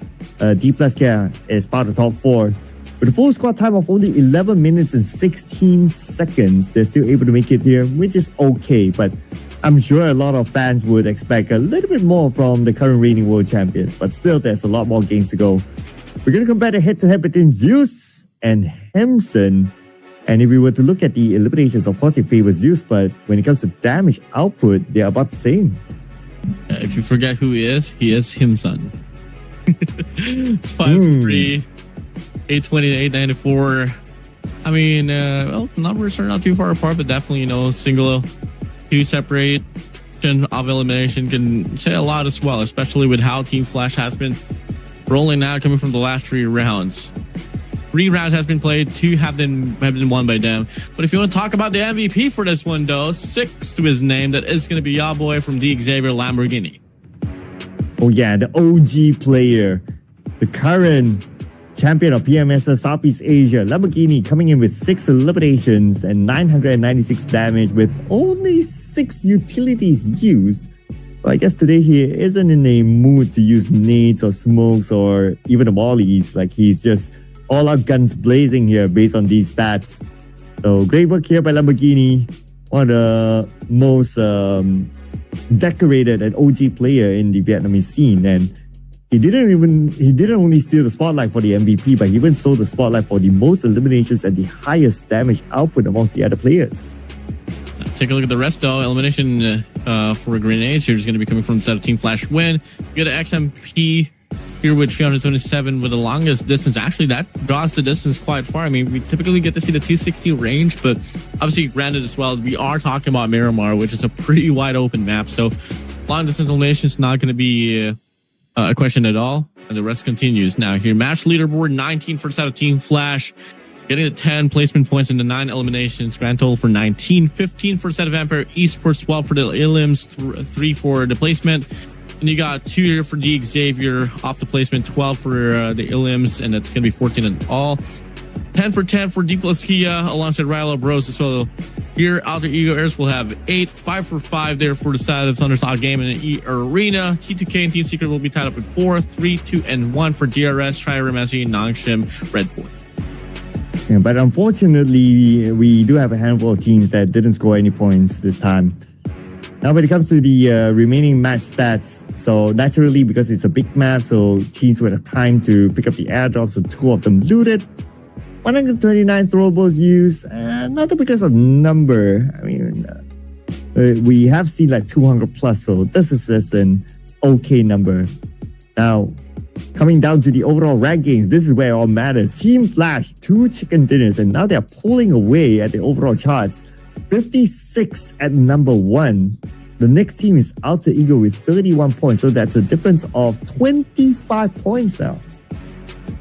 D Plus Care is part of the top 4. With a full squad time of only 11 minutes and 16 seconds, they're still able to make it here, which is okay. But I'm sure a lot of fans would expect a little bit more from the current reigning world champions. But still, there's a lot more games to go. We're going to compare the head-to-head between Zeus and Hemson. And if we were to look at the eliminations, of course, it favors Zeus. But when it comes to damage output, they're about the same. If you forget who he is Himson. 5'3", 820, 894. I mean, well, numbers are not too far apart, but definitely, you know, single two separation of elimination can say a lot as well, especially with how Team Flash has been rolling now, coming from the last 3 rounds. 3 rounds has been played, 2 have been won by them. But if you want to talk about the MVP for this one, though, 6 to his name, that is going to be your boy from the Xavier Lamborghini. Oh yeah, the OG player, the current champion of PMSS Southeast Asia, Lamborghini, coming in with 6 eliminations and 996 damage with only 6 utilities used. So I guess today he isn't in a mood to use nades or smokes or even the mollies. Like, he's just all out guns blazing here based on these stats. So great work here by Lamborghini, one of the most decorated and OG player in the Vietnamese scene. And he didn't only steal the spotlight for the MVP, but he even stole the spotlight for the most eliminations and the highest damage output amongst the other players. Take a look at the rest, though. Elimination for grenades here is going to be coming from the side of Team Flash Win. You got an XMP here with 327 with the longest distance. Actually, that draws the distance quite far. I mean, we typically get to see the 260 range, but obviously, granted as well, we are talking about Miramar, which is a pretty wide open map. So long distance elimination is not going to be a question at all. And the rest continues. Now here, match leaderboard 19 for the side of Team Flash. Getting the 10 placement points in the 9 eliminations. Grand total for 19. 15 for the side of Vampire Esports. 12 for the Ilims. 3 for the placement. And you got 2 here for the Xavier off the placement. 12 for the Ilims. And that's going to be 14 in all. 10 for 10 for D+Kia alongside Rilo Bros as well. Here, Alter Ego Airs will have 8. 5 for 5 there for the side of Thunderstock Gaming and E Arena. T2K and Team Secret will be tied up with 4. 3, 2, and 1 for DRS, Trirem, SE, Nongshim, Red 4. Yeah, but unfortunately, we do have a handful of teams that didn't score any points this time. Now, when it comes to the remaining match stats, so naturally, because it's a big map, so teams would have time to pick up the airdrops, so 2 of them looted. 129 throwables used, not because of number. I mean, we have seen like 200 plus, so this is just an okay number. Now, coming down to the overall rankings, this is where it all matters. Team Flash, 2 chicken dinners, and now they're pulling away at the overall charts. 56 at number 1. The next team is Alter Ego with 31 points, so that's a difference of 25 points now.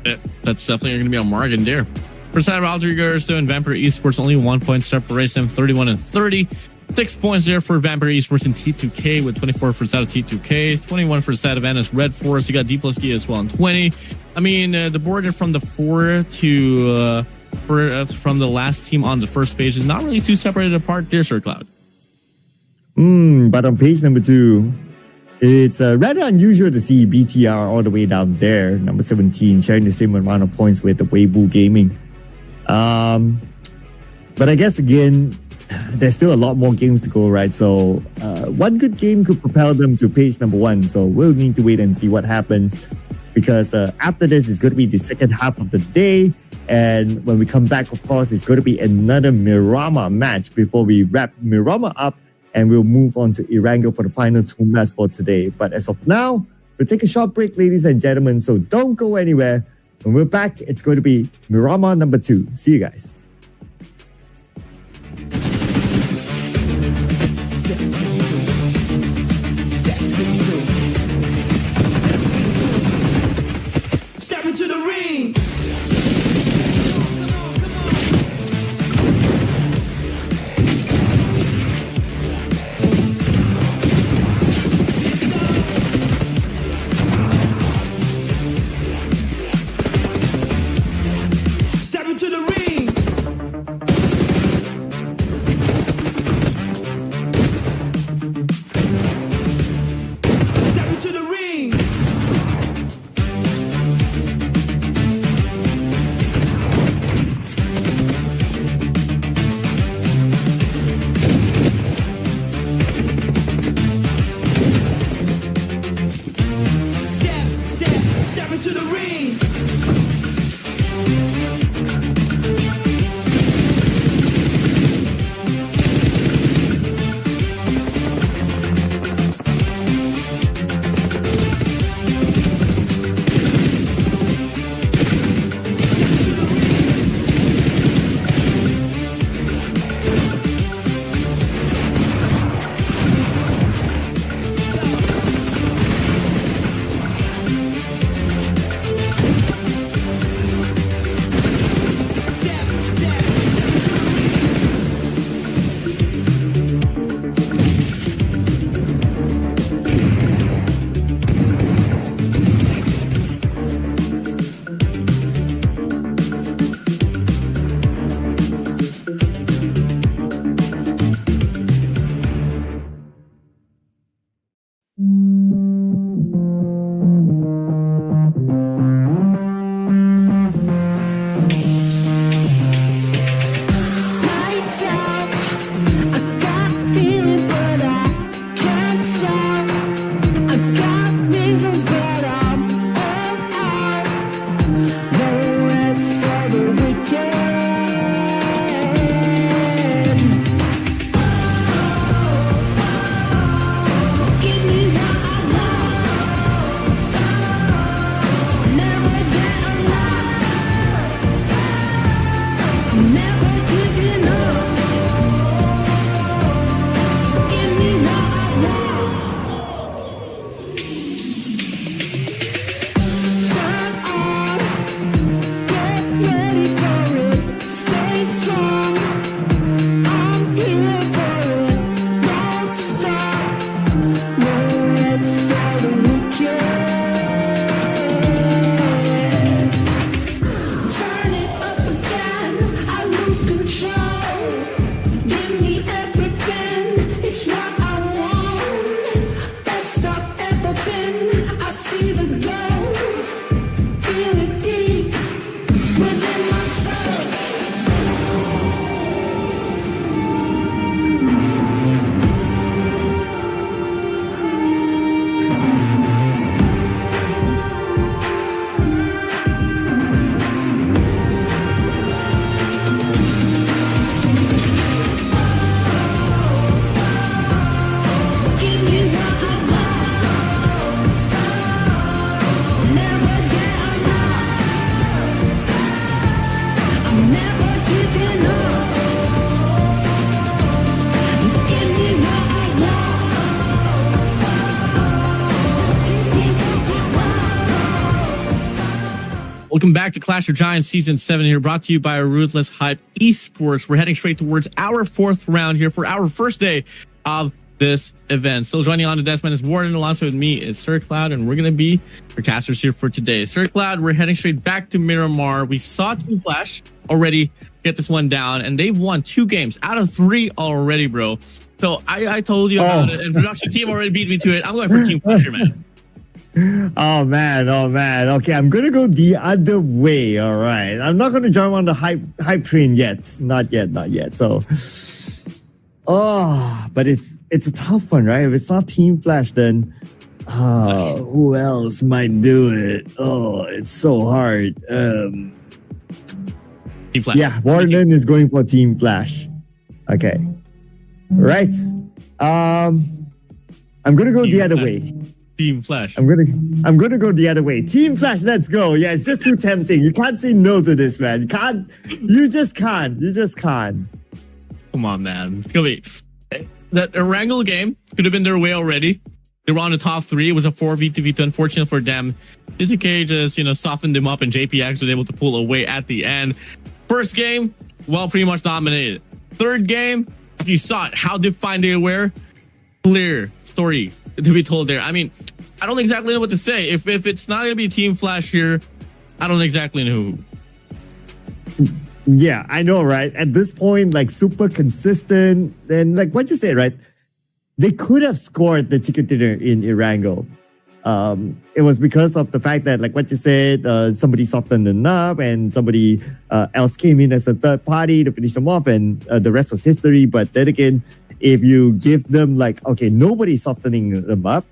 Yeah, that's definitely going to be a margin there. For the side of Alter Ego and Vampire Esports, only 1 point separates them, 31 and 30. 6 points there for Vampire Esports and T2K with 24 for the side of T2K, 21 for the side of NS Red Force. You got D+K as well on 20. I mean, the border from the 4 to from the last team on the first page is not really too separated apart there, Sir Cloud. But on page number 2, it's rather unusual to see BTR all the way down there, number 17, sharing the same amount of points with the Weibo Gaming. But I guess again, there's still a lot more games to go, right? So one good game could propel them to page number 1. So we'll need to wait and see what happens, because after this, it's going to be the second half of the day. And when we come back, of course, it's going to be another Miramar match before we wrap Miramar up, and we'll move on to Erangel for the final 2 matches for today. But as of now, we'll take a short break, ladies and gentlemen. So don't go anywhere. When we're back, it's going to be Miramar number 2. See you guys. Step into the ring. Step into the ring. Welcome back to Clash of Giants Season 7 here, brought to you by Ruthless Hype Esports. We're heading straight towards our fourth round here for our first day of this event. Still joining on the desk, man, is Warden. Alongside with me is Sir Cloud, and we're going to be your casters here for today. Sir Cloud, we're heading straight back to Miramar. We saw Team Flash already get this one down, and they've won 2 games out of 3 already, bro. So I told you about it, and production team already beat me to it. I'm going for Team Flash here, man. Oh man. Okay, I'm gonna go the other way. All right, I'm not gonna jump on the hype train yet. Not yet. So, but it's a tough one, right? If it's not Team Flash, then who else might do it? Oh, it's so hard. Team Flash. Yeah, Warden is going for Team Flash. Okay, right. I'm gonna go the other way. Team Flash. I'm gonna go the other way. Team Flash, let's go. Yeah, it's just too tempting. You can't say no to this, man. You just can't. Come on, man. It's gonna be that Wrangle game could have been their way already. They were on the top 3. It was a 4v2v2. Unfortunate for them. DTK just, softened them up, and JPX was able to pull away at the end. First game, well, pretty much dominated. Third game, you saw it. How defined they were. Clear story to be told there. I mean, I don't exactly know what to say. If it's not gonna be Team Flash here, I don't exactly know who. Yeah, I know, right? At this point, like super consistent, and like what you say, right? They could have scored the chicken dinner in Irango. It was because of the fact that, like what you said, somebody softened them up, and somebody else came in as a third party to finish them off, and the rest was history. But then again, if you give them nobody softening them up,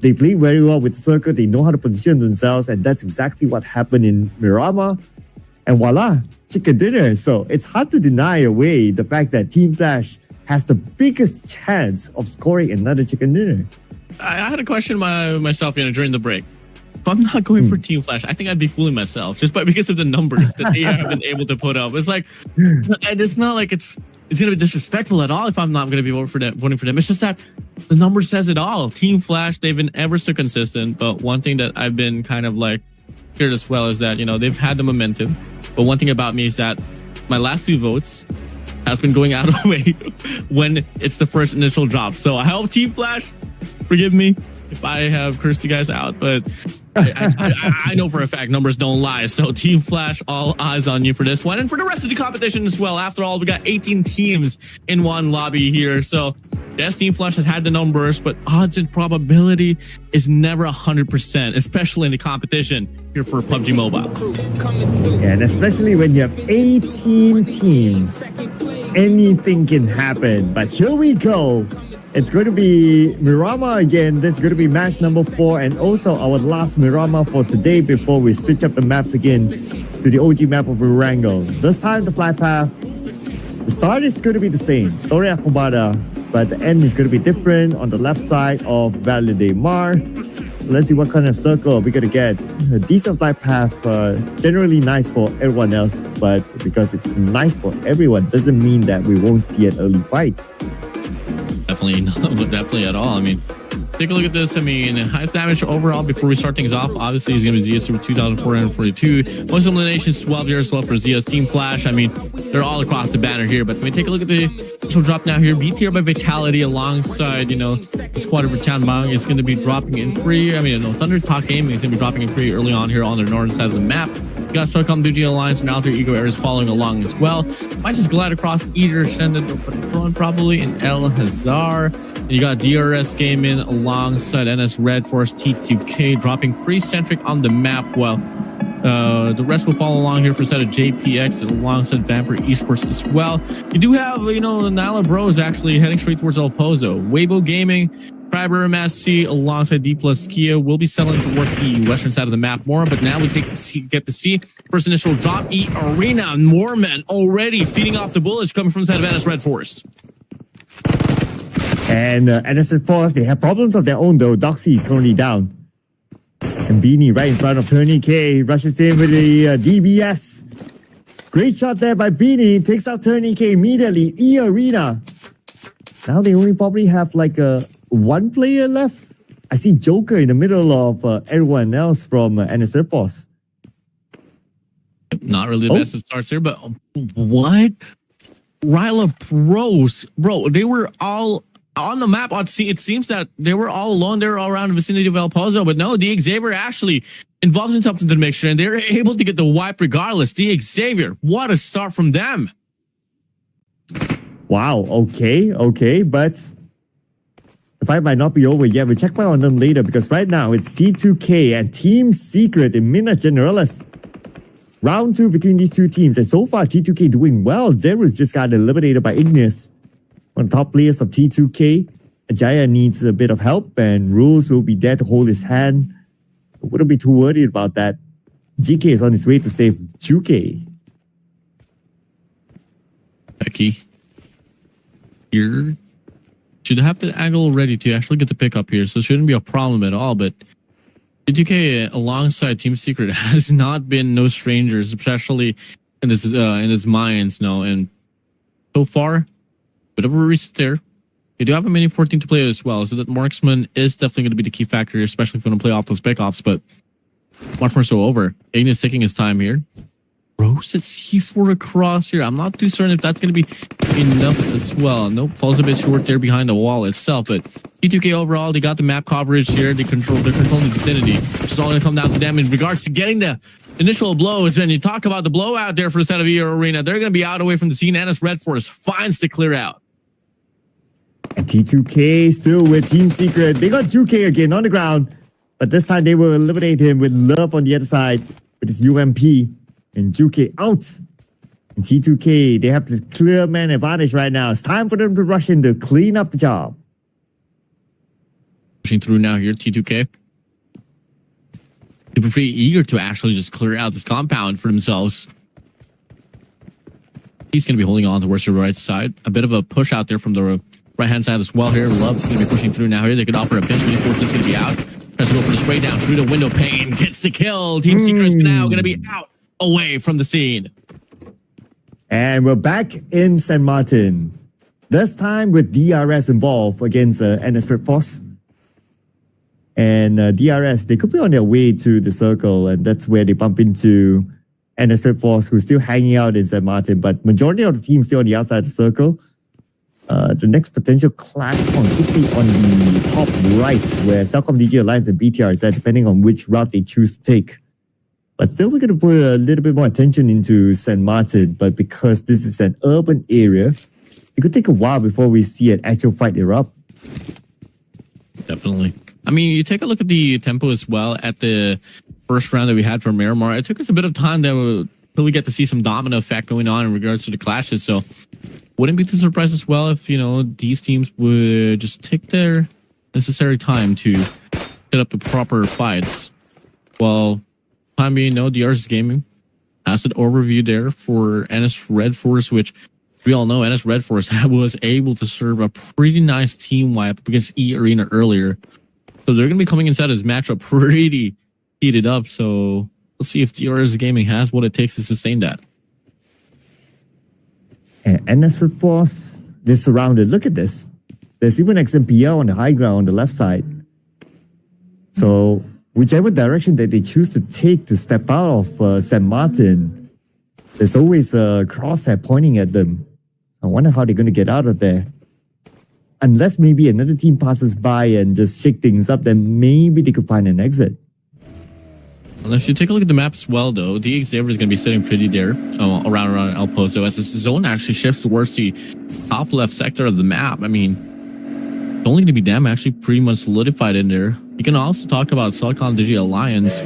they play very well with the circle. They know how to position themselves, and that's exactly what happened in Miramar. And voila, chicken dinner. So it's hard to deny away the fact that Team Flash has the biggest chance of scoring another chicken dinner. I had a question myself during the break. If I'm not going for Team Flash, I think I'd be fooling myself just because of the numbers that they have been able to put up. It's like, and it's not like it's going to be disrespectful at all if I'm not going to be voting for them. It's just that the number says it all. Team Flash, they've been ever so consistent. But one thing that I've been kind of like clear as well is that, they've had the momentum. But one thing about me is that my last 2 votes has been going out of the way when it's the first initial drop. So I hope Team Flash, forgive me if I have cursed you guys out, but I know for a fact numbers don't lie. So Team Flash, all eyes on you for this one and for the rest of the competition as well. After all, we got 18 teams in one lobby here. So yes, Team Flash has had the numbers, but odds and probability is never 100%, especially in the competition here for PUBG Mobile. Yeah, and especially when you have 18 teams, anything can happen. But here we go. It's going to be Miramar again. This is going to be match number 4 and also our last Miramar for today before we switch up the maps again to the OG map of Irango. This time the flight path, the start is going to be the same, Torre Akubada, but the end is going to be different on the left side of Valle de Mar. let's see what kind of circle we're gonna get. A decent flight path, generally nice for everyone else, but because it's nice for everyone doesn't mean that we won't see an early fight. Definitely not, definitely at all. I mean, take a look at this. I mean, highest damage overall before we start things off, obviously, is going to be ZS with 2,442. Most eliminations, 12 here as well for ZS Team Flash. I mean, they're all across the banner here. But when we take a look at the initial drop now here, B tier by Vitality alongside, you know, the squad of Chanbang is going to be dropping in free. I mean, no, Thunder Talk Gaming is going to be dropping in free early on here on the northern side of the map. You got SOCOM Duty Alliance and Alter Ego Air is following along as well. Might just glide across either Ascendant or Patron probably in El Hazar. And you got DRS Gaming alongside NS Red Force T2K dropping pre-centric on the map. Well, the rest will follow along here for a set of JPX alongside Vampire Esports as well. You do have, you know, Nyla Bros actually heading straight towards El Pozo. Weibo Gaming, Triber Mass C alongside D plus Kia will be settling towards the western side of the map more, but now we get to see first initial drop. E Arena Mormon already feeding off the bullets coming from the side of NS Red Force. And NS Force, they have problems of their own though. Doxy is currently down. And Beanie right in front of Tony K rushes in with the DBS. Great shot there by Beanie. Takes out Tony K immediately. E Arena. Now they only probably have like one player left. I see Joker in the middle of everyone else from NS Red Force. Not really the best of starts here, but what? Ryla Pros, bro, they were all on the map. It seems that they were all alone. They were all around the vicinity of El Pozo, but no, the Xavier actually involves in something to make sure, and they're able to get the wipe regardless. The Xavier, what a start from them. Wow, okay, but the fight might not be over yet. We'll check back on them later because right now it's T2K and Team Secret in Minas Generalis. Round 2 between these two teams, and so far T2K doing well. Zerus just got eliminated by Ignis. One of the top players of T2K. Ajaya needs a bit of help, and Rules will be there to hold his hand. So wouldn't be too worried about that. GK is on his way to save Juke. Becky, you should have the angle ready to actually get the pick up here, so it shouldn't be a problem at all. But T2K alongside Team Secret has not been no strangers, especially in this mines now. And so far, bit of a reset there. You do have a mini 14 to play as well, so that marksman is definitely going to be the key factor here, especially if you want to play off those pickoffs. But much more so over. Ignis taking his time here. Roasted C4 across here. I'm not too certain if that's going to be enough as well. Nope, falls a bit short there behind the wall itself. But T2K overall, they got the map coverage here. They're controlling the vicinity, which is all going to come down to them in regards to getting the initial blows. When you talk about the blowout there for the set of ER Arena, they're going to be out away from the scene. NS Red Force finds to clear out. And T2K still with Team Secret. They got Juke again on the ground, but this time they will eliminate him with Love on the other side with his UMP. And Juke out. And T2K, they have the clear man advantage right now. It's time for them to rush in to clean up the job. Pushing through now here, T2K. They're pretty eager to actually just clear out this compound for themselves. He's going to be holding on towards the right side. A bit of a push out there from the right-hand side as well here. Love's going to be pushing through now here. They could offer a pinch. 24th is going to be out. Tries to go for the spray down through the window pane. Gets the kill. Team Secret is now going to be out away from the scene. And we're back in San Martin. This time with DRS involved against NS Red Force. And DRS, they could be on their way to the circle, and that's where they bump into NS Red Force, who's still hanging out in San Martin. But majority of the team still on the outside of the circle. The next potential clash point could be on the top right, where Celcom DG Alliance and BTR is at, depending on which route they choose to take. But still, we're going to put a little bit more attention into San Martin. But because this is an urban area, it could take a while before we see an actual fight erupt. Definitely. I mean, you take a look at the tempo as well at the first round that we had for Miramar. It took us a bit of time until we get to see some domino effect going on in regards to the clashes. So wouldn't be too surprised as well if, you know, these teams would just take their necessary time to set up the proper fights. Well, time being, no, DRS Gaming has an overview there for NS Red Force, which we all know NS Red Force was able to serve a pretty nice team wipe against E Arena earlier. So So they're going to be coming inside this matchup pretty heated up. So let's see if DRS Gaming has what it takes to sustain that. And as for Force, they're surrounded. Look at this. There's even XMPL on the high ground on the left side. So whichever direction that they choose to take to step out of St. Martin, there's always a crosshair pointing at them. I wonder how they're going to get out of there. Unless maybe another team passes by and just shake things up, then maybe they could find an exit. Well, if you take a look at the map as well, though, DX Xavier is going to be sitting pretty there around El Pozo as this zone actually shifts towards the top left sector of the map. I mean, it's only going to be them actually pretty much solidified in there. You can also talk about Silicon Digi Alliance,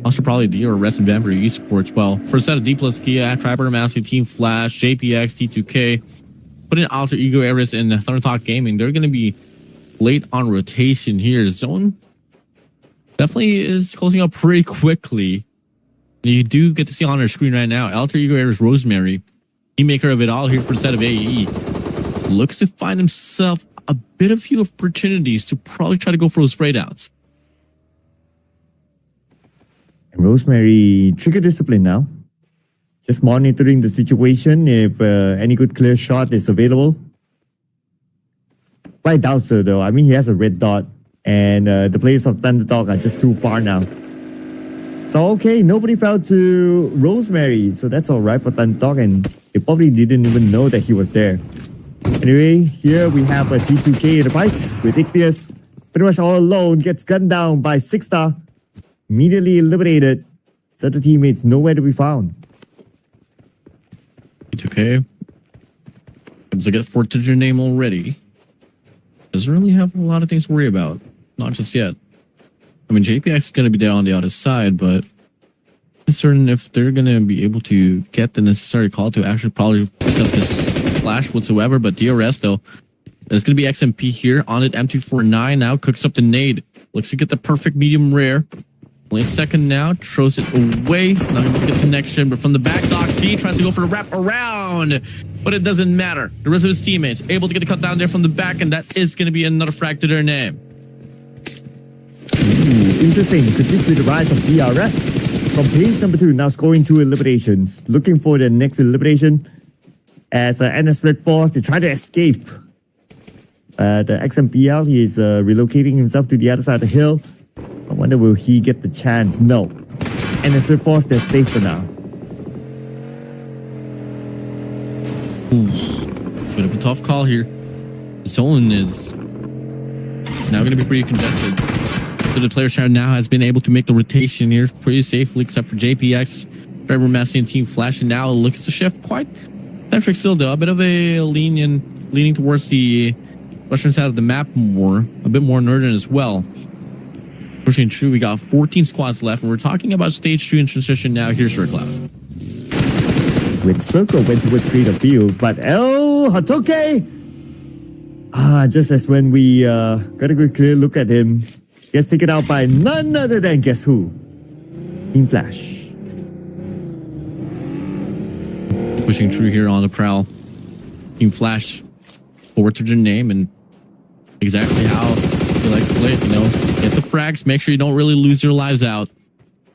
also probably D or Resident Vampire Esports. Well, for a set of D plus Kia, Triber Master, Team Flash, JPX, T2K, put in Alter Ego Ares and Thunder Talk Gaming. They're going to be late on rotation here. Zone definitely is closing up pretty quickly. You do get to see on our screen right now, Alter Ego Ares Rosemary, team maker of it all here for the set of AE, looks to find himself a bit of few opportunities to probably try to go for those spray outs. And Rosemary, trigger discipline now. Just monitoring the situation if any good clear shot is available. I doubt so though. I mean, he has a red dot and the players of Thunderdog are just too far now. So okay, nobody fell to Rosemary. So that's all right for Thunderdog, and they probably didn't even know that he was there. Anyway, here we have a T2K in the fight with Ichthys. Pretty much all alone, gets gunned down by 6-star. Immediately eliminated. So the teammates nowhere to be found. T2K able to get 4th-digit name already. Doesn't really have a lot of things to worry about. Not just yet. I mean, JPX is going to be there on the other side, but I'm certain if they're going to be able to get the necessary call to actually probably pick up this flash whatsoever. But DRS, though, there's going to be XMP here on it. M249 now cooks up the nade. Looks to get the perfect medium rare. Only a second now. Throws it away. Not going to get connection, but from the back, Doxy tries to go for a wrap around. But it doesn't matter. The rest of his teammates able to get a cut down there from the back, and that is going to be another frag to their name. Interesting. Could this be the rise of DRS? From place number 2, now scoring 2 eliminations. Looking for the next elimination. As NS Red Force, they try to escape. The XMPL, he is relocating himself to the other side of the hill. I wonder, will he get the chance? No. NS Red Force, they're safe for now. Bit of a tough call here. Zone is now going to be pretty congested. So the player side now has been able to make the rotation here pretty safely, except for JPX, Trevor Massey, and Team Flash. And now it looks to shift quite centric still, though. A bit of a leaning towards the western side of the map more. A bit more northern as well. Pushing through, we got 14 squads left, and we're talking about stage 2 in transition now. Here's Cloud. With Circle went towards Creative Fields, but El Hatoke, just as when we got a good clear look at him, gets taken out by none other than guess who? Team Flash. Pushing through here on the prowl. Team Flash, forward to their name and exactly how they like to play it, you know. Get the frags, make sure you don't really lose your lives out.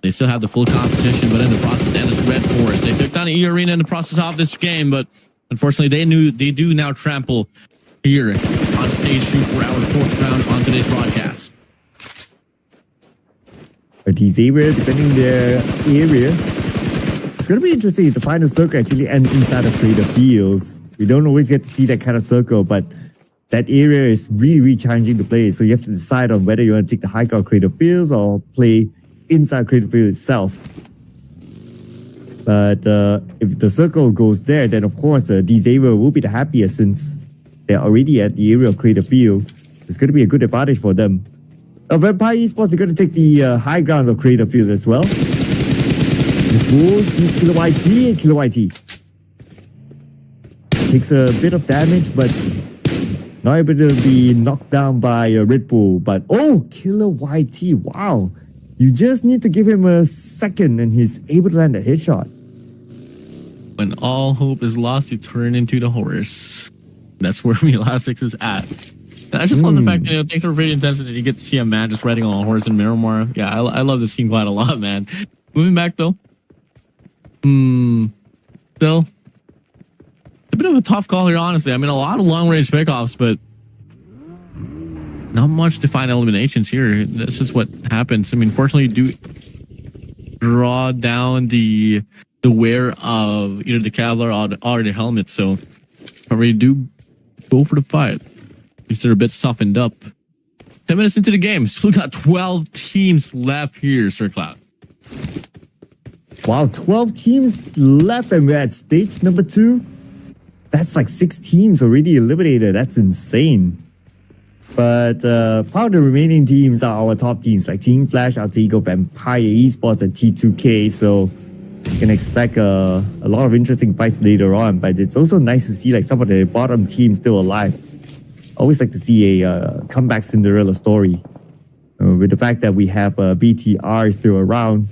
They still have the full competition, but in the process, and it's Red Force. They took down E Arena in the process of this game, but unfortunately, they do now trample here on stage 2 for our 4th round on today's broadcast. But Xavier, defending their area. It's going to be interesting if the final circle actually ends inside of Creative Fields. We don't always get to see that kind of circle, but that area is really, really challenging to play. So you have to decide on whether you want to take the high ground Creative Fields or play inside Creative Field itself. But if the circle goes there, then of course Xavier will be the happiest since they're already at the area of Creative Field. It's going to be a good advantage for them. Vampire Esports, they're going to take the high ground of Creative Field as well. Bull sees Killer YT and Killer YT. Takes a bit of damage, but not able to be knocked down by Red Bull. But oh, Killer YT, wow. You just need to give him a second and he's able to land a headshot. When all hope is lost, you turn into the horse. That's where Melastix is at. I just love the fact that, things are pretty intense and you get to see a man just riding on a horse in Miramar. Yeah, I love this scene quite a lot, man. Moving back though. Still a bit of a tough call here, honestly. I mean, a lot of long-range pickoffs, but not much defined eliminations here. This is what happens. I mean, fortunately, you do draw down the wear of either the Kevlar or the helmet, so probably do go for the fight. At least they're a bit softened up. 10 minutes into the game, still got 12 teams left here, Sir Cloud. Wow, 12 teams left and we're at stage number 2. That's like 6 teams already eliminated. That's insane. But part of the remaining teams are our top teams like Team Flash, Altigo, Vampire Esports, and T2K. So you can expect a lot of interesting fights later on. But it's also nice to see like some of the bottom teams still alive. Always like to see a comeback Cinderella story. With the fact that we have BTR still around.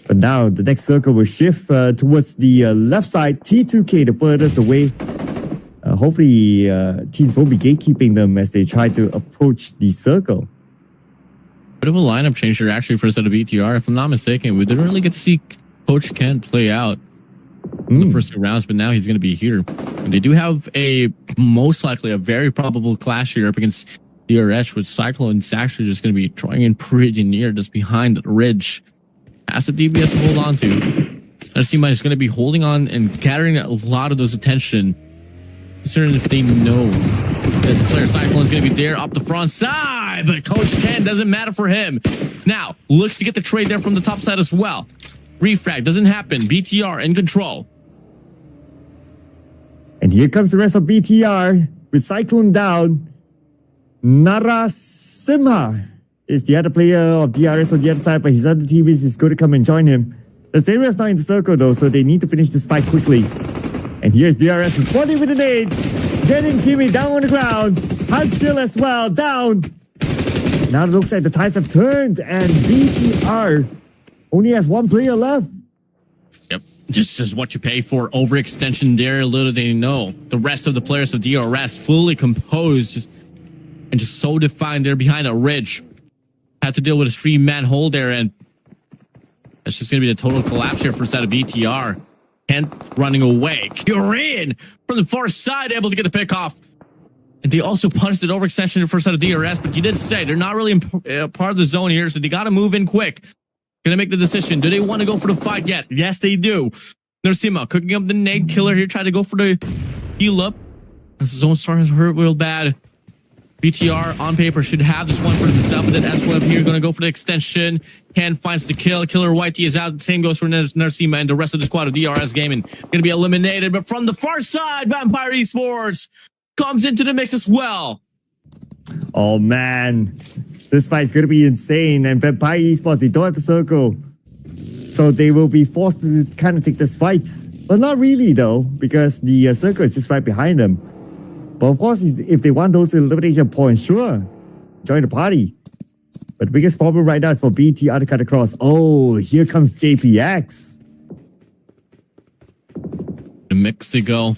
But now the next circle will shift towards the left side. T2K the furthest away. Hopefully teams won't be gatekeeping them as they try to approach the circle. Bit of a lineup change here actually for a set of BTR. If I'm not mistaken, we didn't really get to see Coach Ken play out in the first 2 rounds, but now he's going to be here. And they do have most likely a very probable clash here up against DRS, with Cyclone's actually just going to be drawing in pretty near, just behind the ridge. Has the DBS to hold on to. Narcima is going to be holding on and gathering a lot of those attention, considering if they know that the player Cyclone is going to be there up the front side, but Coach Ken doesn't matter for him. Now, looks to get the trade there from the top side as well. Refrag doesn't happen. BTR in control. And here comes the rest of BTR with Cyclone down. Narasimha is the other player of DRS on the other side, but his other teammates is going to come and join him. The Zera is not in the circle though, so they need to finish this fight quickly. And here's DRS responding with a nade. Getting Kimi down on the ground. Hansil as well, down. Now it looks like the tides have turned and BTR only has 1 player left. Yep, this is what you pay for. Overextension there, little they know. The rest of the players of DRS fully composed and just so defined there behind a ridge. Had to deal with a 3-man hole there, and it's just going to be a total collapse here for a set of BTR. Kent running away. Curin from the far side, able to get the pick off. And they also punched it overextension the first set of DRS, but you did say they're not really part of the zone here, so they got to move in quick. Gonna make the decision. Do they want to go for the fight yet? Yes, they do. Narcima cooking up the nade killer here, try to go for the heal up. As his own star has hurt real bad. BTR on paper should have this one for himself, but then S-Web here going to go for the extension. Ken finds the kill. Killer Whitey is out. Same goes for Narcima and the rest of the squad of DRS Gaming. Going to be eliminated, but from the far side, Vampire Esports comes into the mix as well. Oh man, this fight is going to be insane. And Vampire Esports, they don't have the circle. So they will be forced to kind of take this fight. But not really though, because the circle is just right behind them. But of course, if they want those elimination points, sure, join the party. But the biggest problem right now is for BTR to cut across. Oh, here comes JPX. The mix they go.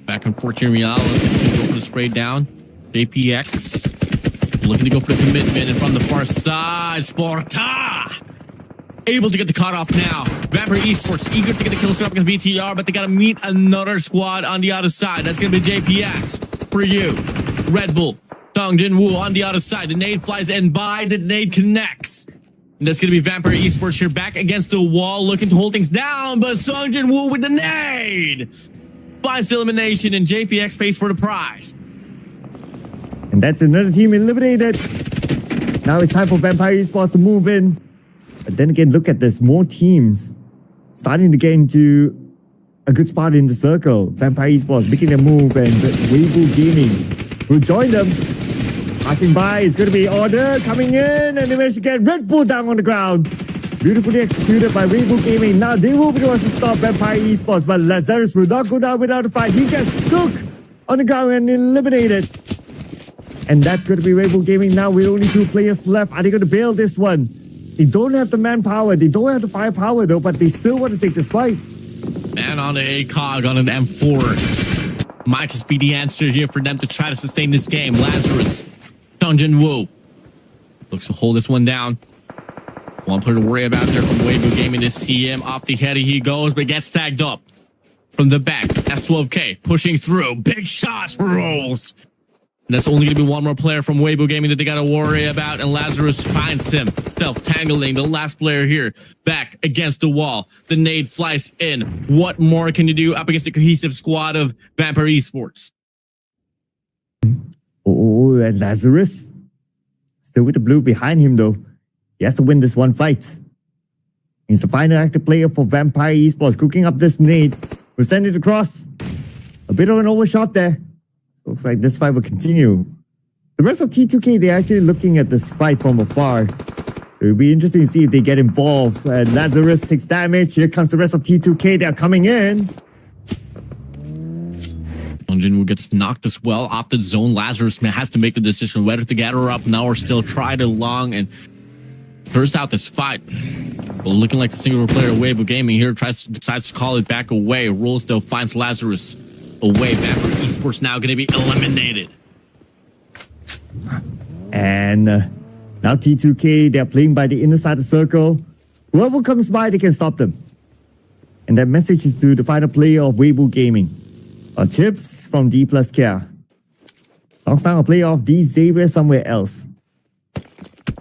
Back and forth here, Let's go for the spray down. JPX looking to go for the commitment, and from the far side, Sporta able to get the cutoff now. Vampire Esports eager to get the kill up against BTR, but they gotta meet another squad on the other side. That's gonna be JPX for you. Red Bull, Song Jin Woo on the other side. The nade flies in by, the nade connects. And that's gonna be Vampire Esports here back against the wall, looking to hold things down, but Song Jin Woo with the nade finds the elimination, and JPX pays for the prize. And that's another team eliminated. Now it's time for Vampire Esports to move in. But then again, look at this. More teams starting to get into a good spot in the circle. Vampire Esports making a move, and Weibo Gaming will join them. Passing by, it's going to be Order coming in, and they manage to get Red Bull down on the ground. Beautifully executed by Weibo Gaming. Now they will be the ones to stop Vampire Esports, but Lazarus will not go down without a fight. He gets Sook on the ground and eliminated. And that's going to be Weibo Gaming now with only 2 players left. Are they going to bail this one? They don't have the manpower. They don't have the firepower though, but they still want to take this fight. Man on the COG on an M4. might just be the answer here for them to try to sustain this game. Lazarus, Dungeon Woo looks to hold this one down. One player to worry about there from Weibo Gaming to see him. Off the head he goes, but gets tagged up from the back. S12K pushing through. Big shots rolls. And that's only going to be one more player from Weibo Gaming that they got to worry about. And Lazarus finds him. Self-tangling. The last player here. Back against the wall. The nade flies in. What more can you do up against the cohesive squad of Vampire Esports? Oh, and Lazarus. Still with the blue behind him, though. He has to win this one fight. He's the final active player for Vampire Esports. Cooking up this nade. We'll send it across. A bit of an overshot there. Looks like this fight will continue. The rest of T2K, they're actually looking at this fight from afar. It'll be interesting to see if they get involved. And Lazarus takes damage. Here comes the rest of T2K. They're coming in. Jinwoo gets knocked as well off the zone. Lazarus has to make the decision whether to get her up now or still try to long and burst out this fight. Well, looking like the single player Weibo Gaming here decides to call it back away. Rolls though finds Lazarus away. Vampire Esports now going to be eliminated. And now T2K, they're playing by the inner side of the circle. Whoever comes by, they can stop them. And that message is to the final player of Weibo Gaming. Chips from D plus Care. Longsang a player of D Xavier somewhere else.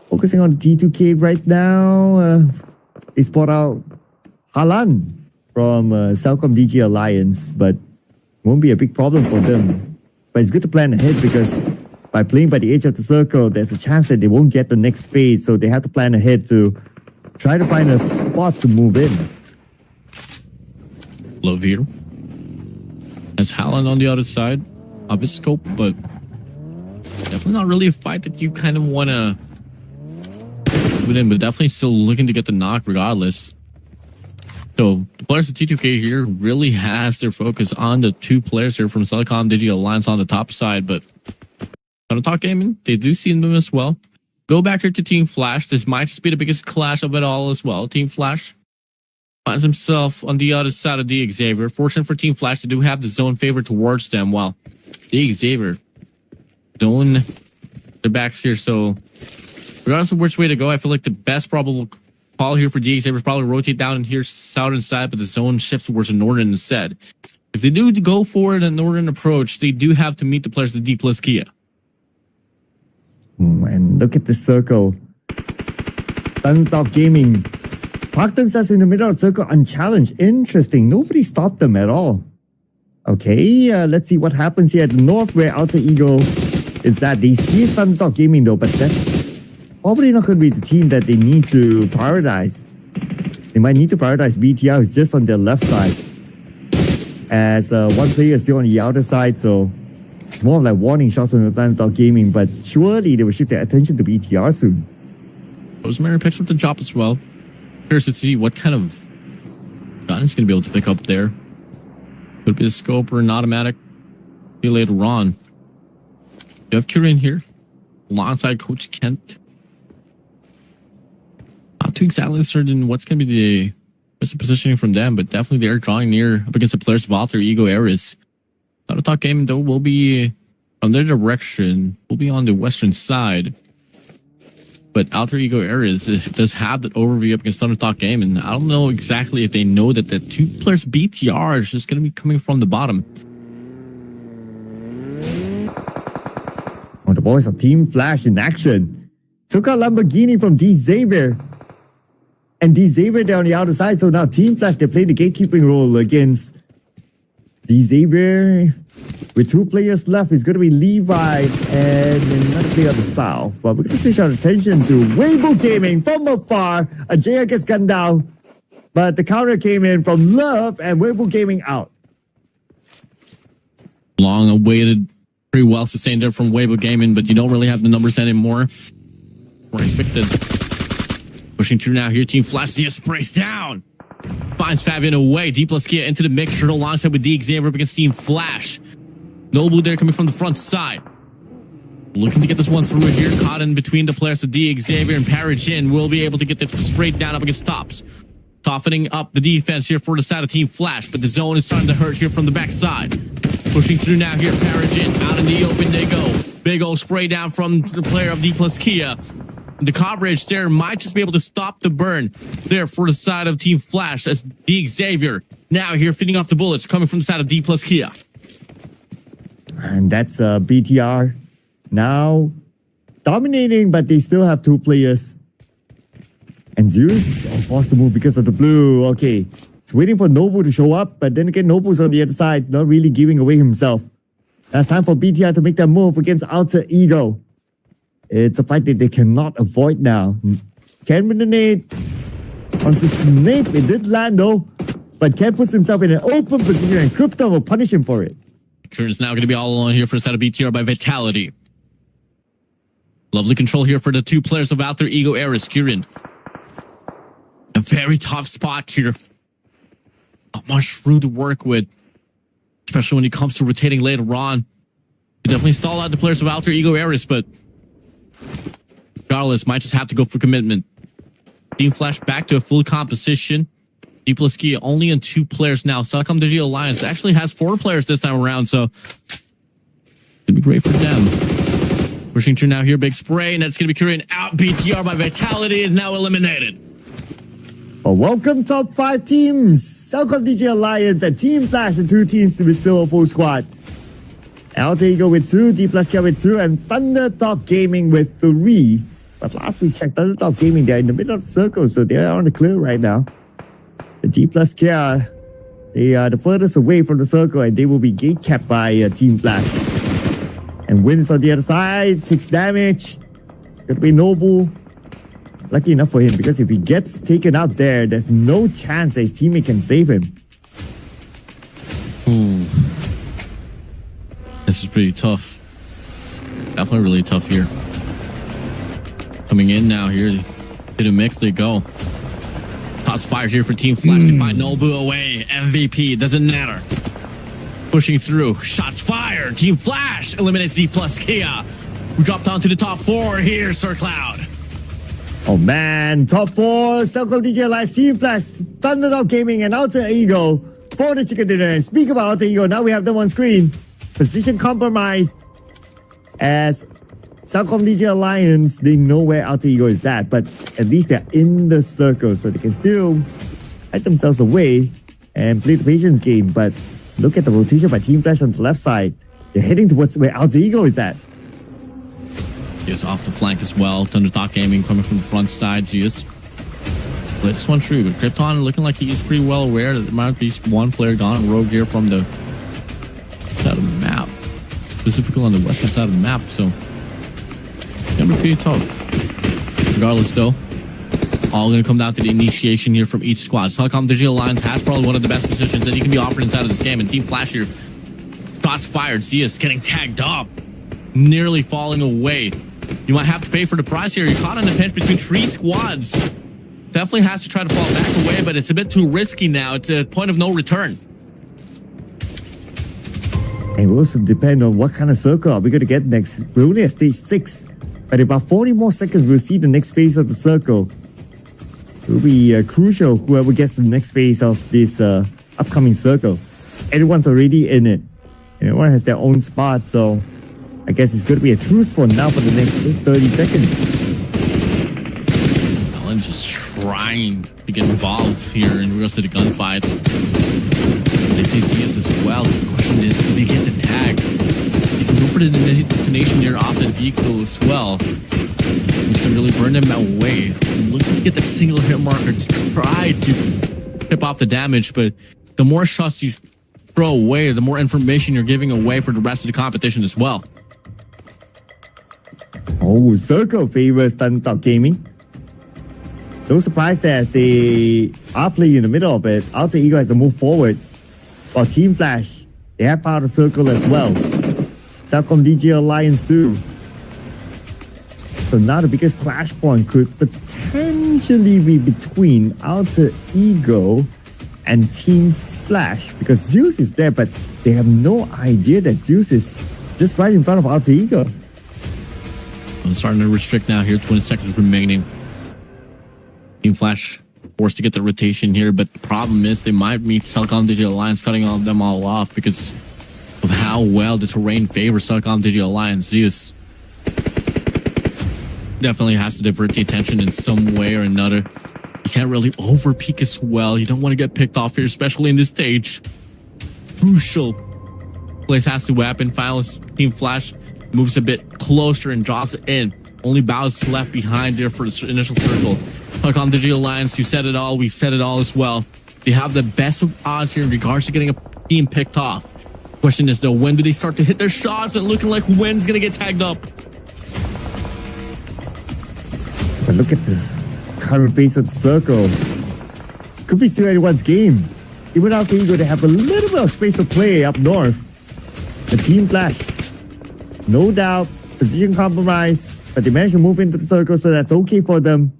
Focusing on T2K right now. They spot out Halan from Celcom DG Alliance, but won't be a big problem for them. But it's good to plan ahead because by playing by the edge of the circle, there's a chance that they won't get the next phase, so they have to plan ahead to try to find a spot to move in. Love here. Has Halan on the other side of his scope, but definitely not really a fight that you kind of want to put in, but definitely still looking to get the knock regardless. So the players of T2K here really has their focus on the two players here from Celcom Digi Alliance on the top side, but Talk Gaming, they do see them as well. Go back here to Team Flash. This might just be the biggest clash of it all as well. Team Flash finds himself on the other side of the Xavier. Fortunate for Team Flash, they do have the zone favor towards them, while the Xavier zone their backs here. So regardless of which way to go, I feel like the best probable call here for the Xavier is probably rotate down and here southern side, but the zone shifts towards the northern instead. If they do go for the northern approach, they do have to meet the players of D plus Kia. And look at the circle. Talk Gaming parked themselves in the middle of the circle unchallenged. Interesting. Nobody stopped them at all. Okay, let's see what happens here at the north where Alter Ego is at. They see Talk Gaming though, but that's probably not going to be the team that they need to prioritize. They might need to prioritize BTR, who's just on their left side. As one player is still on the outer side, so it's more of like warning shots on the Talk Gaming, but surely they will shift their attention to BTR soon. Rosemary picks up the drop as well. Curious to see what kind of gun he's going to be able to pick up there. Could be a scope or an automatic. See you later on. You have Kyrian here alongside Coach Kent. Not too exactly certain what's going to be the best positioning from them, but definitely they're drawing near up against the players of Alter Ego Ares. Talk Gaming though will be on their direction. Will be on the western side. But Alter Ego Ares does have that overview up against Talk Gaming. I don't know exactly if they know that the two players BTR is just going to be coming from the bottom. Oh, the boys of Team Flash in action. Took out Lamborghini from D Xavier. And D Xavier there on the outer side. So now Team Flash, they play the gatekeeping role against D Xavier. With two players left, it's going to be Levi's and another player on the south. But we're going to switch our attention to Weibo Gaming from afar. Ajaya gets gunned down. But the counter came in from Love and Weibo Gaming out. Long awaited, pretty well sustained there from Weibo Gaming, but you don't really have the numbers anymore. More expected. Pushing through now here, Team Flash, Zia sprays down. Finds Fabian away. D plus Kia into the mixture alongside with D Xavier up against Team Flash. Noble there coming from the front side. Looking to get this one through here. Caught in between the players of D Xavier and Parajin will be able to get the sprayed down up against Tops. Softening up the defense here for the side of Team Flash, but the zone is starting to hurt here from the backside. Pushing through now here, Paragin out in the open they go. Big old spray down from the player of D plus Kia. The coverage there might just be able to stop the burn there for the side of Team Flash as D Xavier now here feeding off the bullets coming from the side of D plus Kia. And that's BTR now dominating, but they still have two players. And Zeus are forced to move because of the blue. Okay, it's waiting for Nobu to show up, but then again, Nobu's on the other side, not really giving away himself. That's time for BTR to make that move against Alter Ego. It's a fight that they cannot avoid now. Ken with the nade onto Snape. It did land though, but Ken puts himself in an open position and Crypto will punish him for it. Kieran's now going to be all alone here for the side of BTR by Vitality. Lovely control here for the two players of Alter Ego Eris. Kieran. A very tough spot here. Not much room to work with, especially when it comes to rotating later on. You definitely stall out the players of Alter Ego Eris, but regardless, might just have to go for commitment. Team Flash back to a full composition. D plus Kia only in 2 players now. Celcom Digital Alliance actually has 4 players this time around, so it'd be great for them. Pushing through now here, big spray, and that's going to be carrying out. BTR by Vitality is now eliminated. Well, welcome top 5 teams. Celcom Digital Alliance and Team Flash, the 2 teams with still a full squad. Alter Ego with 2, D plus Kia with 2, and Thundertalk Gaming with 3. But last we checked, Thundertalk Gaming, they're in the middle of the circle, so they're on the clear right now. The D plus Kia, they are the furthest away from the circle, and they will be gate capped by Team Flash. And Wins on the other side, takes damage. It's going to be Nobu. Lucky enough for him, because if he gets taken out there, there's no chance that his teammate can save him. This is pretty tough. Definitely really tough here. Coming in now here. To the mix they go. Toss fires here for Team Flash to find Nobu away. MVP, doesn't matter. Pushing through. Shots fired. Team Flash eliminates D plus Kia, who dropped onto the top 4 here, Sir Cloud. Oh man, top 4, Celcom DJ Alliance, Team Flash, Thunderdog Gaming, and Alter Ego for the chicken dinner. And speak about Alter Ego, now we have them on screen. Position compromised as Celcom DJ Alliance, they know where Alter Ego is at, but at least they're in the circle, so they can still hide themselves away and play the patience game. But look at the rotation by Team Flash on the left side. They're heading towards where Alter Ego is at. Yes, off the flank as well. Thundertalk Gaming coming from the front side. Zeus let this one through, but Krypton looking like he's pretty well aware that there might be one player gone rogue here from the side of the map, specifically on the western side of the map, so it's gonna be pretty tough. Regardless though, all gonna come down to the initiation here from each squad. Celcom Digital Alliance has probably one of the best positions that you can be offered inside of this game, and Team Flash here, shots fired. Zeus getting tagged up, nearly falling away. You might have to pay for the price here. You're caught in a pinch between 3 squads. Definitely has to try to fall back away, but it's a bit too risky now. It's a point of no return. And it will also depend on what kind of circle we're going to get next. We're only at stage 6, but in about 40 more seconds, we'll see the next phase of the circle. It will be crucial, whoever gets the next phase of this upcoming circle. Everyone's already in it. And everyone has their own spot, so I guess it's going to be a truce for now for the next 30 seconds. Alan just trying to get involved here in regards to the gunfights. They say CS as well. This question is, do they get the tag? You can go for the detonation here off the vehicle as well, which can really burn them away. Looking to get that single hit marker to try to tip off the damage, but the more shots you throw away, the more information you're giving away for the rest of the competition as well. Oh, circle favors Thundertalk Gaming. No surprise there, as they are playing in the middle of it. Alter Ego has to move forward. While Team Flash, they have part of the circle as well. Celcom DJ Alliance too. So now the biggest clash point could potentially be between Alter Ego and Team Flash, because Zeus is there, but they have no idea that Zeus is just right in front of Alter Ego. I'm starting to restrict now here, 20 seconds remaining. Team Flash forced to get the rotation here, but the problem is they might meet Celcom Digital Alliance cutting them all off, because of how well the terrain favors Telecom Digital Alliance. Zeus definitely has to divert the attention in some way or another. You can't really over peek as well. You don't want to get picked off here, especially in this stage. Crucial. Place has to weapon. Finals Team Flash moves a bit closer and draws it in. Only Bows left behind there for the initial circle. Telecom Digital Alliance, you said it all. We've said it all as well. They have the best of odds here in regards to getting a team picked off. Question is though, when do they start to hit their shots and looking like Wen's gonna get tagged up? But look at this current pace of the circle. Could be still anyone's game. Even after Ego, they have a little bit of space to play up north. The Team Flash, no doubt, position compromise, but they managed to move into the circle, so that's okay for them.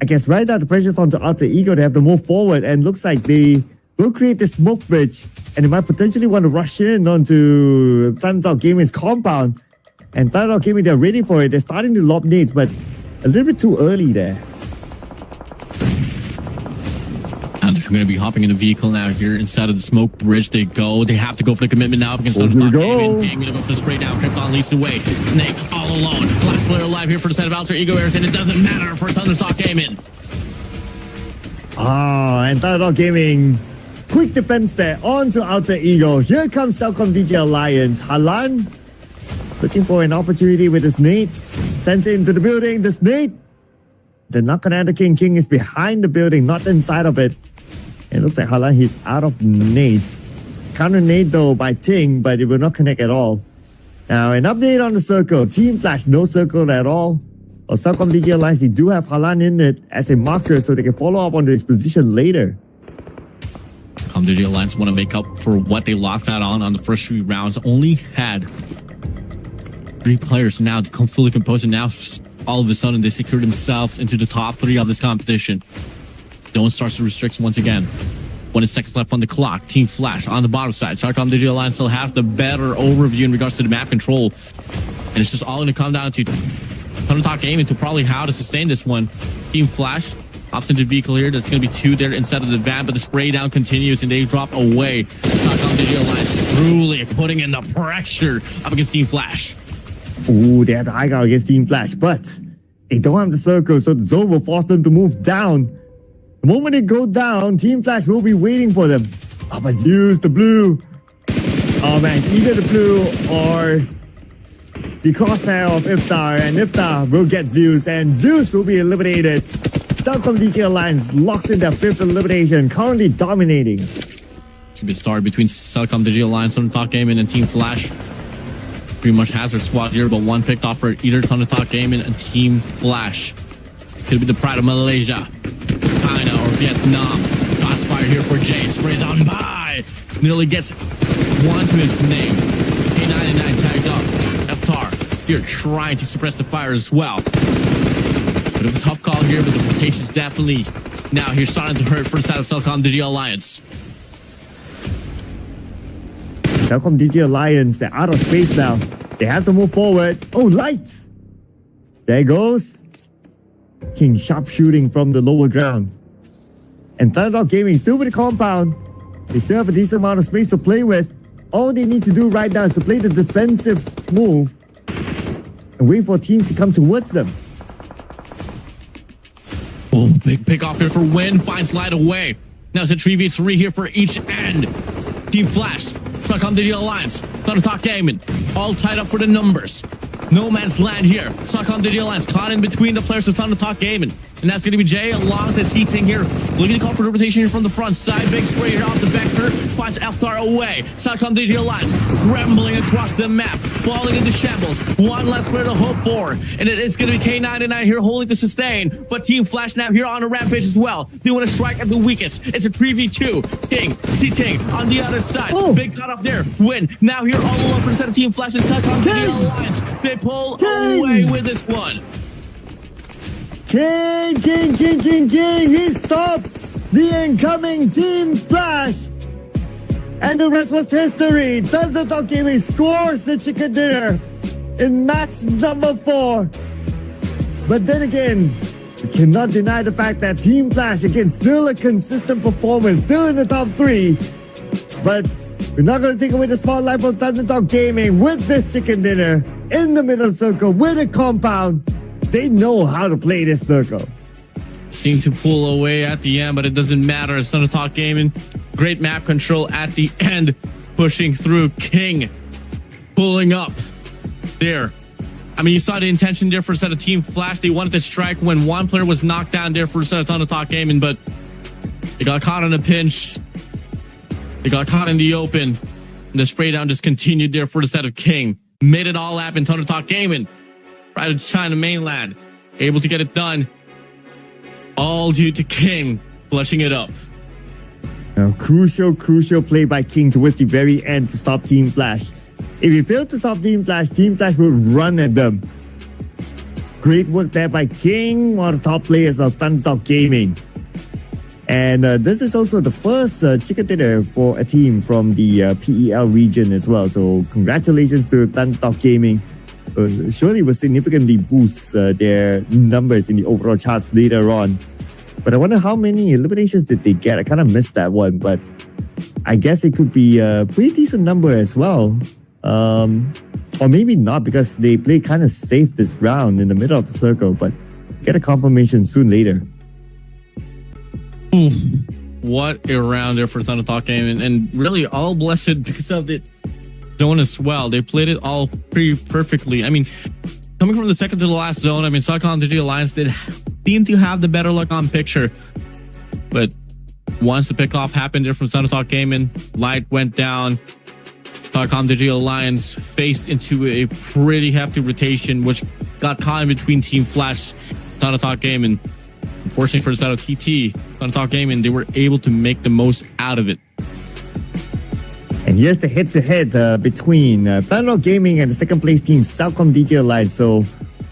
I guess right now the pressure's on to Alter Ego. They have to move forward, and looks like they will create the smoke bridge, and they might potentially want to rush in onto Thunderdog Gaming's compound. And Thunderdog Gaming, they're ready for it. They're starting to lob nades, but a little bit too early there. And they're going to be hopping in the vehicle now here inside of the smoke bridge. They go. They have to go for the commitment now against Thunderdog Gaming. Gaming for the spray down. Krypton leads the way. Snake all alone. Last player alive here for the set of Alter Ego Airs, and it doesn't matter for Thunderstock Gaming. And Thunderdog Gaming, quick defense there onto Alter Ego. Here comes Celcom DJ Alliance. Halan looking for an opportunity with his nade. Sends it into the building. This nade. The Nakanada King is behind the building, not inside of it. It looks like Halan, he's out of nades. Counter nade though by Ting, but it will not connect at all. Now an update on the circle. Team Flash, no circle at all. Or Celcom DJ Alliance, they do have Halan in it as a marker so they can follow up on his position later. Telecom Digital Alliance want to make up for what they lost out on the first 3 rounds. Only had 3 players now to come fully composed, and now all of a sudden they secure themselves into the top 3 of this competition. Don't start to restrict once again. 1 seconds left on the clock. Team Flash on the bottom side. Telecom Digital Alliance still has the better overview in regards to the map control. And it's just all going to come down to Thunderstock Gaming to probably how to sustain this one. Team Flash hops into the vehicle here. That's going to be 2 there inside of the van, but the spray down continues and they drop away. Telecom Digital Alliance truly putting in the pressure up against Team Flash. Ooh, they have the high ground against Team Flash, but they don't have the circle, so the zone will force them to move down. The moment they go down, Team Flash will be waiting for them. Oh, but Zeus, the blue. Oh man, it's either the blue or the crosshair of Iftar, and Iftar will get Zeus, and Zeus will be eliminated. Celcom DJ Alliance locks in their 5th elimination, currently dominating. It's a bit start between Celcom Digital Alliance, Thunderstock Gaming, and Team Flash. Pretty much has their squad here, but 1 picked off for either Thunderstock Gaming and Team Flash. Could be the pride of Malaysia, China, or Vietnam. Shots fire here for Jay. Sprays on by. Nearly gets 1 to his name. K99 tagged up. Iftar here trying to suppress the fire as well. Bit of a tough call here, but the rotation's definitely now here starting to hurt for the side of Celcom Digital Alliance. Celcom DJ Alliance, they're out of space now. They have to move forward. Oh, lights! There goes King sharpshooting from the lower ground. And Thunderdog Gaming still with the compound. They still have a decent amount of space to play with. All they need to do right now is to play the defensive move and wait for teams to come towards them. Boom, big pick off here for Win. Finds light away. Now it's a 3v3 here for each end. Team Flash, Telecom Digital Alliance, Thunderstock Gaming, all tied up for the numbers. No man's land here. Telecom Digital Alliance caught in between the players of Thunderstock Gaming. And that's going to be Jay alongside Heating here. Looking to call for the rotation here from the front side. Big spray here off the vector. Finds Iftar away. Telecom Digital Alliance rambling across the map. Falling into shambles. 1 last player to hope for. And it is going to be K99 here holding the sustain. But Team Flash now here on a rampage as well. They want to strike at the weakest. It's a 3v2. King, Heating on the other side. Oh. Big cut off there. Win. Now here all alone for the set of Team Flash and Telecom Digital Alliance. They pull away with this one. King! He stopped the incoming Team Flash! And the rest was history. Thunderdog Gaming scores the chicken dinner in match number 4. But then again, we cannot deny the fact that Team Flash, again, still a consistent performance, still in the top 3. But We're not going to take away the spotlight from Thunder Talk Gaming with this chicken dinner in the middle circle with a compound. They know how to play this circle. Seem to pull away at the end, but it doesn't matter. It's Nonton Talk Gaming. Great map control at the end, pushing through. King pulling up there. I mean, you saw the intention there for a set of Team Flash. They wanted to strike when one player was knocked down there for a set of Nonton Talk Gaming, but they got caught in a pinch. They got caught in the open. And the spray down just continued there for the set of King. Made it all happen. Nonton Talk Gaming right to China mainland, able to get it done. All due to King flushing it up. Now, crucial play by King towards the very end to stop Team Flash. If he failed to stop Team Flash would run at them. Great work there by King, one of the top players of Thunder Talk Gaming. And this is also the first chicken dinner for a team from the PEL region as well. So congratulations to Thunder Talk Gaming. Surely will significantly boost their numbers in the overall charts later on. But I wonder how many eliminations did they get? I kind of missed that one, but I guess it could be a pretty decent number as well. Or maybe not, because they play kind of safe this round in the middle of the circle, but get a confirmation soon later. What a round there for Thunder Talk Game, and really all blessed because of the zone as well. They played it all pretty perfectly. I mean, coming from the second to the last zone, I mean, COG Digital Alliance did seem to have the better luck on picture, but once the pickoff happened there from Thunder Talk Gaming, light went down. COG Digital Alliance faced into a pretty hefty rotation, which got caught in between Team Flash, Thunder Talk Gaming. Unfortunately for the side of TT, Thunder Talk Gaming, they were able to make the most out of it. And here's the head-to-head between Thunder Talk Gaming and the second place team, COG Digital Alliance. So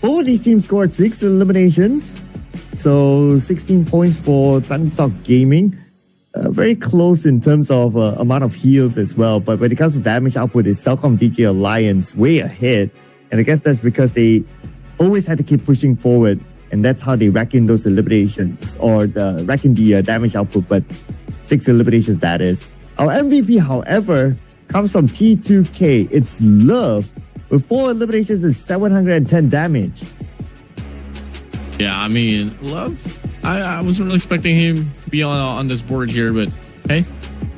both of these teams scored 6 eliminations. So 16 points for Thunder Talk Gaming. Very close in terms of amount of heals as well. But when it comes to damage output, it's COG Digital Alliance way ahead. And I guess that's because they always had to keep pushing forward. And that's how they rack in those eliminations, or rack in the damage output. But 6 eliminations, that is. Our MVP, however, comes from T2K. It's Love with 4 eliminations and 710 damage. Yeah, I mean, Love, I wasn't really expecting him to be on this board here, but hey,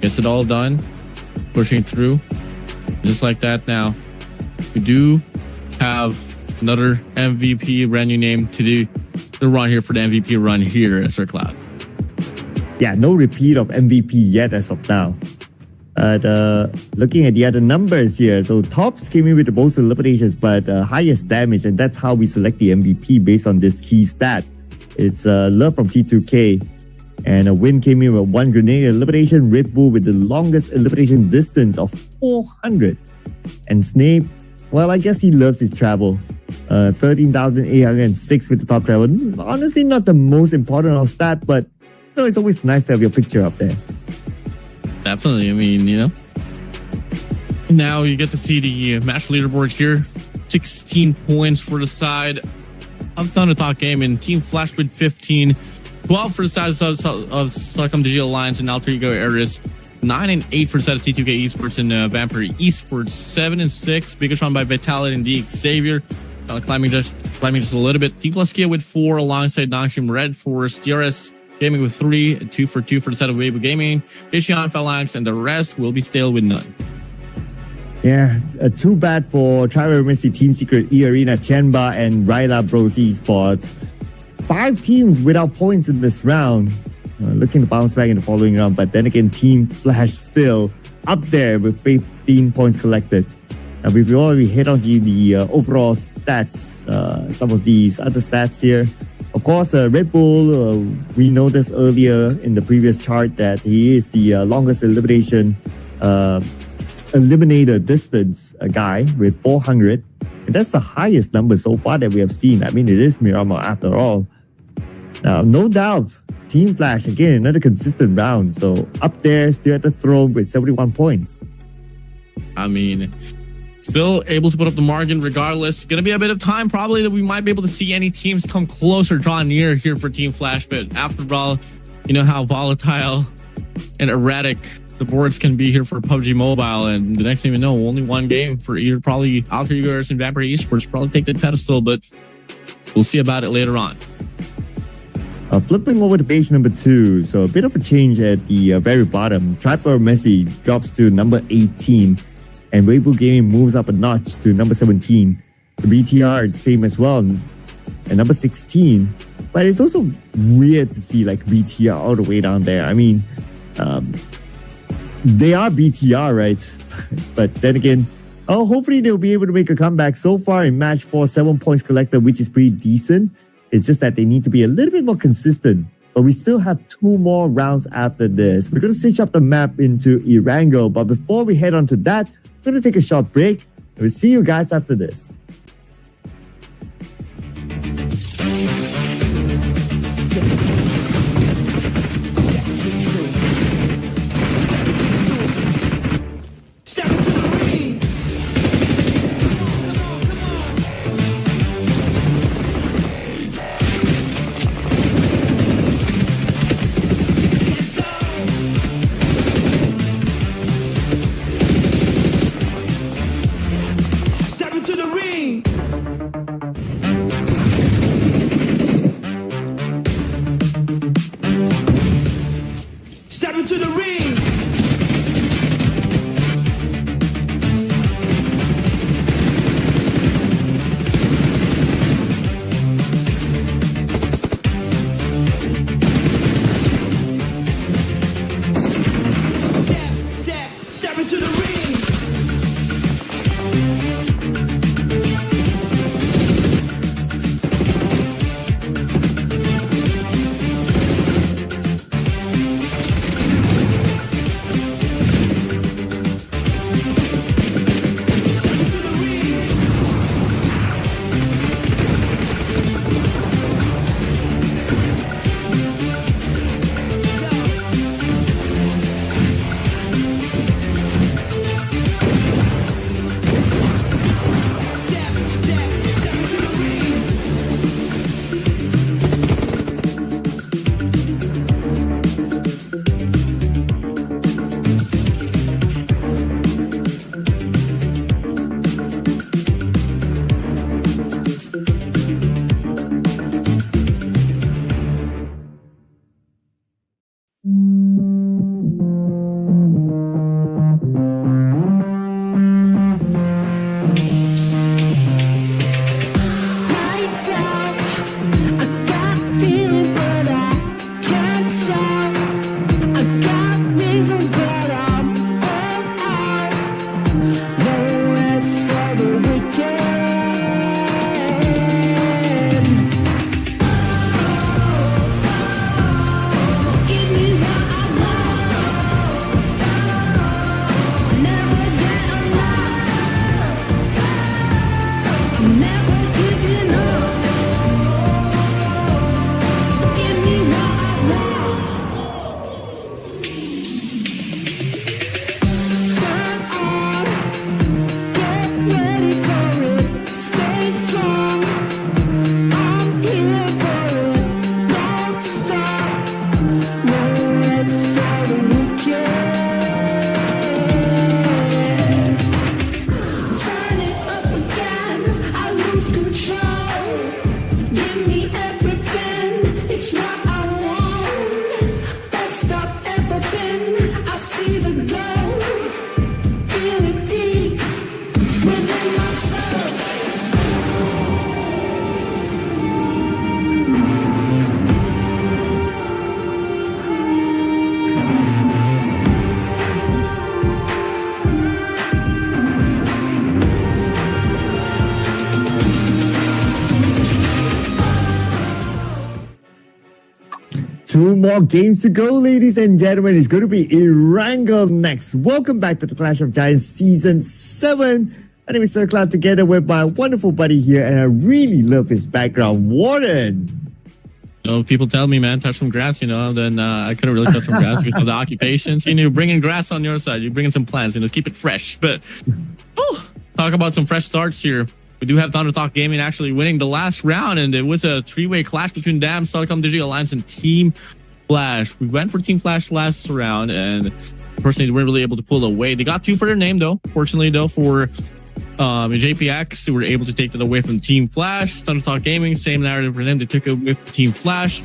gets it all done, pushing through, just like that. Now we do have another MVP, brand new name to do the run here for the MVP run here at Sir Cloud. Yeah, no repeat of MVP yet as of now. Looking at the other numbers here, so Tops came in with the most eliminations but highest damage, and that's how we select the MVP based on this key stat. It's Love from T2K, and a Win came in with 1 grenade elimination. Red Bull with the longest elimination distance of 400, and Snape, well, I guess he loves his travel. 13,806 with the top travel. Honestly, not the most important of stat, but you know, it's always nice to have your picture up there. Definitely. I mean, you know, now you get to see the match leaderboard here. 16 points for the side of Thunder Talk Gaming. Team Flash with 15. 12 for the side of COG Digital Alliance and Alter Ego Ares. 9 and 8 for the side of T2K Esports and Vampire Esports. 7 and 6. Biggest by Vitality and the Xavier. Climbing just a little bit. T+Kia with 4 alongside Nongshim Red Force. DRS Gaming with 3. 2 for 2 for the side of Weibo Gaming. Ishion Phalanx, and the rest will be stale with none. Yeah, too bad for Tribal Mercy, Team Secret, E-Arena, Tianba, and Ryla Bros Esports. 5 teams without points in this round. Looking to bounce back in the following round, but then again, Team Flash still up there with 15 points collected. We've already hit on the overall stats, some of these other stats here. Of course, Red Bull, we noticed earlier in the previous chart that he is the longest eliminator distance guy with 400. And that's the highest number so far that we have seen. I mean, it is Miramar after all. Now, no doubt, Team Flash, again, another consistent round. So up there, still at the throne with 71 points. I mean, still able to put up the margin regardless. Gonna be a bit of time probably that we might be able to see any teams come close or draw near here for Team Flash. But after all, you know how volatile and erratic the boards can be here for PUBG Mobile, and the next thing you know, only one game for either probably Alter Egos and Vampire Esports probably take the pedestal, but we'll see about it later on. Flipping over to page number 2, so a bit of a change at the very bottom. Trapper Messi drops to number 18, and Weibo Gaming moves up a notch to number 17. The BTR the same as well, and number 16. But it's also weird to see like BTR all the way down there. I mean, they are BTR, right? But then again, hopefully they'll be able to make a comeback. So far in match 4, 7 points collected, which is pretty decent. It's just that they need to be a little bit more consistent. But we still have 2 more rounds after this. We're going to switch up the map into Irango. But before we head on to that, we're going to take a short break. We'll see you guys after this. Two more games to go, ladies and gentlemen. It's going to be Irango next. Welcome back to the Clash of Giants Season 7. My name is Sir Cloud, together with my wonderful buddy here, and I really love his background, Warden. People tell me, man, touch some grass, then I couldn't really touch some grass because of the occupations. You're bringing grass on your side. You're bringing some plants, keep it fresh. But talk about some fresh starts here. We do have Thunder Talk Gaming actually winning the last round, and it was a 3-way clash between Telecom Digital Alliance and Team Flash. We went for Team Flash last round, and Personally, they weren't really able to pull away. They got two for their name though. Fortunately though, for JPX, they were able to take that away from Team Flash. Thundertalk Gaming, same narrative for them. They took it with Team Flash.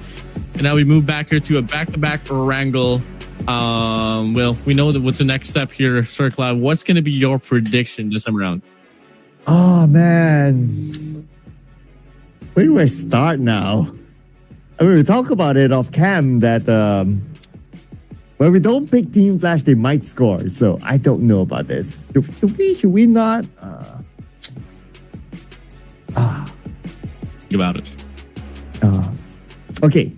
And now we move back here to a back-to-back wrangle. Well, we know that what's the next step here, Sir Cloud. What's going to be your prediction this time around? Oh, man. Where do I start now? I mean, we talk about it off cam that when we don't pick Team Flash, they might score. So I don't know about this. Should we not? Think about it. Okay.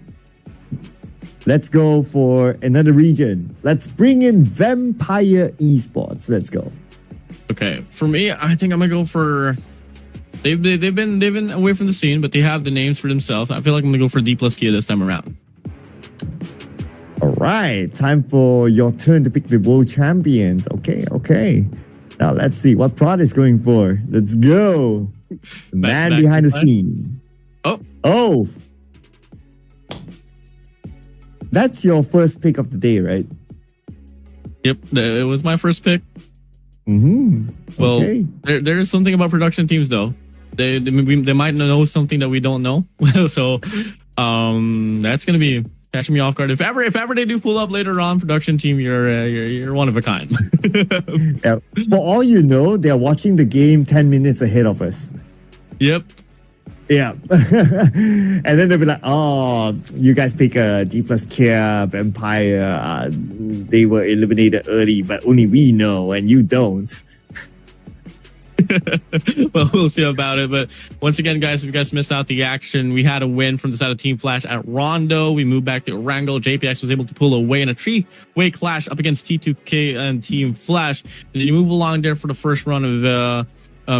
Let's go for another region. Let's bring in Vampire Esports. Let's go. Okay, for me, I think I'm gonna go for. They've been away from the scene, but they have the names for themselves. I feel like I'm gonna go for D plus Kia this time around. All right, time for your turn to pick the world champions. Okay. Now let's see what Prod is going for. Let's go. The man behind the scene. Oh. That's your first pick of the day, right? Yep, it was my first pick. Well, okay. there is something about production teams though. They might know something that we don't know. So that's gonna be catching me off guard. If ever they do pull up later on, production team, you're one of a kind. Yeah. For all you know, they're watching the game 10 minutes ahead of us. Yep. Yeah. And then they'll be like, oh, you guys pick a D plus Kia Vampire. They were eliminated early, but only we know and you don't. Well, we'll see about it. But once again, guys, if you guys missed out the action, we had a win from the side of Team Flash at Rondo. We moved back to Wrangle. JPX was able to pull away in a three-way clash up against T2K and Team Flash. And then you move along there for the first run of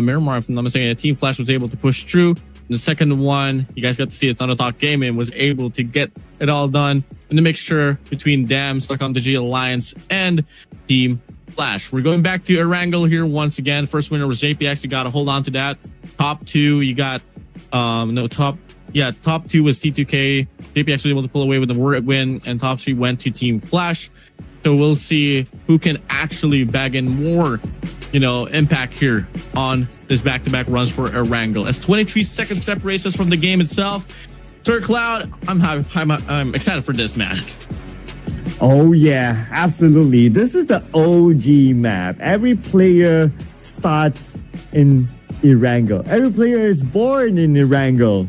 Miramar, if I'm not mistaken. Team Flash was able to push through. The second one, you guys got to see it. Thundertalk Gaming was able to get it all done in the mixture between Dam, Stuck on the G Alliance, and Team Flash. We're going back to Erangel here once again. First winner was JPX. You got to hold on to that. Top two, you got top two was T2K. JPX was able to pull away with the win, and top three went to Team Flash. So we'll see who can actually bag in more impact here on this back-to-back runs for Erangel. As 23 seconds separates us from the game itself. Sir Cloud, I'm excited for this, man. Oh yeah, absolutely. This is the OG map. Every player starts in Erangel. Every player is born in Erangel.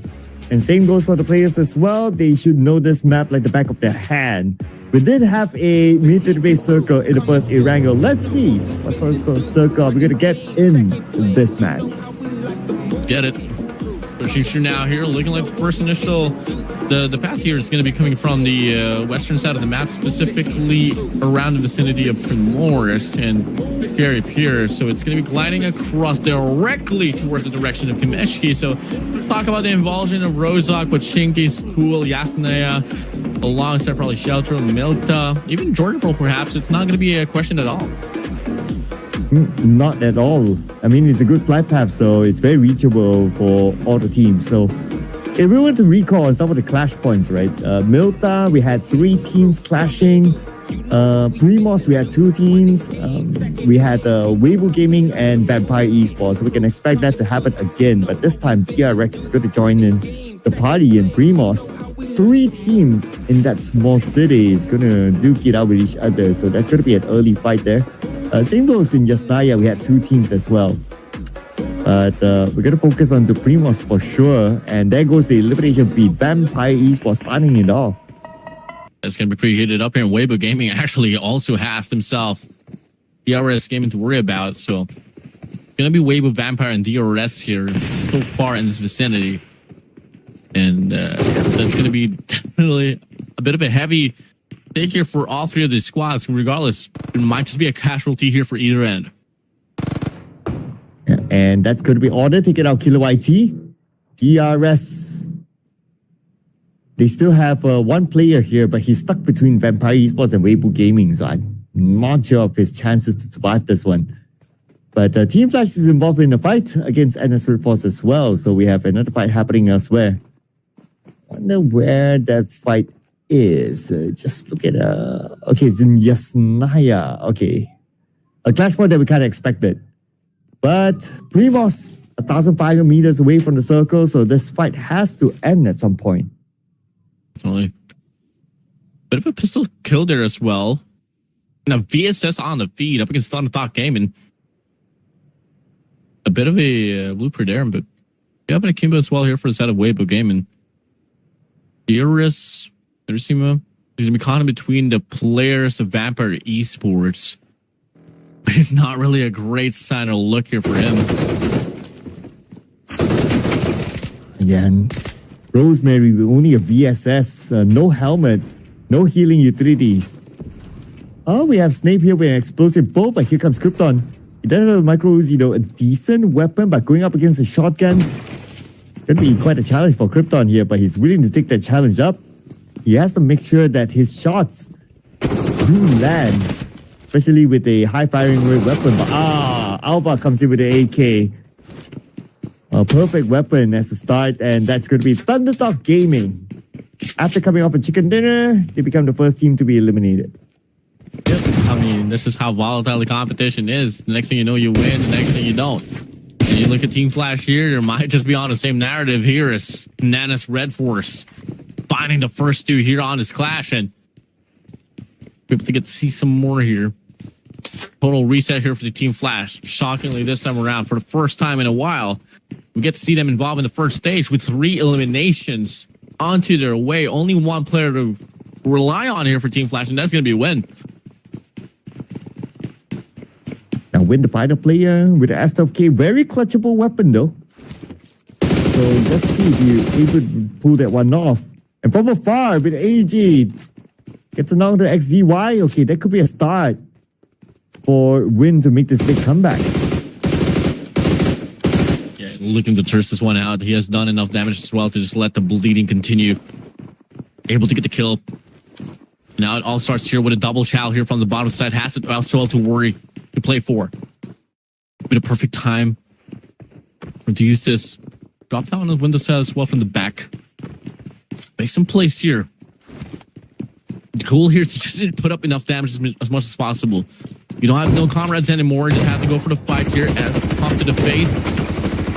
And same goes for the players as well. They should know this map like the back of their hand. We did have a military-based circle in the first Erangel. Let's see what circle we're going to get in this match. Let's get it. Pushing through now here, looking like the first initial, the path here is going to be coming from the western side of the map, specifically around the vicinity of Primorsk and Gary Pierce. So it's going to be gliding across directly towards the direction of Kameshki. So talk about the involvement of Rozak, Pachinki, School, Yasnaya, alongside probably Shelter, Milta, even Jordan Pro perhaps. It's not going to be a question at all. Not at all. I mean, it's a good flight path, so it's very reachable for all the teams. So if we were to recall some of the clash points, right? Milta, we had 3 teams clashing. Primos, we had 2 teams. We had Weibo Gaming and Vampire Esports. So we can expect that to happen again. But this time, DRX is going to join in the party in Primos. 3 teams in that small city is going to duke it out with each other. So that's going to be an early fight there. Same goes in Yasnaya, we had 2 teams as well. But we're going to focus on the Primos for sure. And there goes the elimination beat. Vampire Esports starting it off. It's going to be pretty heated up here. And Weibo Gaming actually also has himself DRS gaming to worry about. So it's going to be Weibo, Vampire, and DRS here so far in this vicinity. And that's going to be definitely a bit of a heavy take here for all 3 of these squads. Regardless, it might just be a casualty here for either end. Yeah, and that's going to be ordered. Take it out, Kilo YT. DRS. They still have 1 player here, but he's stuck between Vampire Esports and Weibo Gaming. So I'm not sure of his chances to survive this one. But Team Flash is involved in a fight against NS Force as well. So we have another fight happening elsewhere. Wonder where that fight is, just look at, okay, Zinyasnaya. Okay. A clash point that we kind of expected. But Primos, 1,500 meters away from the circle, so this fight has to end at some point. Definitely. Bit of a pistol kill there as well. Now VSS on the feed up against Nonton Gaming. A bit of a blooper there, but you have an akimbo as well here for the side of Weibo Gaming. Iris, Teresima, he's gonna be caught in between the players of Vampire Esports. It's not really a great sign or look here for him. Again, Rosemary with only a VSS, no helmet, no healing utilities. Oh, we have Snape here with an explosive bow, but here comes Krypton. He does have a micro Uzi though, a decent weapon, but going up against a shotgun, it's going to be quite a challenge for Krypton here, but he's willing to take that challenge up. He has to make sure that his shots do land, especially with a high firing rate weapon. But Alba comes in with the AK. A perfect weapon as a start, and that's going to be Thundertalk Gaming. After coming off a chicken dinner, they become the first team to be eliminated. Yep. I mean, this is how volatile the competition is. The next thing you know, you win. The next thing you don't. And you look at Team Flash here, you might just be on the same narrative here as Nanas Red Force. Finding the first two here on this clash, and be able to get to see some more here. Total reset here for the Team Flash. Shockingly, this time around, for the first time in a while, we get to see them involved in the first stage with 3 eliminations onto their way. Only one player to rely on here for Team Flash, and that's going to be a win. Now win the final player with the S12K. Very clutchable weapon though. So let's see if you're able to pull that one off. And from afar with AG. Gets another XZY. Okay, that could be a start for Win to make this big comeback. Yeah, looking to thirst this one out. He has done enough damage as well to just let the bleeding continue. Able to get the kill. Now it all starts here with a double chow here from the bottom side. Has it also to worry to play for. Bit of perfect time to use this. Drop down on the window side as well from the back. Make some plays here. The goal here is to just put up enough damage as much as possible. You don't have no comrades anymore. You just have to go for the fight here. Pop to the face.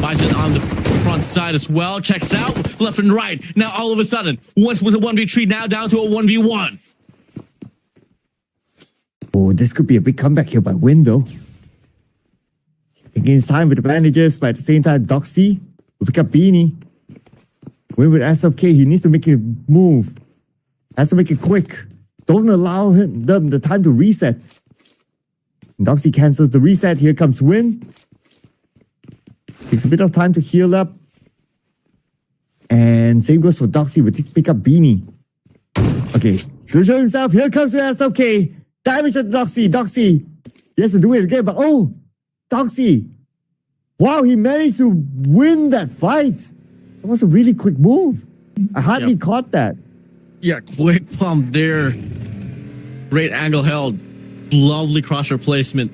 Buys it on the front side as well. Checks out left and right. Now all of a sudden, once was a 1v3, now down to a 1v1. Oh, this could be a big comeback here by Win though. Taking his time with the bandages, but at the same time, Doxy will pick up Beanie. Win with SFK, he needs to make a move. Has to make it quick. Don't allow them the time to reset. Doxy cancels the reset. Here comes Win. Takes a bit of time to heal up. And same goes for Doxy. Will pick up Beanie. Okay, he's going to show himself. Here comes the SFK. Damage at Doxy. Doxy. He has to do it again, but oh, Doxy. Wow, he managed to win that fight. That was a really quick move. I hardly caught that. Yeah, quick pump there. Great angle held. Lovely crosser placement.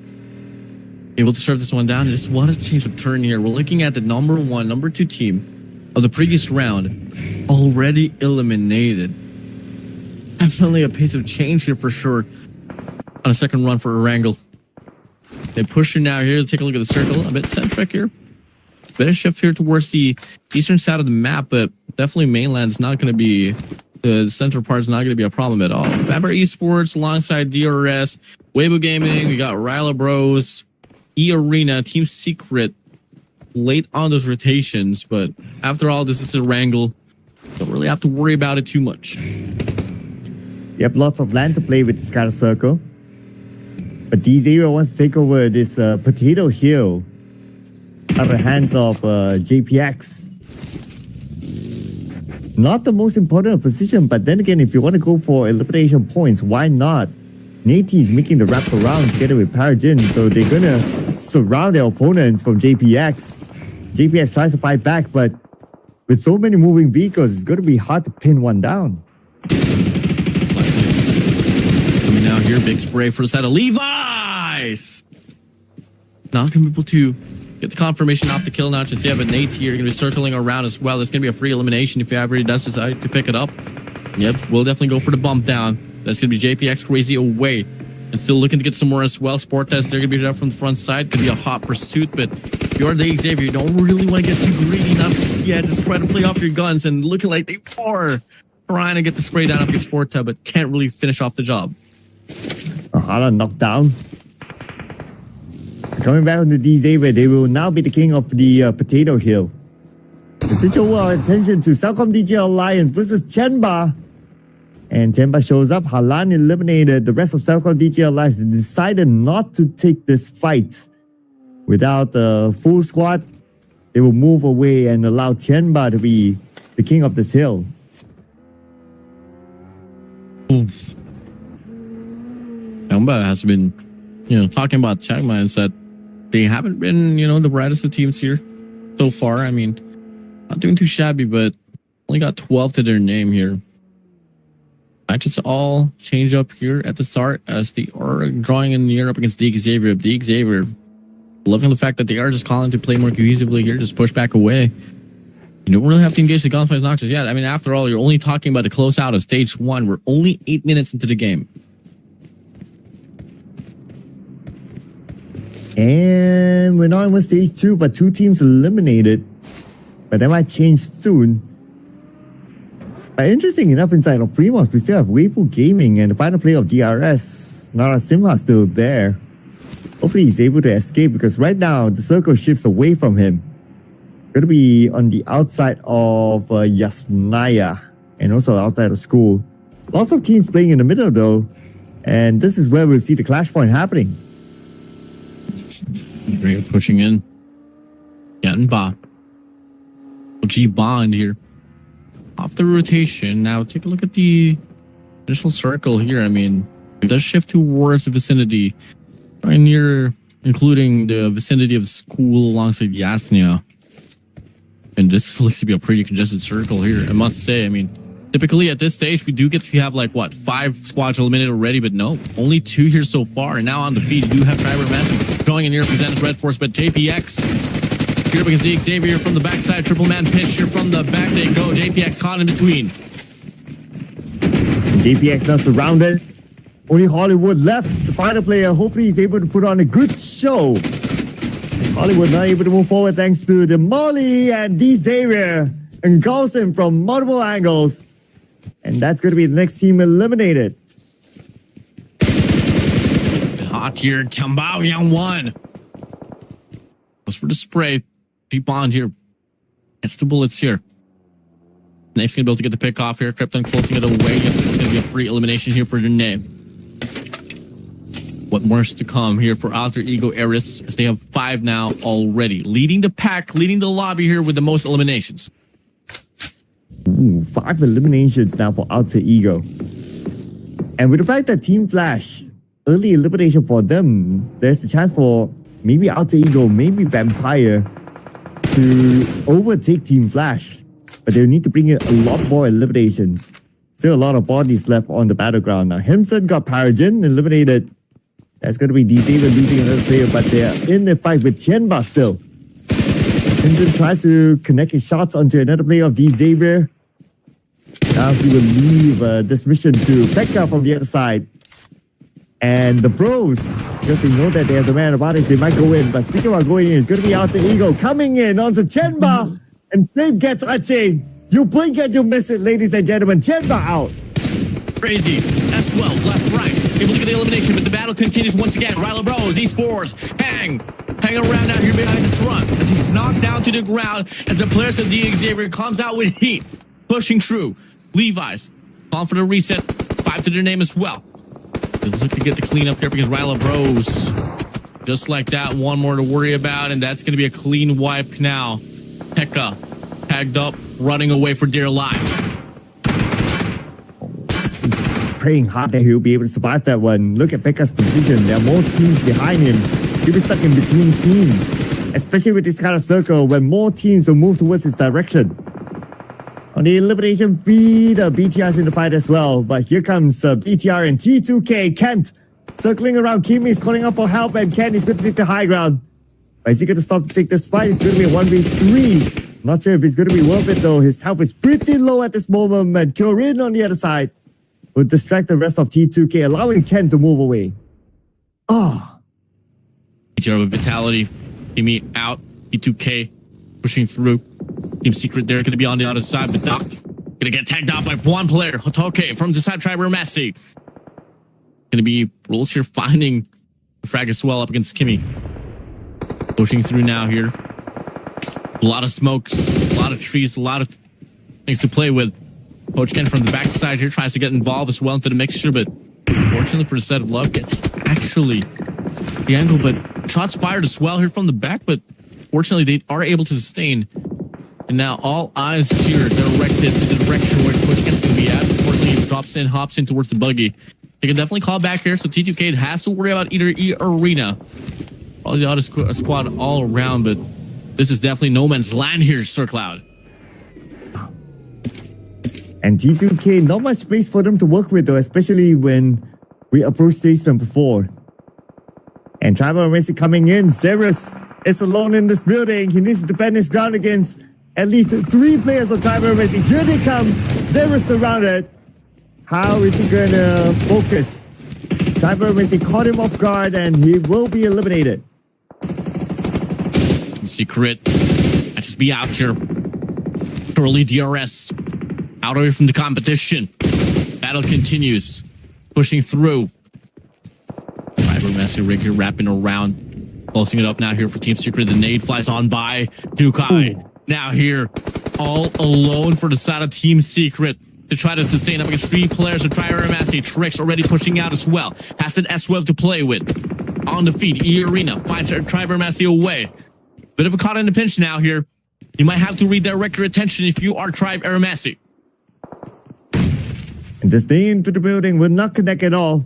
Able to serve this one down. I just wanted to change of turn here. We're looking at the number 1, number 2 team of the previous round. Already eliminated. Definitely a pace of change here for sure. On a second run for Erangel. They push you now here. Take a look at the circle. A bit centric here. Bit of shift here towards the eastern side of the map, but definitely mainland is not going to be, the central part is not going to be a problem at all. Vampire Esports alongside DRS, Weibo Gaming, we got Ryla Bros, E Arena, Team Secret late on those rotations, but after all, this is a wrangle. Don't really have to worry about it too much. You have lots of land to play with this kind of circle. But D0 wants to take over this Potato Hill out of the hands of JPX. Not the most important position, but then again, if you want to go for elimination points, why not? Nate is making the wrap around together with Parajin, so they're going to surround their opponents from JPX. JPX tries to fight back, but with so many moving vehicles, it's going to be hard to pin one down. Coming out here, big spray for the side of Levi's. Not going to be able to get the confirmation off the kill now just yet, but Nate here going to be circling around as well. It's going to be a free elimination if he ever does decide to pick it up. Yep, we'll definitely go for the bump down. That's going to be JPX crazy away. And still looking to get some more as well. Sport Test, they're going to be there from the front side. Could be a hot pursuit, but if you're the Xavier, you don't really want to get too greedy. Not just yet, just try to play off your guns and looking like they are trying to get the spray down up your Sport Test, but can't really finish off the job. Hala knocked down. Coming back on the Xavier, they will now be the king of the Potato Hill. The switch over attention to Celcom DJ Alliance versus Chenba. And Chenba shows up. Halan eliminated. The rest of Celcom DJ Alliance decided not to take this fight. Without a full squad, they will move away and allow Chenba to be the king of this hill. Chenba has been, talking about Chenba and said they haven't been, the brightest of teams here so far. I mean, not doing too shabby, but only got 12 to their name here. Matches all change up here at the start as they are drawing in Europe against the Xavier. The Xavier, loving the fact that they are just calling to play more cohesively here, just push back away. You don't really have to engage the Gauntlet Noctis yet. I mean, after all, you're only talking about the close out of stage 1. We're only 8 minutes into the game. And we're not in stage 2, but 2 teams eliminated. But that might change soon. But interesting enough, inside of Primos, we still have Weibo Gaming and the final player of DRS. Narasimha still there. Hopefully he's able to escape because right now the circle shifts away from him. It's going to be on the outside of Yasnaya and also outside of school. Lots of teams playing in the middle though. And this is where we'll see the clash point happening. Great pushing in. Genba. G Bond here. Off the rotation. Now take a look at the initial circle here. I mean, it does shift towards the vicinity. Right near, including the vicinity of school alongside Yasnia. And this looks to be a pretty congested circle here, I must say. I mean, typically at this stage, we do get to have 5 squads eliminated already, but no, only 2 here so far. And now on the feed, you do have Driver Messi drawing in here, presents Red Force, but JPX here because the Xavier from the backside, triple man pitch here from the back. They go. JPX caught in between. JPX now surrounded. Only Hollywood left. The final player. Hopefully he's able to put on a good show. As Hollywood not able to move forward thanks to the Molly and D Xavier engulfs him from multiple angles. And that's going to be the next team eliminated. Hot here. Tambao Yang 1. Goes for the spray. G-Bond here. Gets the bullets here. Nave's going to be able to get the pick off here. Krypton closing it away. It's going to be a free elimination here for the Nave. What more is to come here for Alter Ego Eris as they have 5 now already. Leading the pack, leading the lobby here with the most eliminations. Ooh, 5 eliminations now for Alter Ego. And with the fact that Team Flash, early elimination for them, there's a chance for maybe Alter Ego, maybe Vampire to overtake Team Flash. But they'll need to bring in a lot more eliminations. Still a lot of bodies left on the battleground. Now, Himson got Paragen eliminated. That's going to be DJ losing another player, but they're in the fight with Tianba still. Simpson tries to connect his shots onto another player of D Xavier. Now he will leave this mission to Pekka from the other side. And the bros, because they know that they have the man advantage, they might go in. But speaking about going in, it's going to be Alter Ego coming in onto Tianba. And Snape gets a chain. You blink and you miss it, ladies and gentlemen. Tianba out. Crazy. S12, left, right. Able to get the elimination, but the battle continues once again. Ryla Rose, esports, hang around out here behind the truck as he's knocked down to the ground as the players of D Xavier comes out with heat, pushing through. Levi's, calling for the reset, 5 to their name as well. They look to get the cleanup here because Ryla Rose, just like that, 1 more to worry about, and that's going to be a clean wipe now. Pekka, tagged up, running away for dear life. Praying hard that he'll be able to survive that one. Look at Pekka's position. There are more teams behind him. He'll be stuck in between teams, especially with this kind of circle when more teams will move towards his direction. On the elimination feed, BTR's in the fight as well. But here comes BTR and T2K. Kent circling around. Kimi is calling out for help and Kent is going to take the high ground. But is he going to stop to take this fight? It's going to be a 1v3. Not sure if it's going to be worth it though. His health is pretty low at this moment, and Kyorin on the other side will distract the rest of T2K, allowing Ken to move away. Ah. BTR with Vitality. Timmy out. T2K pushing through. Team Secret there going to be on the other side, but Doc going to get tagged out by one player. Hotoke from the side Triber Messi. Going to be rules here finding the frag as well up against Kimmy. Pushing through now here. A lot of smokes, a lot of trees, a lot of things to play with. Coach Ken from the backside here tries to get involved as well into the mixture, but fortunately for the set of love, gets actually the angle, but shots fired as well here from the back, but fortunately they are able to sustain. And now all eyes here directed to the direction where Coach Ken's going to be at. Unfortunately, he drops in, hops in towards the buggy. They can definitely call back here, so T2K has to worry about either E Arena. Probably the other squad all around, but this is definitely no man's land here, Sir Cloud. And T2K, not much space for them to work with though, especially when we approach stage number 4. And Tribal Messi coming in. Zerus is alone in this building. He needs to defend his ground against at least 3 players of Tribal Messi. Here they come. Zerus surrounded. How is he going to focus? Tribal Messi caught him off guard and he will be eliminated. Secret. I just be out here. Early DRS. Out away from the competition. Battle continues. Pushing through. Triber Messi rig here wrapping around. Closing it up now here for Team Secret. The nade flies on by. Dukai now here. All alone for the side of Team Secret. To try to sustain up against 3 players of Triber Messi. Tricks already pushing out as well. Has an S12 to play with. On the feet. E Arena finds Triber Messi away. Bit of a caught in the pinch now here. You might have to redirect your attention if you are Tribe Aramasi. And this day into the building will not connect at all.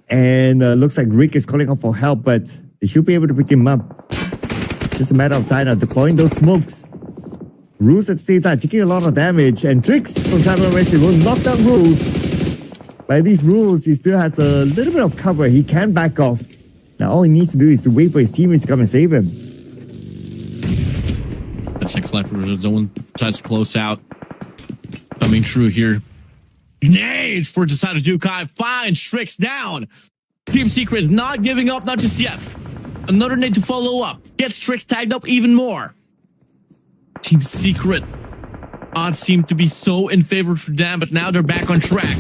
And looks like Rick is calling out for help, but they should be able to pick him up. It's just a matter of time now, deploying those smokes. Rules at the same time, taking a lot of damage, and Tricks from Tribe Aramasi will knock down Rules. By these rules, he still has a little bit of cover. He can back off. Now all he needs to do is to wait for his teammates to come and save him. That's like left for the zone. Tries to close out. Coming through here. Nades for the side of Dukai. Finds Tricks down. Team Secret not giving up, not just yet. Another nade to follow up. Gets Tricks tagged up even more. Team Secret. Odds seem to be so in favor for them, but now they're back on track.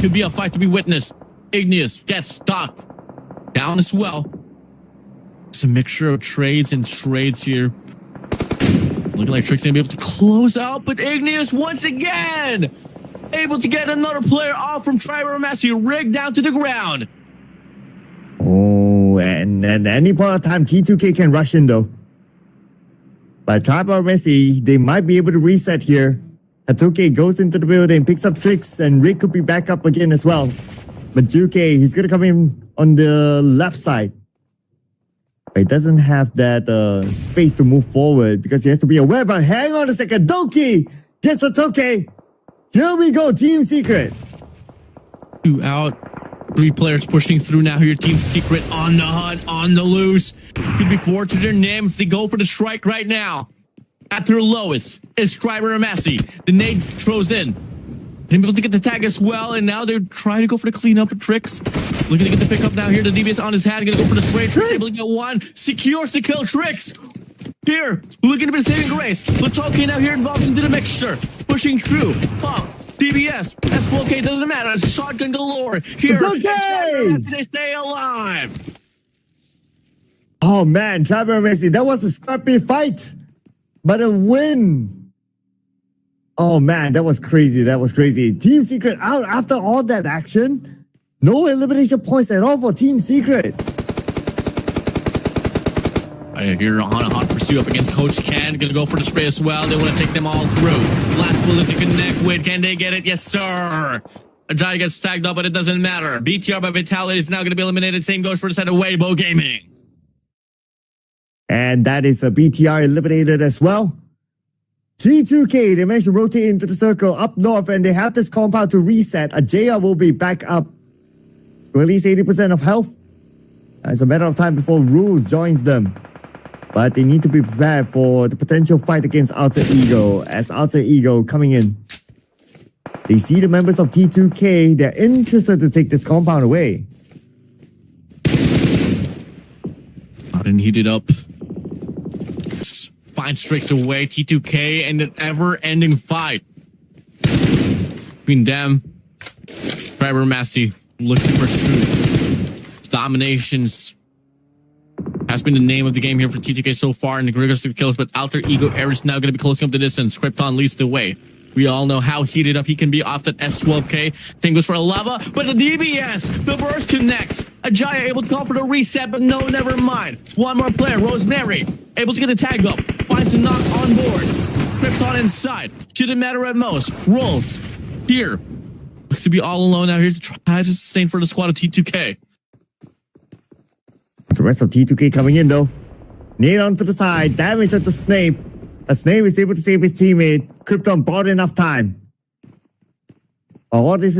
Could be a fight to be witnessed. Igneous gets stuck. Down as well. It's a mixture of trades and trades here. Looking like Trick's gonna be able to close out, but Igneous once again able to get another player off from Triber Messi, rigged down to the ground. Oh, and at any point of time, T2K can rush in though. But Triber Messi, they might be able to reset here. Hatoke goes into the building, picks up Tricks, and Rick could be back up again as well. But Juke, he's gonna come in on the left side. But he doesn't have that space to move forward because he has to be aware. But hang on a second, Doki gets a Toke. Here we go, Team Secret. 2 out. 3 players pushing through now here. Team Secret on the hunt, on the loose. Could be 4 to their name if they go for the strike right now. At their lowest is Triber Messi. The nade throws in. They're able to get the tag as well, and now they're trying to go for the cleanup of Tricks. Looking to get the pickup now here. The DBS on his head, gonna go for the spray. Tricks able to get 1. Secures the kill. Tricks here, looking to be the saving grace. Latoke now here involves into the mixture. Pushing through. Pump. DBS. S4K doesn't matter. It's shotgun galore. Here. They stay alive. Oh man, Triber Messi, that was a scrappy fight. But a win. Oh man, that was crazy. That was crazy. Team Secret out after all that action. No elimination points at all for Team Secret. Here on a hot pursuit up against Coach Ken. Gonna go for the spray as well. They want to take them all through. Last bullet to connect with. Can they get it? Yes, sir. Ajay gets tagged up, but it doesn't matter. BTR by Vitality is now going to be eliminated. Same goes for the side of Weibo Gaming. And that is a BTR eliminated as well. T2K, they managed to rotate into the circle up north, and they have this compound to reset. Ajaya will be back up to at least 80% of health. It's a matter of time before Rules joins them. But they need to be prepared for the potential fight against Alter Ego, as Alter Ego coming in. They see the members of T2K, they're interested to take this compound away. Out and heat it up. Find strikes away T2K and an ever-ending fight between them. Trevor Massey looks for his truth. Dominations has been the name of the game here for T2K so far in the regards to kills, but Alter Ego Air is now going to be closing up the distance. Krypton leads the way. We all know how heated up he can be off that S12K. Thing goes for a lava, but the DBS, the burst connects. Ajaya able to call for the reset, but no, never mind. One more player, Rosemary, able to get the tag up. Finds a knock on board. Krypton inside. Shouldn't matter at most. Rolls. Here. Looks to be all alone out here to try to sustain for the squad of T2K. The rest of T2K coming in though. Nade onto the side, damage at the Snape. A Snape is able to save his teammate. Krypton bought enough time. All this is